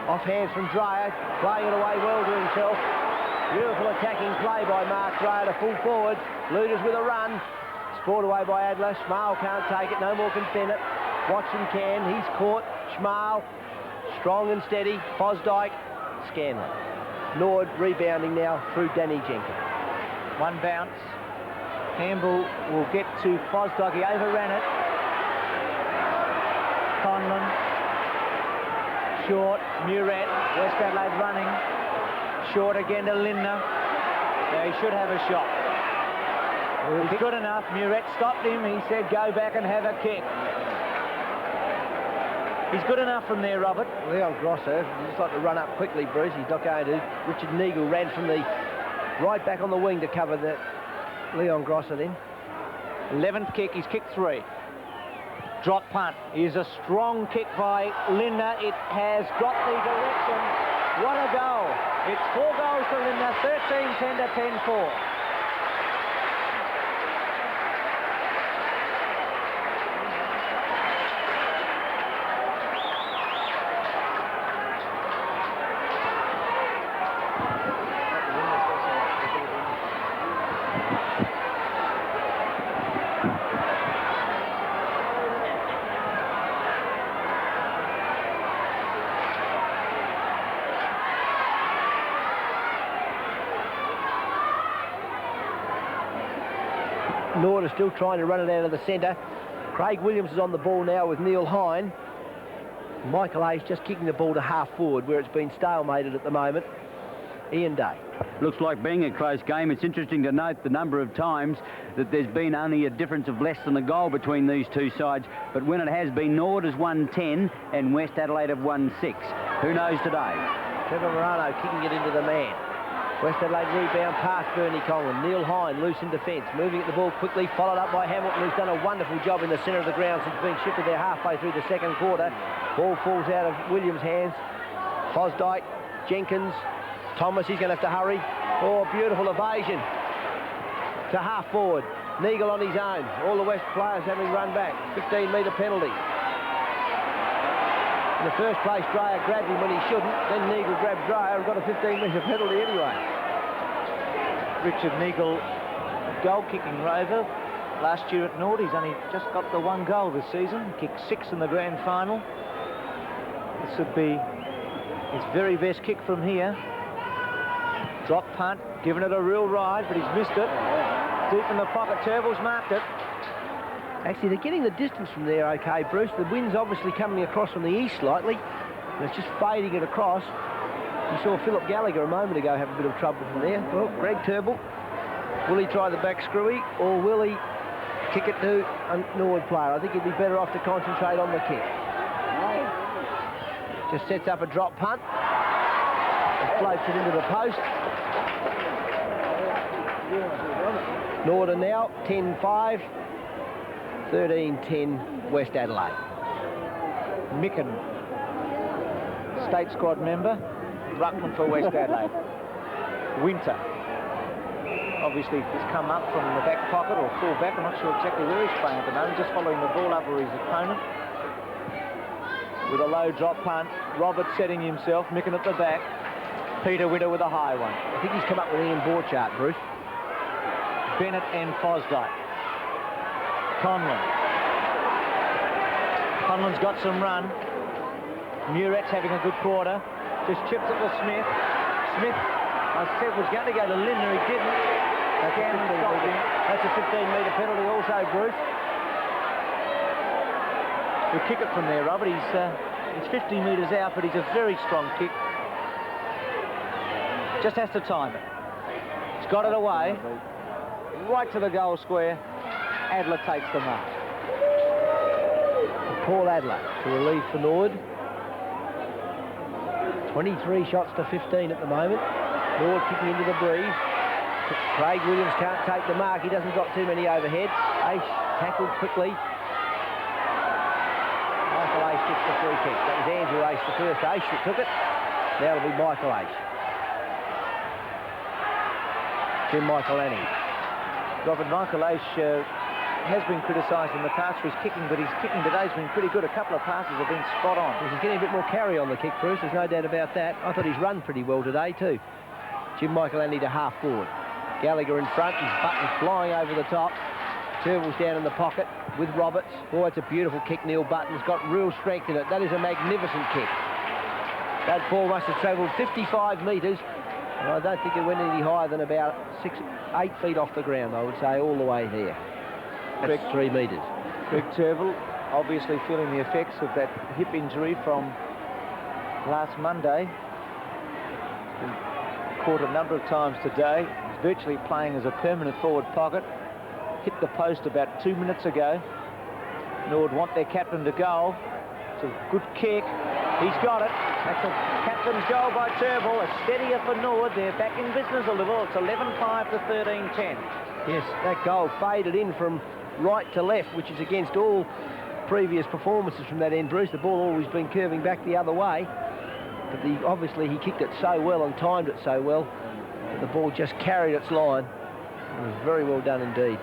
Off hands from Dreyer, playing it away well to himself. Beautiful attacking play by Mark Dreyer to full forward. Luders with a run. Spoiled away by Adler. Schmal can't take it. No more can fend it. Watson can. He's caught. Schmal, strong and steady. Fosdyke, Scanlon. Norwood rebounding now through Danny Jenkins. One bounce. Campbell will get to Fosdyke. He overran it. Conlon. Short. Murat. West Adelaide running. Short again to Lindner. Now he should have a shot. He's good enough. Murat stopped him. He said, go back and have a kick. He's good enough from there, Robert. Leon Grosser, just like to run up quickly, Bruce. He's not going to. Richard Neagle ran from the right back on the wing to cover the Leon Grosser then. 11th kick, he's kicked 3. Drop punt is a strong kick by Lindner. It has got the direction. What a goal. It's 4 goals to Lindner, 13-10 to 10-4. Norwood is still trying to run it out of the centre. Craig Williams is on the ball now with Neil Hine. Michael Aish just kicking the ball to half forward where it's been stalemated at the moment. Ian Day. Looks like being a close game. It's interesting to note the number of times that there's been only a difference of less than a goal between these two sides. But when it has been, Norwood has won 10 and West Adelaide have won 6. Who knows today? Trevor Morano kicking it into the man. West Adelaide rebound past Bernie Conlon. Neil Hine loose in defence, moving at the ball quickly, followed up by Hamilton, who's done a wonderful job in the centre of the ground since being shifted there halfway through the second quarter. Ball falls out of Williams' hands. Fosdyke, Jenkins, Thomas, he's going to have to hurry. Oh, beautiful evasion to half forward. Neagle on his own. All the West players having run back. 15-metre penalty. In the first place, Dreyer grabbed him when he shouldn't. Then Neagle grabbed Dreyer and got a 15-metre penalty anyway. Richard Neagle, goal-kicking rover. Last year at Norwood, he's only just got the 1 goal this season. Kicked 6 in the grand final. This would be his very best kick from here. Drop punt, giving it a real ride, but he's missed it. Deep in the pocket, Turville's marked it. Actually, they're getting the distance from there, okay, Bruce. The wind's obviously coming across from the east slightly, and it's just fading it across. You saw Philip Gallagher a moment ago have a bit of trouble from there. Well, Greg Turville, will he try the back screwy, or will he kick it to a Norwood player? I think he'd be better off to concentrate on the kick. Just sets up a drop punt. And floats it into the post. Norwood are now 10-5. 13-10 West Adelaide. Micken, state squad member, ruckman for West Adelaide. Winter, obviously has come up from the back pocket or full back. I'm not sure exactly where he's playing at the moment, just following the ball up or his opponent. With a low drop punt, Robert setting himself, Micken at the back. Peter Witter with a high one. I think he's come up with Ian Borchardt, Bruce. Bennett and Fosdyke. Conlon. Conlon's got some run. Muret's having a good quarter. Just chips it to Smith. Smith, I said, was going to go to Lindner. He didn't. That's a 15-metre penalty also, Bruce. He'll kick it from there, Robert. He's 50 metres out, but he's a very strong kick. Just has to time it. He's got it away. Right to the goal square. Adler takes the mark. Paul Adler to relieve for Norwood. 23 shots to 15 at the moment. Norwood kicking into the breeze. Craig Williams can't take the mark. He doesn't got too many overheads. Ace tackled quickly. Michael Ace gets the free kick. That was Andrew Ace, the first Ace that took it. Now it'll be Michael Ace. Jim Michael Anning. Robert, Michael Ace has been criticised in the past for his kicking, but his kicking today's been pretty good. A couple of passes have been spot on. He's getting a bit more carry on the kick, Bruce. There's no doubt about that. I thought he's run pretty well today too. Jim Michael Andy to half forward. Gallagher in front. His Button's flying over the top. Turville's down in the pocket with Roberts. Oh, it's a beautiful kick. Neil Button's got real strength in it. That is a magnificent kick. That ball must have travelled 55 metres. And I don't think it went any higher than about 8 feet off the ground, I would say, all the way there. That's 3 metres. Greg Turville obviously feeling the effects of that hip injury from last Monday. Been caught a number of times today. He's virtually playing as a permanent forward pocket. Hit the post about 2 minutes ago. Norwood want their captain to goal. It's a good kick. He's got it. That's a captain's goal by Turville. A steadier for Norwood. They're back in business a little. It's 11-5 to 13-10. Yes, that goal faded in from right to left, which is against all previous performances from that end, Bruce. The ball always been curving back the other way, but obviously he kicked it so well and timed it so well that the ball just carried its line. It was very well done indeed.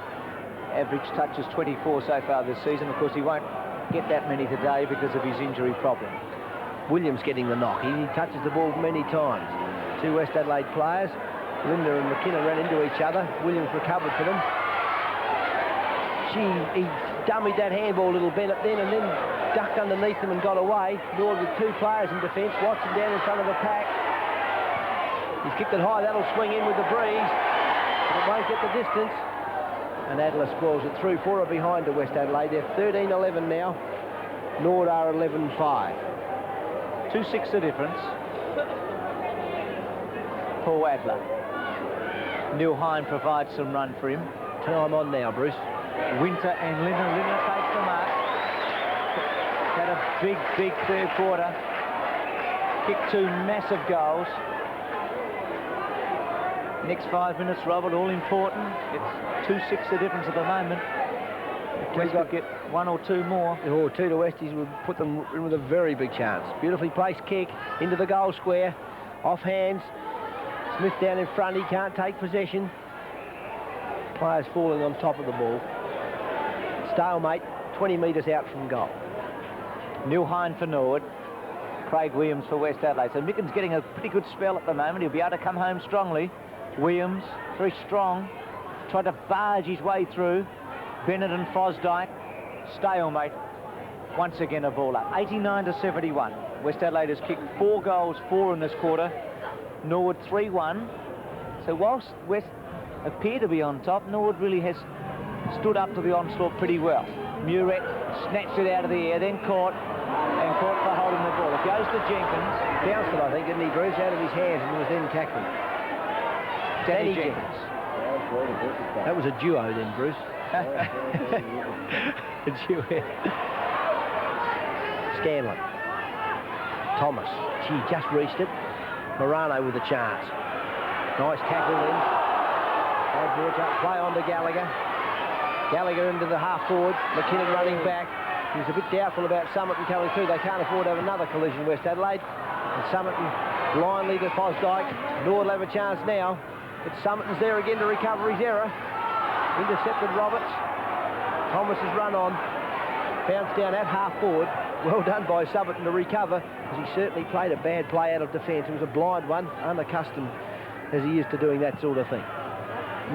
Average touches 24 so far this season. Of course, he won't get that many today because of his injury problem. Williams getting the knock. He touches the ball many times. 2 West Adelaide players. Linda and McKinnon ran into each other. Williams recovered for them. He dummied that handball, little Bennett, then and then ducked underneath them and got away. Norwood with 2 players in defence. Watson down in front of the pack. He's kicked it high. That'll swing in with the breeze. But it won't get the distance. And Adler squirrels it through. 4 are behind to West Adelaide. They're 13-11 now. Norwood are 11-5. 2-6 the difference. Paul Adler. Neil Hine provides some run for him. Time on now, Bruce. Winter and Linner. Linner takes the mark. Had a big third quarter. Kicked 2 massive goals. Next 5 minutes, Robert, all important. It's 2-6 the difference at the moment. We've got to get 1 or 2 more. Or 2 to Westies would put them in with a very big chance. Beautifully placed kick into the goal square. Off hands. Smith down in front. He can't take possession. Players falling on top of the ball. Stalemate 20 metres out from goal. Neil Hine for Norwood. Craig Williams for West Adelaide. So Micken's getting a pretty good spell at the moment. He'll be able to come home strongly. Williams, very strong. Tried to barge his way through. Bennett and Fosdyke. Stalemate. Once again a ball up. 89-71. West Adelaide has kicked 4 goals, 4 in this quarter. Norwood 3-1. So whilst West appear to be on top, Norwood really has stood up to the onslaught pretty well. Muret snatched it out of the air, then caught for holding the ball. It goes to Jenkins. Bounced it, I think, didn't he, Bruce? Out of his hands and was then tackled. Danny Jenkins. That was a duo then, Bruce. A duo. Scanlon. Thomas. Gee, just reached it. Morano with a chance. Nice tackle then. Play on to Gallagher. Gallagher into the half forward. McKinnon running back. He's a bit doubtful about Summerton coming through. They can't afford to have another collision, West Adelaide. And Summerton blindly to Fosdyke. Norwood will have a chance now. But Summerton's there again to recover his error. Intercepted Roberts. Thomas has run on. Bounced down at half forward. Well done by Summerton to recover, because he certainly played a bad play out of defence. It was a blind one, unaccustomed as he is to doing that sort of thing.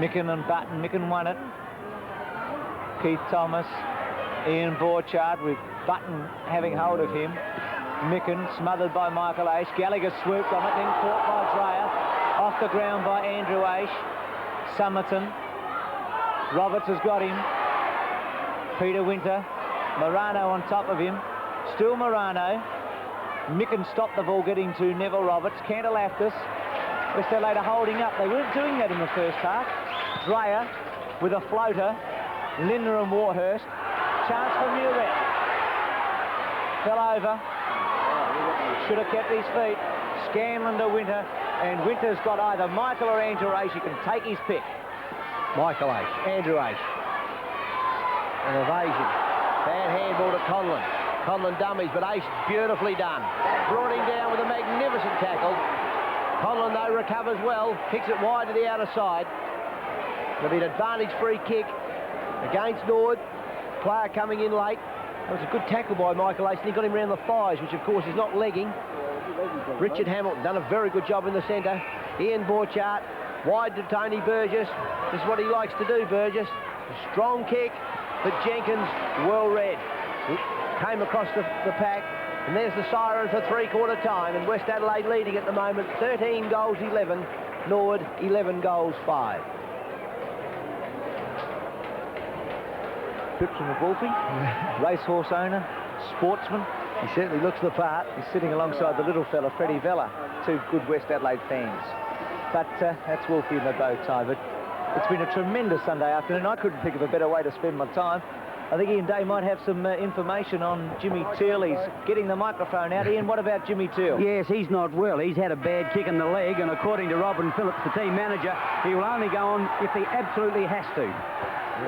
Micken and Button. Micken won it. Keith Thomas. Ian Borchardt with Button having hold of him. Micken smothered by Michael Aish. Gallagher swooped on it, then caught by Dreyer. Off the ground by Andrew Aish. Summerton. Roberts has got him. Peter Winter. Morano on top of him. Still Morano. Micken stopped the ball getting to Neville Roberts. Cantalaftis. West Adelaide are holding up. They weren't doing that in the first half. Dreyer with a floater. Lindner and Warhurst. Chance for Muret. Fell over. Should have kept his feet. Scanlon to Winter. And Winter's got either Michael or Andrew Aish. He can take his pick. Michael Aish. Andrew Aish. An evasion. Bad handball to Conlon. Conlon dummies, but Aish beautifully done. Brought him down with a magnificent tackle. Conlon, though, recovers well. Kicks it wide to the outer side. There'll be an advantage free kick against Norwood. Player coming in late. That was a good tackle by Michael Aish. He got him around the thighs, which, of course, is not legging. Richard Hamilton done a very good job in the centre. Ian Borchardt. Wide to Tony Burgess. This is what he likes to do, Burgess. A strong kick, but Jenkins well read. Came across the pack, and there's the siren for three-quarter time, and West Adelaide leading at the moment, 13 goals 11, Norwood 11 goals 5. Pips from the Wolfie, racehorse owner, sportsman. He certainly looks the part. He's sitting alongside the little fella, Freddie Vella, 2 good West Adelaide fans. But that's Wolfie in the bow tie. But it's been a tremendous Sunday afternoon. I couldn't think of a better way to spend my time. I think Ian Day might have some information on Jimmy Teal. He's getting the microphone out. Ian, what about Jimmy Teal? Yes, he's not well. He's had a bad kick in the leg, and according to Robin Phillips, the team manager, he will only go on if he absolutely has to.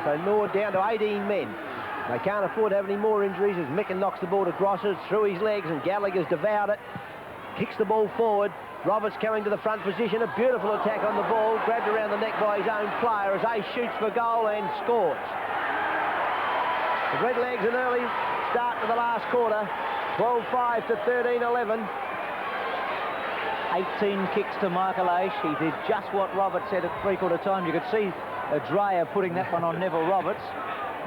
So Norwood down to 18 men. They can't afford to have any more injuries as Micken knocks the ball to Grosser. It's through his legs, and Gallagher's devoured it. Kicks the ball forward. Roberts coming to the front position. A beautiful attack on the ball. Grabbed around the neck by his own player as Ace shoots for goal and scores. The Redlegs an early start to the last quarter. 12-5 to 13-11. 18 kicks to Michael Aish. He did just what Roberts said at three-quarter time. You could see Dreyer putting that one on Neville Roberts.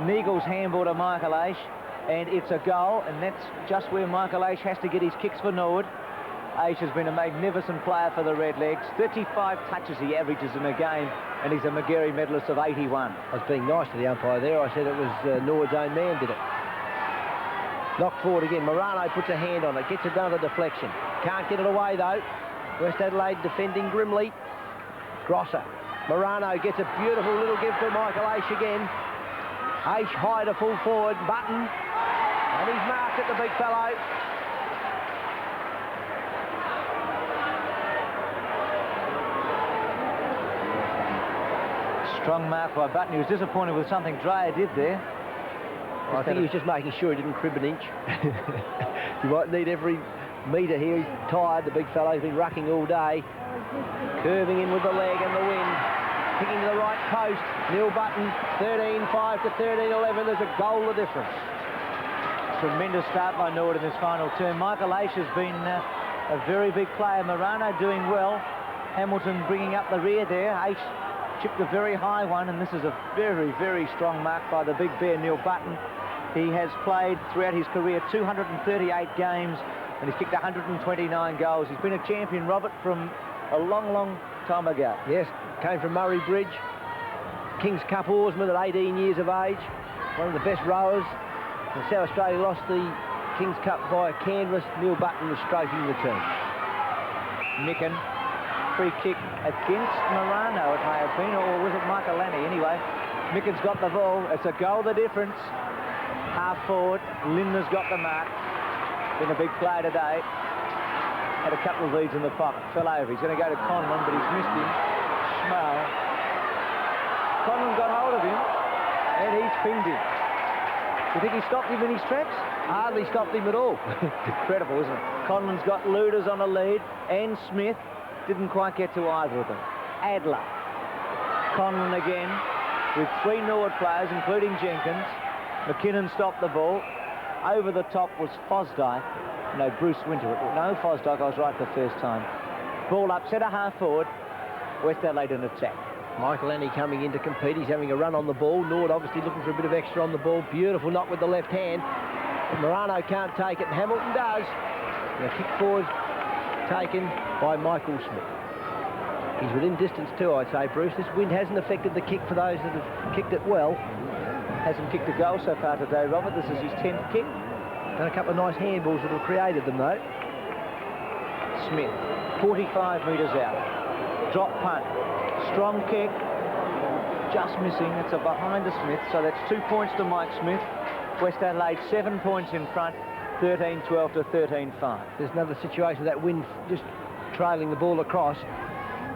Neagle's handball to Michael Aish, and it's a goal, and that's just where Michael Aish has to get his kicks for Norwood. Aish has been a magnificent player for the Redlegs. 35 touches he averages in a game, and he's a Magarey medalist of 81. I was being nice to the umpire there. I said it was Norwood's own man did it. Knocked forward again. Morano puts a hand on it, gets another deflection. Can't get it away, though. West Adelaide defending grimly. Grosser. Morano gets a beautiful little give to Michael Aish again. Aish high to full forward. Button. And he's marked at the big fellow. Strong mark by Button. He was disappointed with something Dreyer did there. I think he was just making sure he didn't crib an inch. You might need every metre here. He's tired, the big fellow. He's been rucking all day. Curving in with the leg and the wind. Kicking to the right post. Neil Button, 13-5 to 13-11. There's a goal of difference. Tremendous start by Norwood in this final term. Michael Aish has been a very big player. Morano doing well. Hamilton bringing up the rear there. Aish chipped a very high one, and this is a very, very strong mark by the big bear, Neil Button. He has played throughout his career 238 games, and he's kicked 129 goals. He's been a champion, Robert, from a long, long time ago. Yes, came from Murray Bridge. King's Cup oarsman at 18 years of age. One of the best rowers. And South Australia lost the King's Cup by a canvas. Neil Button was stroking the team. Micken, free kick against Morano, it may have been, or was it Michaelani? Anyway, Micken's got the ball. It's a goal the difference. Half forward. Lindner's got the mark. Been a big play today. Had a couple of leads in the pocket. Fell over. He's going to go to Conlon, but he's missed him. Schmal. Conlon got hold of him, and he's pinned him. You think he stopped him in his tracks? Hardly stopped him at all. Incredible, isn't it? Conlon's got Luders on the lead, and Smith didn't quite get to either of them. Adler. Conlon again, with 3 Norwood players, including Jenkins. McKinnon stopped the ball. Over the top was Fosdyke. No, Bruce Winter. No, Fosdyke, I was right the first time. Ball up, centre half forward. West Adelaide in attack. Michael Annie coming in to compete. He's having a run on the ball. Norwood obviously looking for a bit of extra on the ball. Beautiful knock with the left hand. But Morano can't take it, and Hamilton does. And a kick forward taken by Michael Smith. He's within distance too, I'd say, Bruce. This wind hasn't affected the kick for those that have kicked it well. Hasn't kicked a goal so far today, Robert. This is his 10th kick. Done a couple of nice handballs that have created them, though. Smith, 45 metres out. Drop punt. Strong kick. Just missing. It's a behind to Smith, so that's 2 points to Mike Smith. West Adelaide 7 points in front, 13-12 to 13-5. There's another situation with that wind just trailing the ball across.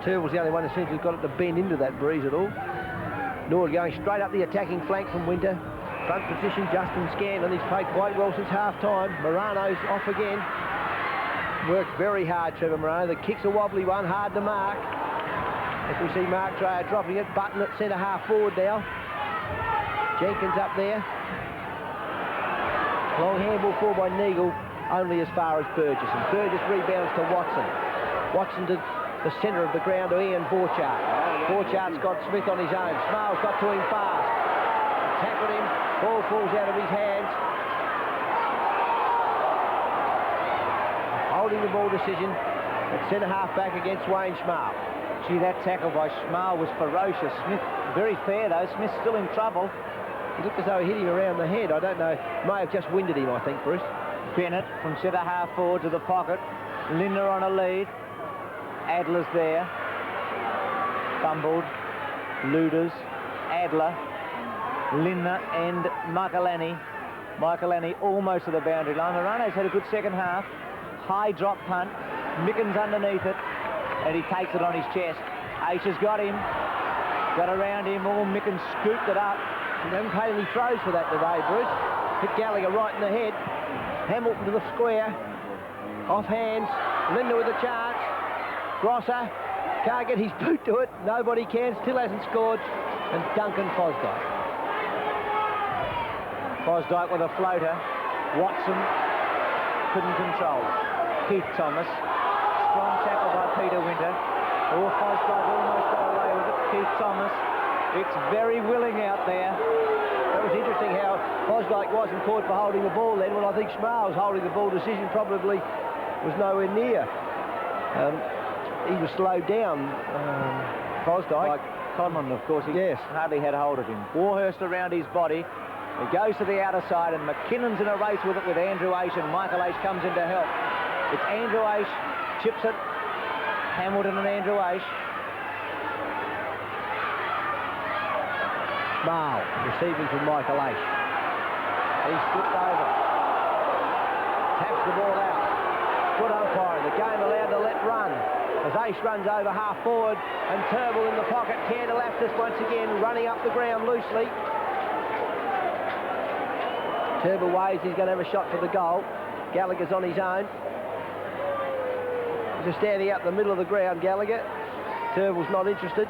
Turnbull's the only one that seems to have got it to bend into that breeze at all. Norwood going straight up the attacking flank from Winter. Front position, Justin Scanlon. He's played quite well since half-time. Morano's off again. Worked very hard, Trevor Morano. The kick's a wobbly one, hard to mark. As we see Mark Dreyer dropping it. Button at centre half forward now. Jenkins up there. Long handball forward by Neagle, only as far as Burgess. And Burgess rebounds to Watson. Watson to the centre of the ground to Ian Borchardt. Borchardt's got Smith on his own. Smiles got to him fast. Tackled him. Ball falls out of his hands. Holding the ball decision at centre half back against Wayne Schmal. Gee, that tackle by Schmal was ferocious. Smith, very fair though. Smith's still in trouble. He looked as though he hit him around the head. I don't know. May have just winded him, I think, Bruce. Bennett from centre half forward to the pocket. Lindner on a lead. Adler's there. Fumbled. Luders. Adler. Lindner and Michaelani. Michaelani almost to the boundary line. Morano's had a good second half. High drop punt. Micken's underneath it. And he takes it on his chest. Aish has got him. Got around him. Micken scooped it up. He hasn't paid any throws for that today, Bruce. Hit Gallagher right in the head. Hamilton to the square. Off hands. Lindner with a chance. Grosser can't get his boot to it. Nobody can. Still hasn't scored. And Duncan Fosdyke. Fosdyke with a floater. Watson couldn't control. Keith Thomas. Strong tackle by Peter Winter. Fosdyke almost got away with it. Keith Thomas. It's very willing out there. That was interesting how Fosdyke wasn't caught for holding the ball then, when I think Schmal's holding the ball decision probably was nowhere near. He was slowed down, Fosdyke. Like Conlon, of course, he hardly had hold of him. Warhurst around his body. He goes to the outer side, and McKinnon's in a race with it with Andrew Aish, and Michael Aish comes in to help. It's Andrew Aish, chips it. Hamilton and Andrew Aish. Smile receiving from Michael Aish. He's flipped over. Taps the ball out. Good umpiring. The game allowed to let run. As Aish runs over half forward, and Turnbull in the pocket. Care to Laftus once again, running up the ground loosely. Turnbull waves, he's going to have a shot for the goal. Gallagher's on his own. He's just standing out in the middle of the ground, Gallagher. Turnbull's not interested.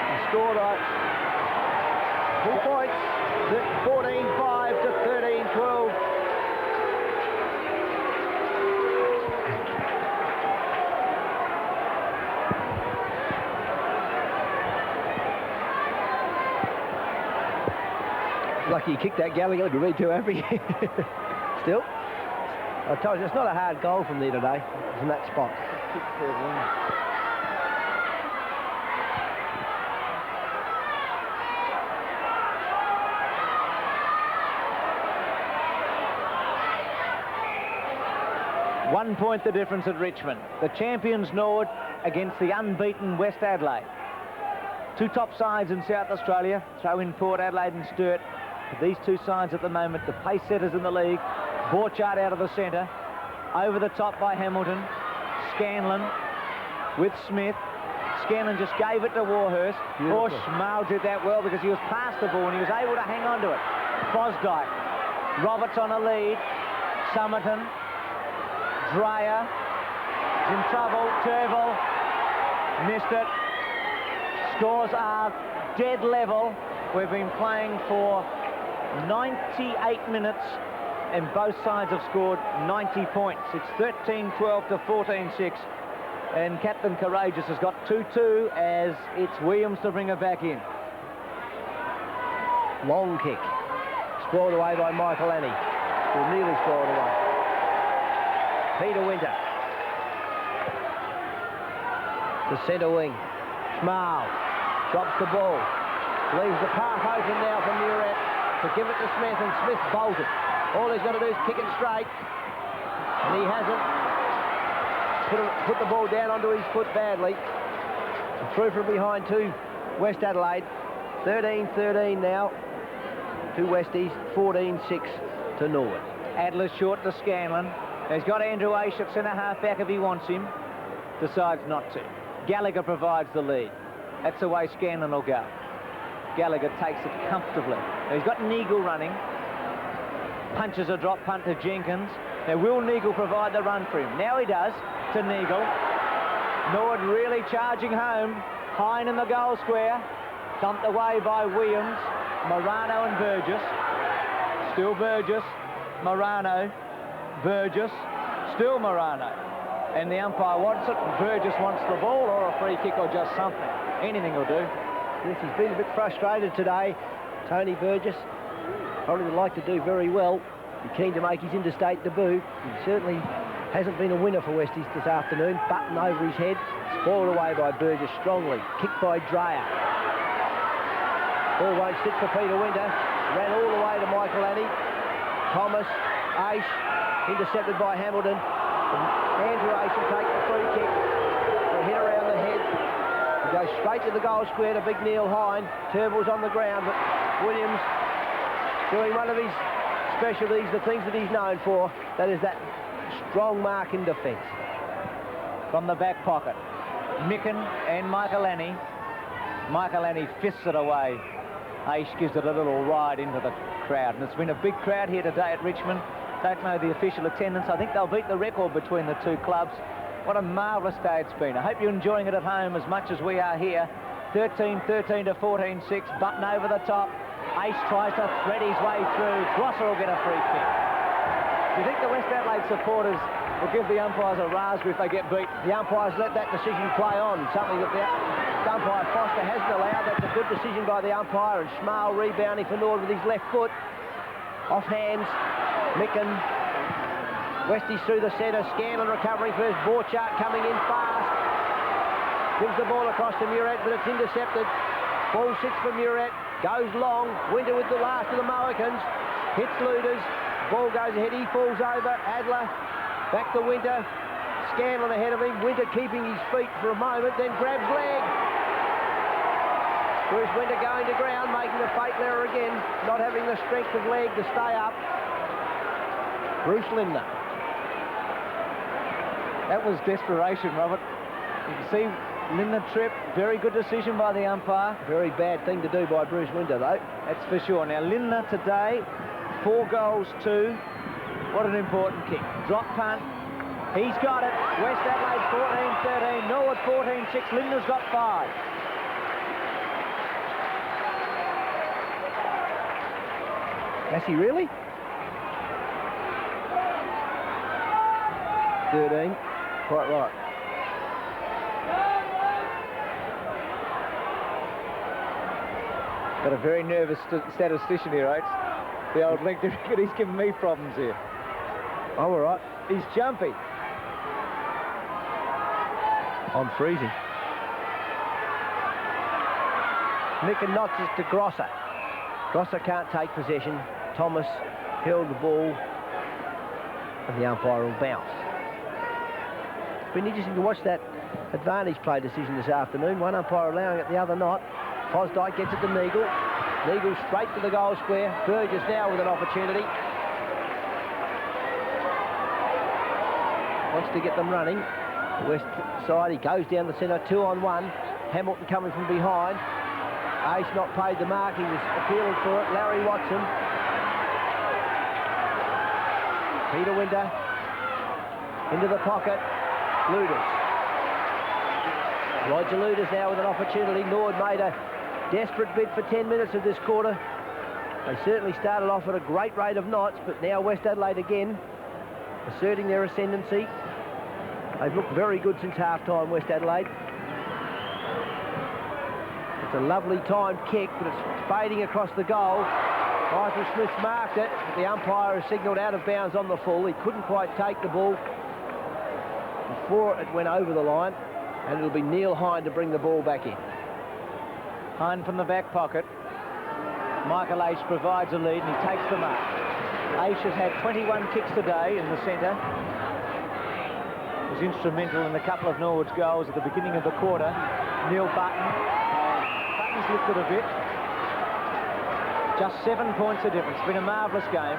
He scored 2 points, 14-5 to 13-12. Lucky he kicked that, Gallagher. Look, really too happy. Still, I told you, it's not a hard goal from there today. It's in that spot. 1 point the difference at Richmond. The champions Norwood against the unbeaten West Adelaide. 2 top sides in South Australia. Throw in Port Adelaide and Sturt. These 2 sides at the moment, the pace setters in the league. Borchardt out of the centre. Over the top by Hamilton. Scanlon with Smith. Scanlon just gave it to Warhurst. Or Schmal did that well because he was past the ball and he was able to hang on to it. Fosdyke. Roberts on a lead. Somerton. Dreyer. In trouble. Turnbull. Missed it. Scores are dead level. We've been playing for 98 minutes and both sides have scored 90 points. It's 13-12 to 14-6 and Captain Courageous has got 2-2 as it's Williams to bring her back in. Long kick. Scored away by Michael Annie. Who nearly scored away. Peter Winter. The centre wing. Schmal drops the ball. Leaves the path open now for Muret to give it to Smith, and Smith bolted. All he's got to do is kick it straight, and he hasn't. Put the ball down onto his foot badly. And through from behind to West Adelaide. 13-13 now to Westies. 14-6 to Norwood. Adler's short to Scanlon. He's got Andrew Aish at centre half back if he wants him. Decides not to. Gallagher provides the lead. That's the way Scanlon will go. Gallagher takes it comfortably. He's got Neagle running. Punches a drop punt to Jenkins. Now, will Neagle provide the run for him? Now he does to Neagle. Norwood really charging home. Hine in the goal square. Dumped away by Williams, Morano and Burgess. Still Burgess, Morano, Burgess, still Morano. And the umpire wants it. Burgess wants the ball or a free kick or just something. Anything will do. Yes, he's been a bit frustrated today. Tony Burgess probably would like to do very well. Be keen to make his interstate debut. He certainly hasn't been a winner for Westies this afternoon. Button over his head. Spoiled away by Burgess strongly. Kicked by Dreyer. Ball won't sit for Peter Winter. Ran all the way to Michael Annie. Thomas, Aish, intercepted by Hamilton. And Andrew Aish will take the free kick. A hit around the head. He goes straight to the goal square to Big Neil Hine. Turnbull's on the ground, but Williams doing one of his specialties, the things that he's known for. That is that strong mark in defence. From the back pocket, Micken and Michael Annie. Michael Annie fists it away. Aish gives it a little ride into the crowd. And it's been a big crowd here today at Richmond. Don't know the official attendance. I think they'll beat the record between the two clubs. What a marvellous day it's been. I hope you're enjoying it at home as much as we are here. 13-13 to 14-6. Button over the top. Aish tries to thread his way through. Grosser will get a free kick. Do you think the West Adelaide supporters will give the umpires a raspberry if they get beat? The umpires let that decision play on, something that the umpire Foster hasn't allowed. That's a good decision by the umpire, and Schmal rebounding for Norwood with his left foot. Off hands, Micken. Westies through the centre, Scanlon recovering first, Borchardt coming in fast. Gives the ball across to Muret, but it's intercepted. Ball sits for Muret, goes long. Winter with the last of the Mohicans. Hits Luders, ball goes ahead, he falls over. Adler, back to Winter. Scanlon ahead of him, Winter keeping his feet for a moment, then grabs leg. Bruce Winter going to ground, making a fatal error again, not having the strength of leg to stay up. Bruce Lindner. That was desperation, Robert. You can see Lindner trip. Very good decision by the umpire. Very bad thing to do by Bruce Winter, though. That's for sure. Now, Lindner today, 4 goals, 2. What an important kick. Drop punt. He's got it. West Adelaide 14-13. Norwood 14-6. Lindner's got 5. Has he really? 13. Quite right. Got a very nervous statistician here, Oates. The old link, he's giving me problems here. I'm all right. He's jumpy. I'm freezing. Micken knocks it to Grosser. Grosser can't take possession. Thomas held the ball, and the umpire will bounce. It's been interesting to watch that advantage play decision this afternoon. One umpire allowing it, the other not. Fosdyke gets it to Neagle. Neagle straight to the goal square. Burgess now with an opportunity. Wants to get them running. The west side, he goes down the centre, 2-on-1. Hamilton coming from behind. Ace not paid the mark, he was appealing for it. Larry Watson. Peter Winter into the pocket. Luders. Roger Luders now with an opportunity. Norwood made a desperate bid for 10 minutes of this quarter. They certainly started off at a great rate of knots, but now West Adelaide again asserting their ascendancy. They've looked very good since half-time, West Adelaide. It's a lovely timed kick, but it's fading across the goal. Michael Smith's marked it, but the umpire has signalled out of bounds on the full. He couldn't quite take the ball before it went over the line, and it'll be Neil Hine to bring the ball back in. Hine from the back pocket. Michael Aish provides a lead, and he takes the mark. Aish has had 21 kicks today in the centre. Was instrumental in a couple of Norwood's goals at the beginning of the quarter. Neil Button. Button's lifted a bit. Just 7 points of difference. It's been a marvellous game.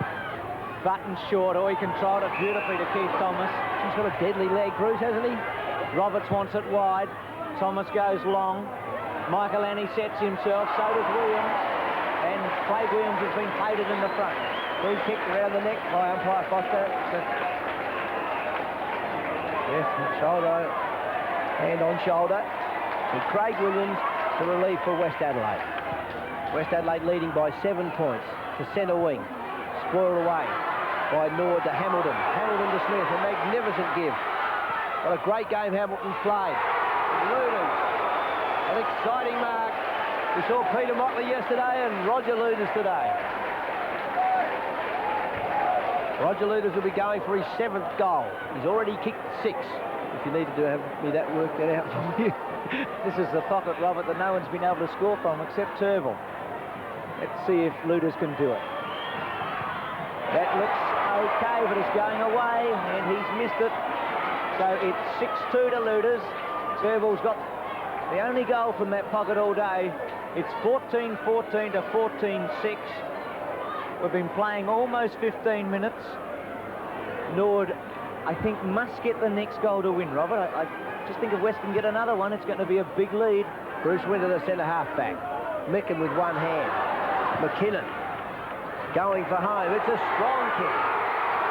Button short. Oh, he controlled it beautifully to Keith Thomas. He's got a deadly leg, Bruce, hasn't he? Roberts wants it wide. Thomas goes long. Michael Annie sets himself. So does Williams. And Craig Williams has been plated in the front. Free kick around the neck by umpire Foster. Yes, shoulder, hand on shoulder. And Craig Williams to relief for West Adelaide. West Adelaide leading by 7 points to centre wing. Spoiled away by Norwood to Hamilton. Hamilton to Smith, a magnificent give. What a great game Hamilton's played. Luders, an exciting mark. We saw Peter Motley yesterday and Roger Luders today. Roger Luders will be going for his 7th goal. He's already kicked 6. If you needed to have me that worked that out for you. This is the pocket, Robert, that no one's been able to score from except Turville. Let's see if Luders can do it. That looks okay, but it's going away, and he's missed it. So it's 6-2 to Luders. Turville's got the only goal from that pocket all day. It's 14-14 to 14-6. We've been playing almost 15 minutes. Norwood, I think, must get the next goal to win, Robert. I just think if West can get another one, it's going to be a big lead. Bruce Winter, the centre half-back. Micken with one hand. McKinnon going for home. It's a strong kick.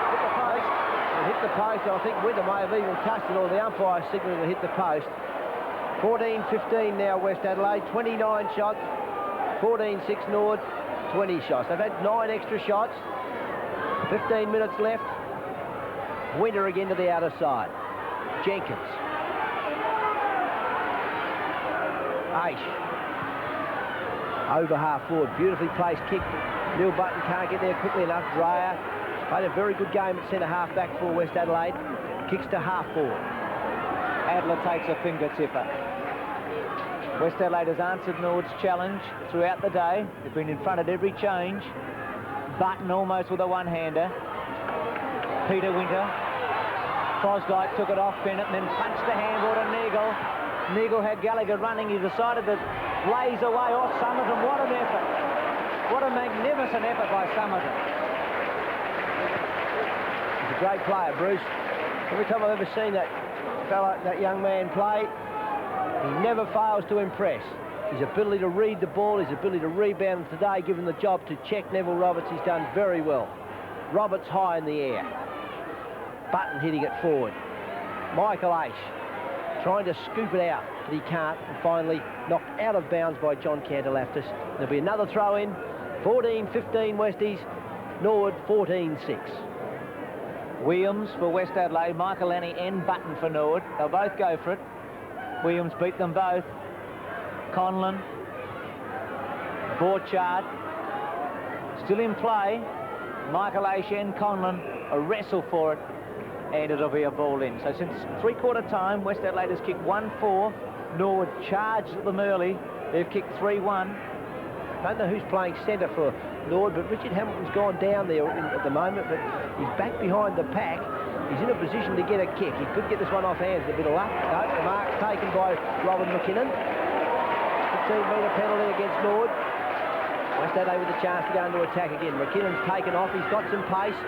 Hit the post. It hit the post. I think Winter may have even touched it, or the umpire signalling to hit the post. 14-15 now, West Adelaide. 29 shots. 14-6 Norwood. 20 shots. They've had 9 extra shots. 15 minutes left. Winter again to the outer side. Jenkins. Aish. Over half forward. Beautifully placed kick. Neil Button can't get there quickly enough. Dreyer played a very good game at centre half back for West Adelaide. Kicks to half forward. Adler takes a finger tipper. West Adelaide has answered Norwood's challenge throughout the day. They've been in front at every change. Button almost with a one-hander. Peter Winter. Fosdyke took it off Bennett and then punched the handball to Neagle. Neagle had Gallagher running. He decided to blaze away off Somerton. What an effort. What a magnificent effort by Somerton. He's a great player, Bruce. Every time I've ever seen that young man play, he never fails to impress. His ability to read the ball, his ability to rebound, and today, given the job to check Neville Roberts, he's done very well. Roberts high in the air. Button hitting it forward. Michael Aish trying to scoop it out, but he can't, and finally knocked out of bounds by John Cantalaftis. There'll be another throw in. 14-15 Westies, Norwood 14-6. Williams for West Adelaide, Michael Annie and Button for Norwood. They'll both go for it. Williams beat them both. Conlon, Borchardt, still in play. Michael Aish and Conlon, a wrestle for it, and it'll be a ball in. So since three-quarter time, West Adelaide has kicked 1-4. Norwood charged them early. They've kicked 3-1. Don't know who's playing centre for Norwood, but Richard Hamilton's gone down there at the moment, but he's back behind the pack. He's in a position to get a kick. He could get this one off hands. A bit of luck. No, the mark's taken by Robin McKinnon. 15-metre penalty against Norwood. West Adelaide with a chance to go into attack again. McKinnon's taken off. He's got some pace.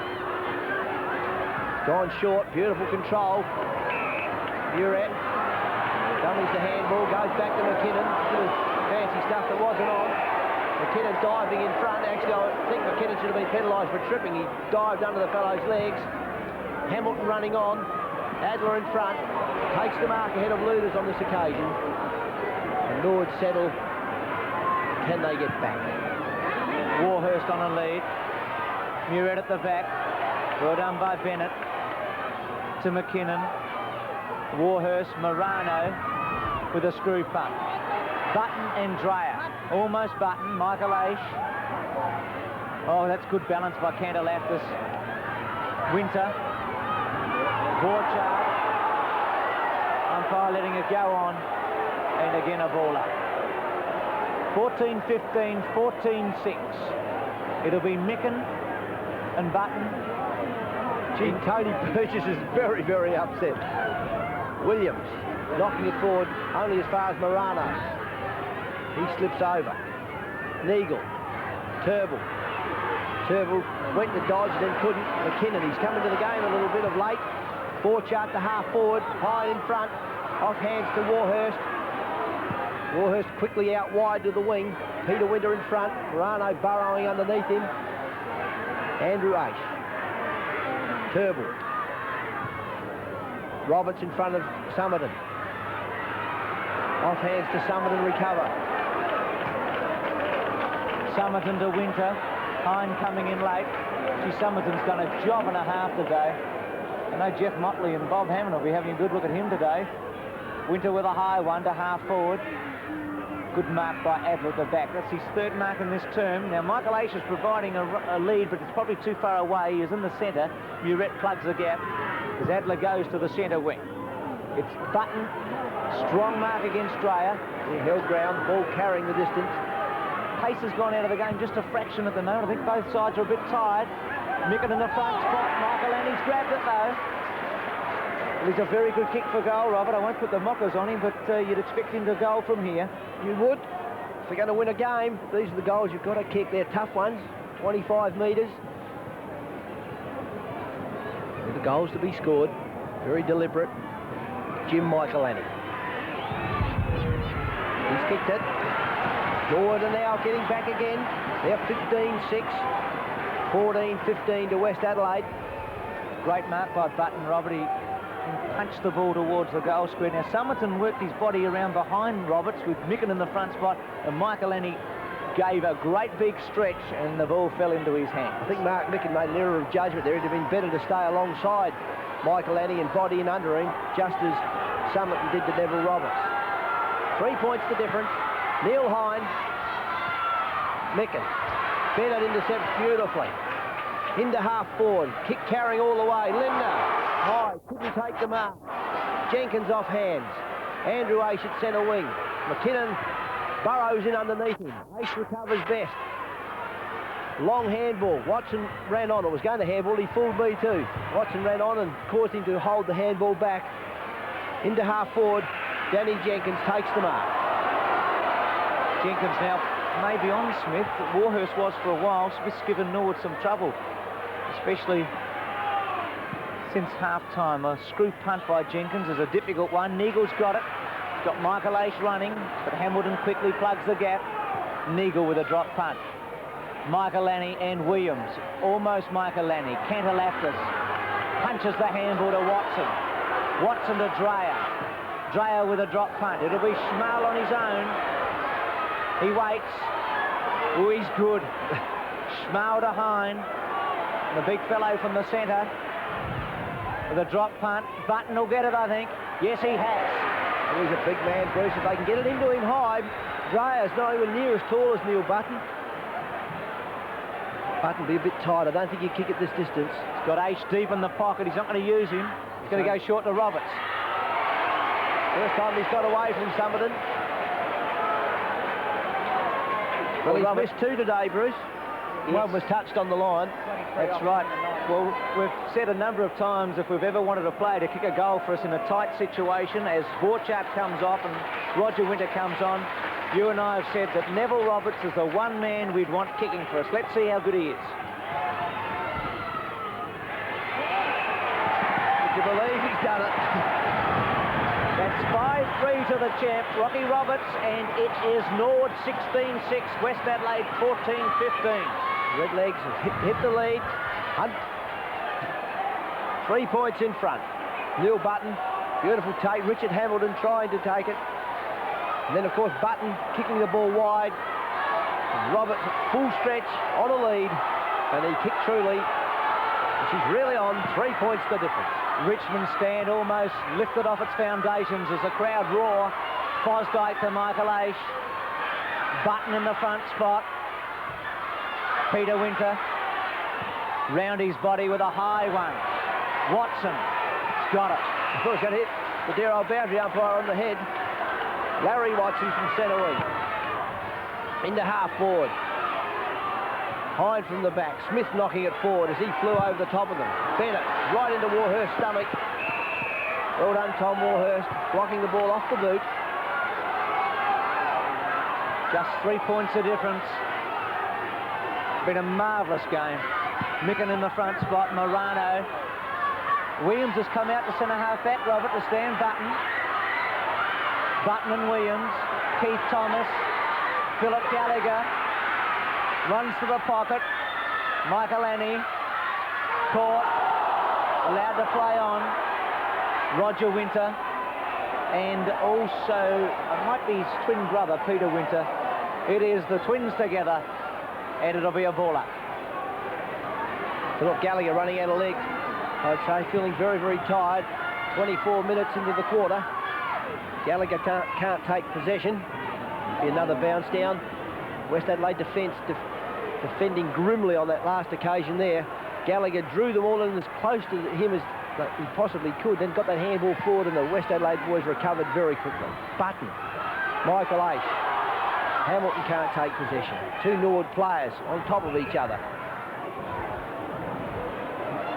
Gone short. Beautiful control. Muret. Dummies the handball. Goes back to McKinnon. Little fancy stuff that wasn't on. McKinnon diving in front. Actually, I think McKinnon should have been penalised for tripping. He dived under the fellow's legs. Hamilton running on. Adler in front. Takes the mark ahead of Luders on this occasion. And Norwood settle. Can they get back? Warhurst on a lead. Muret at the back. Well done by Bennett. To McKinnon. Warhurst, Morano with a screw punt. Button and Dreyer. Almost Button. Michael Aish. Oh, that's good balance by Cantalaftis. Winter. Borchardt. Umpire letting it go on. And again a ball up. 14-15, 14-6. It'll be Micken and Button. Gee, Tony Burgess is very, very upset. Williams knocking it forward only as far as Morano. He slips over. Neagle. Turnbull. Turnbull went to dodge, then couldn't. McKinnon, he's coming to the game a little bit of late. Borchardt to half forward, high in front. Off hands to Warhurst. Warhurst quickly out wide to the wing. Peter Winter in front. Morano burrowing underneath him. Andrew Aish. Turnbull. Roberts in front of Somerton. Off hands to Somerton, recover. Somerton to Winter. Hine coming in late. Gee, Somerton's done a job and a half today. I know Jeff Motley and Bob Hammond will be having a good look at him today. Winter with a high one to half forward. Good mark by Adler at the back. That's his third mark in this term. Now, Michael Aish is providing a lead, but it's probably too far away. He is in the centre. Muret plugs the gap as Adler goes to the centre wing. It's Button. Strong mark against Dreyer. He held ground, ball carrying the distance. Pace has gone out of the game just a fraction at the moment. I think both sides are a bit tired. Micken in the front spot. Michael Annie's grabbed it, though. Well, he's a very good kick for goal, Robert. I won't put the mockers on him, but you'd expect him to goal from here. You would. If they're going to win a game, these are the goals you've got to kick. They're tough ones, 25 metres. They're the goals to be scored. Very deliberate. Jim Michael Annie. He's kicked it. Norwood are now getting back again. They're 15-6. 14-15 to West Adelaide. Great mark by Button, Robert. He punched the ball towards the goal square. Now, Somerton worked his body around behind Roberts with Micken in the front spot, and Michael Annie gave a great big stretch, and the ball fell into his hand. I think Mark Micken made an error of judgment there. It'd have been better to stay alongside Michael Annie and body in under him, just as Somerton did to Neville Roberts. 3 points the difference. Neil Hine. Micken. Bennett intercepts beautifully. Into half forward. Kick carrying all the way. Lindner. High. Couldn't take the mark. Jenkins off hands. Andrew Aish at centre wing. McKinnon burrows in underneath him. Aish recovers best. Long handball. Watson ran on. It was going to handball. He fooled me too. Watson ran on and caused him to hold the handball back. Into half forward. Danny Jenkins takes the mark. Jenkins now maybe on Smith. Warhurst was for a while. Smith's given Norwood some trouble, especially since half-time. A screw punt by Jenkins is a difficult one. Neagle's got it. He's got Michael Aish running, but Hamilton quickly plugs the gap. Neagle with a drop punt. Michaelani and Williams. Almost Michaelani. Cantalaftis punches the handball to Watson. Watson to Dreyer. Dreyer with a drop punt. It'll be Schmal on his own. He waits. Oh, he's good. Schmal to Hine. The big fellow from the centre with a drop punt. Button will get it, I think. Yes, he has. Well, he's a big man, Bruce. If they can get it into him high, Dreyer's not even near as tall as Neil Button. Button will be a bit tight. I don't think he'd kick at this distance. He's got H deep in the pocket. He's not going to use him. He's going to go short to Roberts. First time he's got away from Somerton. Well, he's missed two today, Bruce. Yes. One was touched on the line. That's right. Well, we've said a number of times if we've ever wanted a player to kick a goal for us in a tight situation, as Borchap comes off and Roger Winter comes on, you and I have said that Neville Roberts is the one man we'd want kicking for us. Let's see how good he is. Would you believe he's done it? That's 5-3 to the champ, Rocky Roberts, and it is Norwood 16-6, West Adelaide 14-15. Redlegs has hit the lead. 3 points in front. Neil Button, beautiful take. Richard Hamilton trying to take it. And then, of course, Button kicking the ball wide. And Roberts full stretch on a lead. And he kicked truly. And she's really on. 3 points the difference. Richmond stand almost lifted off its foundations as the crowd roar. Fosdyke to Michael Aish. Button in the front spot. Peter Winter round his body with a high one. Watson has got it. Of course, going to hit the dear old boundary umpire on the head. Larry Watson from centre wing. Into half forward. Hine from the back. Smith knocking it forward as he flew over the top of them. Bennett right into Warhurst's stomach. Well done, Tom Warhurst, blocking the ball off the boot. Just 3 points of difference. Been a marvellous game. Micken in the front spot, Morano. Williams has come out to centre half back, Robert, to stand Button. Button and Williams. Keith Thomas. Philip Gallagher. Runs to the pocket. Michael Annie. Caught. Allowed to play on. Roger Winter. And also, it might be his twin brother, Peter Winter. It is the twins together. And it'll be a ball up. Philip Gallagher running out of legs. I'd say feeling very, very tired. 24 minutes into the quarter. Gallagher can't take possession. Be another bounce down. West Adelaide defending grimly on that last occasion there. Gallagher drew them all in as close to him as he possibly could, then got that handball forward and the West Adelaide boys recovered very quickly. Button, Michael Aish. Hamilton can't take possession. Two Norwood players on top of each other.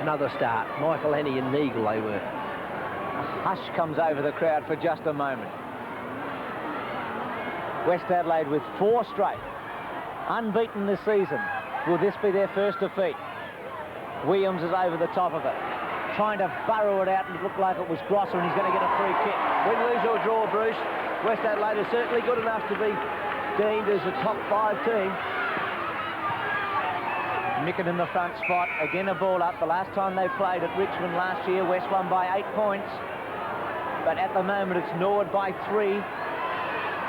Another start. Michael Annie and Neagle they were. Hush comes over the crowd for just a moment. West Adelaide with 4 straight. Unbeaten this season. Will this be their first defeat? Williams is over the top of it. Trying to burrow it out and it looked like it was Grosser and he's going to get a free kick. Win, lose or draw, Bruce. West Adelaide is certainly good enough to be deemed as a top 5 team. Micken in the front spot. Again a ball up. The last time they played at Richmond last year, West won by 8 points. But at the moment it's Norwood by 3.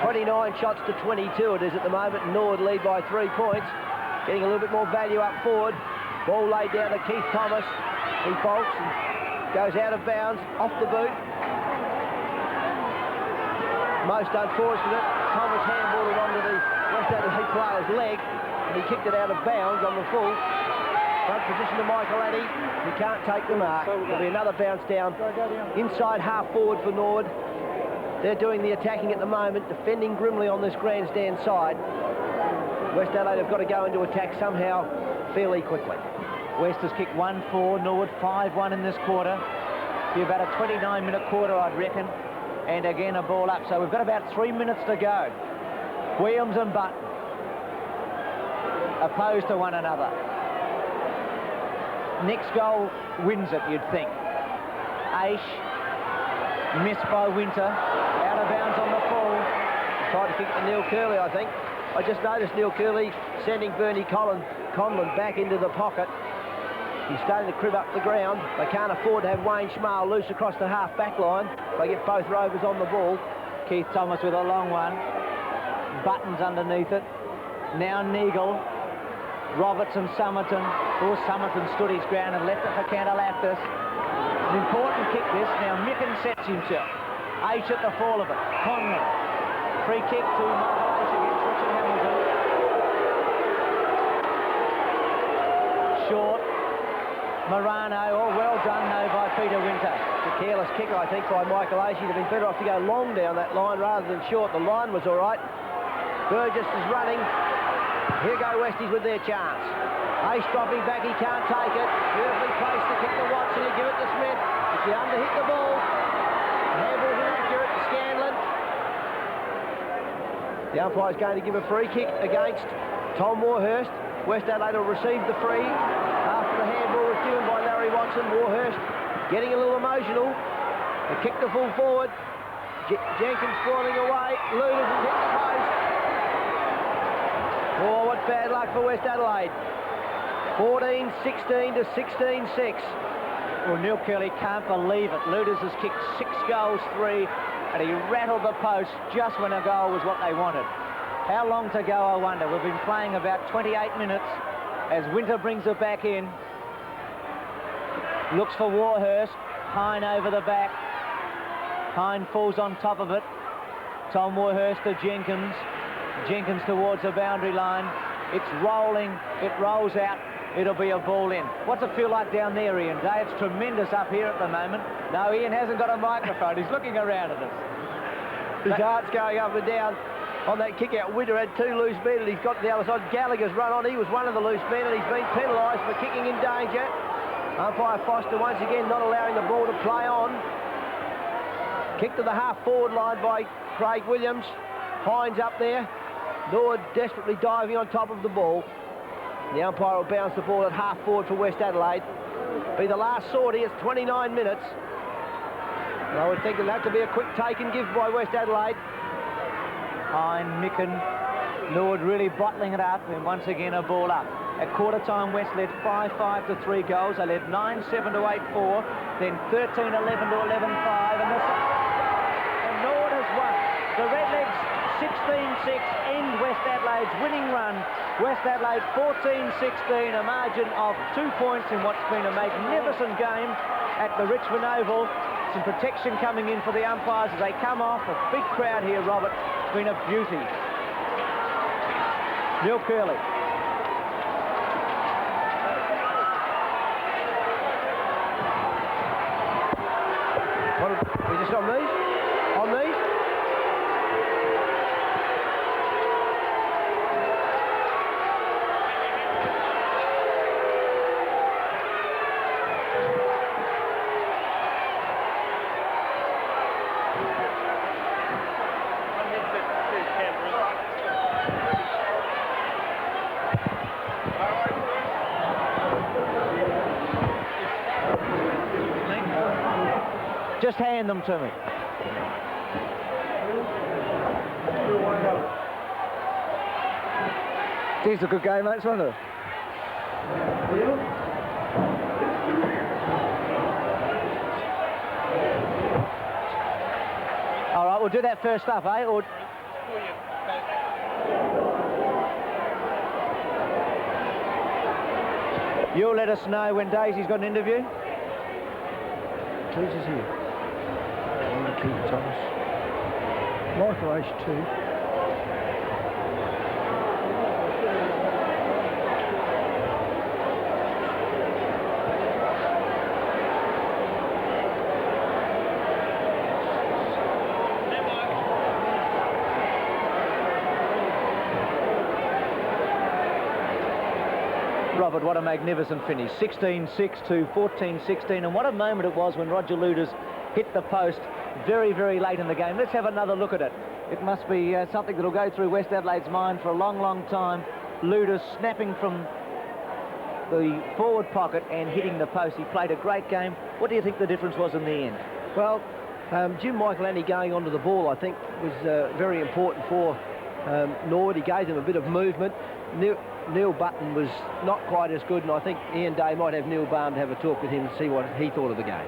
29 shots to 22 it is at the moment. Norwood lead by 3 points. Getting a little bit more value up forward. Ball laid down to Keith Thomas. He bolts and goes out of bounds, off the boot. Most unfortunate, Thomas handballed it onto the West Adelaide player's leg and he kicked it out of bounds on the full. Front position to Michael Addy. He can't take the mark. There'll be another bounce down. Inside half forward for Norwood. They're doing the attacking at the moment, defending grimly on this grandstand side. West Adelaide have got to go into attack somehow fairly quickly. West has kicked 1-4, Norwood 5-1 in this quarter. Be about a 29-minute quarter, I'd reckon. and again a ball up. So we've got about 3 minutes to go. Williams and Button opposed to one another. Next goal wins it, you'd think. Aish, missed by Winter, out of bounds on the full. Tried to kick it to Neil Curley, I think. I just noticed Neil Curley sending Bernie Conlon back into the pocket. He's starting to crib up the ground. They can't afford to have Wayne Schmal loose across the half-back line. They get both rovers on the ball. Keith Thomas with a long one. Buttons underneath it. Now Neagle. Robertson, Somerton. Oh, Somerton stood his ground and left it for Cantalaptis. An important kick this. Now Micken sets himself. Aish at the fall of it. Conlon. Free kick to Michael Aish against Richard Hamilton. Short. Morano. Oh, well done though by Peter Winter. It's a careless kick, I think, by Michael Aish. He'd have been better off to go long down that line rather than short. The line was all right. Burgess is running. Here go Westies with their chance. Aish dropping back, he can't take it. Beautifully placed to kick to Watson, you give it to Smith. If you underhit the ball, handball's inaccurate to Scanlon. The umpire's going to give a free kick against Tom Warhurst. West Adelaide will receive the free after the handball was given by Larry Watson. Warhurst getting a little emotional. The kick to full forward. Jenkins falling away. Luders has hit the post. Oh, what bad luck for West Adelaide. 14-16 to 16-6. Well, Neil Curley can't believe it. Luders has kicked 6 goals, 3, and he rattled the post just when a goal was what they wanted. How long to go, I wonder? We've been playing about 28 minutes as Winter brings it back in. Looks for Warhurst. Hine over the back. Hine falls on top of it. Tom Warhurst to Jenkins. Jenkins towards the boundary line. It's rolling. It rolls out. It'll be a ball in. What's it feel like down there, Ian Day? It's tremendous up here at the moment. No, Ian hasn't got a microphone. He's looking around at us. His heart's going up and down on that kick out. Winter had 2 loose men and he's got to the other side. Gallagher's run on. He was one of the loose men and he's been penalised for kicking in danger. Umpire Foster once again not allowing the ball to play on. Kick to the half-forward line by Craig Williams. Hines up there. Norwood desperately diving on top of the ball. The umpire will bounce the ball at half-forward for West Adelaide. Be the last sortie. It's 29 minutes. And I would think it'll have to be a quick take and give by West Adelaide. Hine, Micken, Norwood really bottling it up, and once again a ball up. At quarter time, West led 5-5 to 3 goals. They led 9-7 to 8-4, then 13-11 to 11-5, and Norwood has won. The Redlegs 16-6 end West Adelaide's winning run. West Adelaide 14-16, a margin of 2 points in what's been a magnificent game at the Richmond Oval. Some protection coming in for the umpires as they come off. A big crowd here, Robert. It's been a beauty. Neil Curley. Is this on these? On these? Just hand them to me. It's a good game, mate, wasn't it? All right, we'll do that first up, eh? Or... You'll let us know when Daisy's got an interview. Who's is here? Keith Thomas. Michael Aish 2. Robert, what a magnificent finish. 16-6 to 14-16, and what a moment it was when Roger Luders hit the post very, very late in the game. Let's have another look at it. It must be something that will go through West Adelaide's mind for a long, long time. Luders snapping from the forward pocket and hitting the post. He played a great game. What do you think the difference was in the end? Well, Jim Michaelani going onto the ball, I think, was very important for Norwood. He gave them a bit of movement. Neil Button was not quite as good, and I think Ian Day might have Neil Balmer to have a talk with him and see what he thought of the game.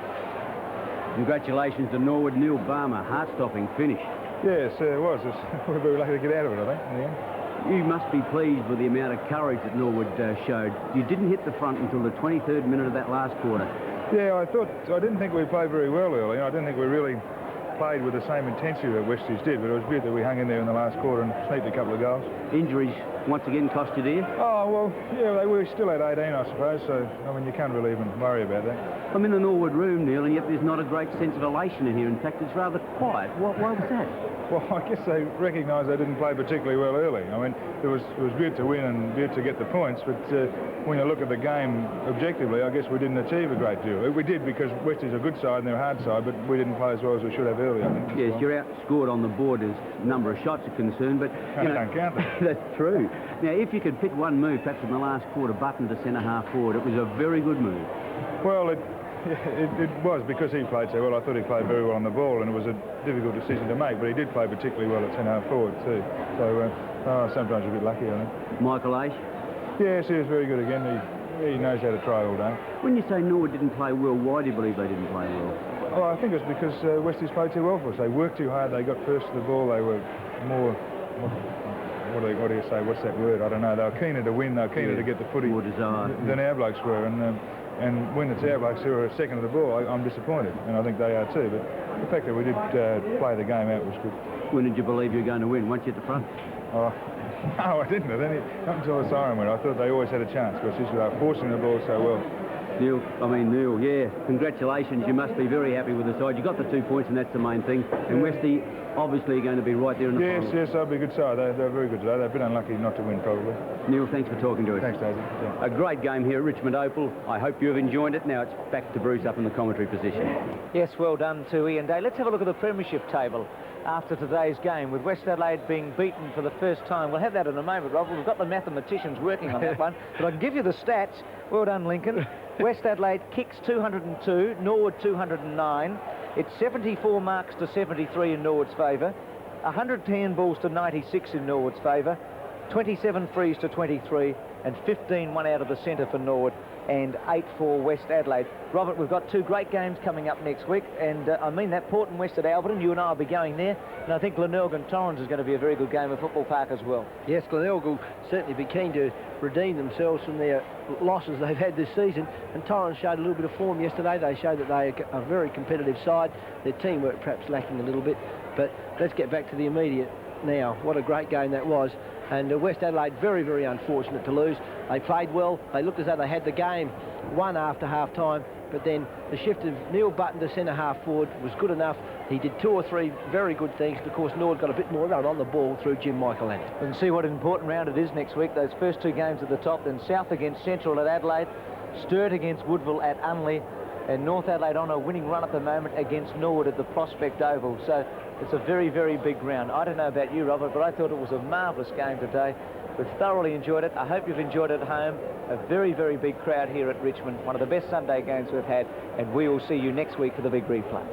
Congratulations to Norwood. Neil Balmer, heart-stopping finish. Yes, it was. We were very lucky to get out of it, I think, in the end. You must be pleased with the amount of courage that Norwood showed. You didn't hit the front until the 23rd minute of that last quarter. Yeah, I didn't think we played very well early. I didn't think we really played with the same intensity that Westies did, but it was good that we hung in there in the last quarter and sneaked a couple of goals. Injuries once again cost you, dear? Oh, well, yeah, we still had 18, I suppose, so, I mean, you can't really even worry about that. I'm in the Norwood room, Neil, and yet there's not a great sense of elation in here. In fact, it's rather quiet. Why was that? Well, I guess they recognised they didn't play particularly well early. I mean, it was good to win and good to get the points, but when you look at the game objectively, I guess we didn't achieve a great deal. We did because Westies are a good side and they're a hard side, but we didn't play as well as we should have early, I think. Yes, you're outscored on the board as number of shots are concerned, but... Don't count them. That's true. Now, if you could pick one move, perhaps in the last quarter, Button to centre-half forward, it was a very good move. Well, it was because he played so well. I thought he played very well on the ball, and it was a difficult decision to make, but he did play particularly well at centre-half forward too. So sometimes a bit lucky, I think. Michael Aish? Yes, he was very good again. He knows how to try all day. When you say Norwood didn't play well, why do you believe they didn't play well? Well, I think it's because Westies played too well for us. They worked too hard. They got first to the ball. They were more... What do you say? What's that word? I don't know. They were keener to win. They were keener to get the footy than our blokes were. And when it's our blokes who are second to the ball, I'm disappointed. And I think they are too. But the fact that we did play the game out was good. When did you believe you were going to win? Once you hit the front? Oh, no, I didn't. Not until the siren went. I thought they always had a chance because they were forcing the ball so well. Neil, yeah, congratulations. You must be very happy with the side. You got the 2 points, and that's the main thing. And Westie obviously going to be right there in the final. Yes, they'll be a good side. They're very good today. They've been unlucky not to win, probably. Neil, thanks for talking to us. Thanks, Daisy. Yeah. A great game here at Richmond Oval. I hope you've enjoyed it. Now it's back to Bruce up in the commentary position. Yes, well done to Ian Day. Let's have a look at the premiership table after today's game, with West Adelaide being beaten for the first time. We'll have that in a moment, Rob. We've got the mathematicians working on that one, but I can give you the stats. Well done, Lincoln. West Adelaide kicks 202, Norwood 209. It's 74 marks to 73 in Norwood's favour, 110 balls to 96 in Norwood's favour, 27 frees to 23, and 15 one out of the centre for Norwood, and 8 for West Adelaide. Robert, we've got two great games coming up next week, and I mean that Port and West at Alberton. You and I will be going there, and I think Glenelg and Torrens is going to be a very good game at Football Park as well. Yes, Glenelg will certainly be keen to redeem themselves from their losses they've had this season, and Torrens showed a little bit of form yesterday. They showed that they are a very competitive side. Their teamwork perhaps lacking a little bit, but let's get back to the immediate now. What a great game that was. And West Adelaide very, very unfortunate to lose. They played well. They looked as though they had the game won after half-time, but then the shift of Neil Button to centre-half forward was good enough. He did 2 or 3 very good things. And of course, Norwood got a bit more run on the ball through Jim Michaelani. And see what an important round it is next week. Those first 2 games at the top, then South against Central at Adelaide, Sturt against Woodville at Unley, and North Adelaide on a winning run at the moment against Norwood at the Prospect Oval. So it's a very, very big round. I don't know about you, Robert, but I thought it was a marvellous game today. We've thoroughly enjoyed it. I hope you've enjoyed it at home. A very, very big crowd here at Richmond. One of the best Sunday games we've had, and we will see you next week for the big replay.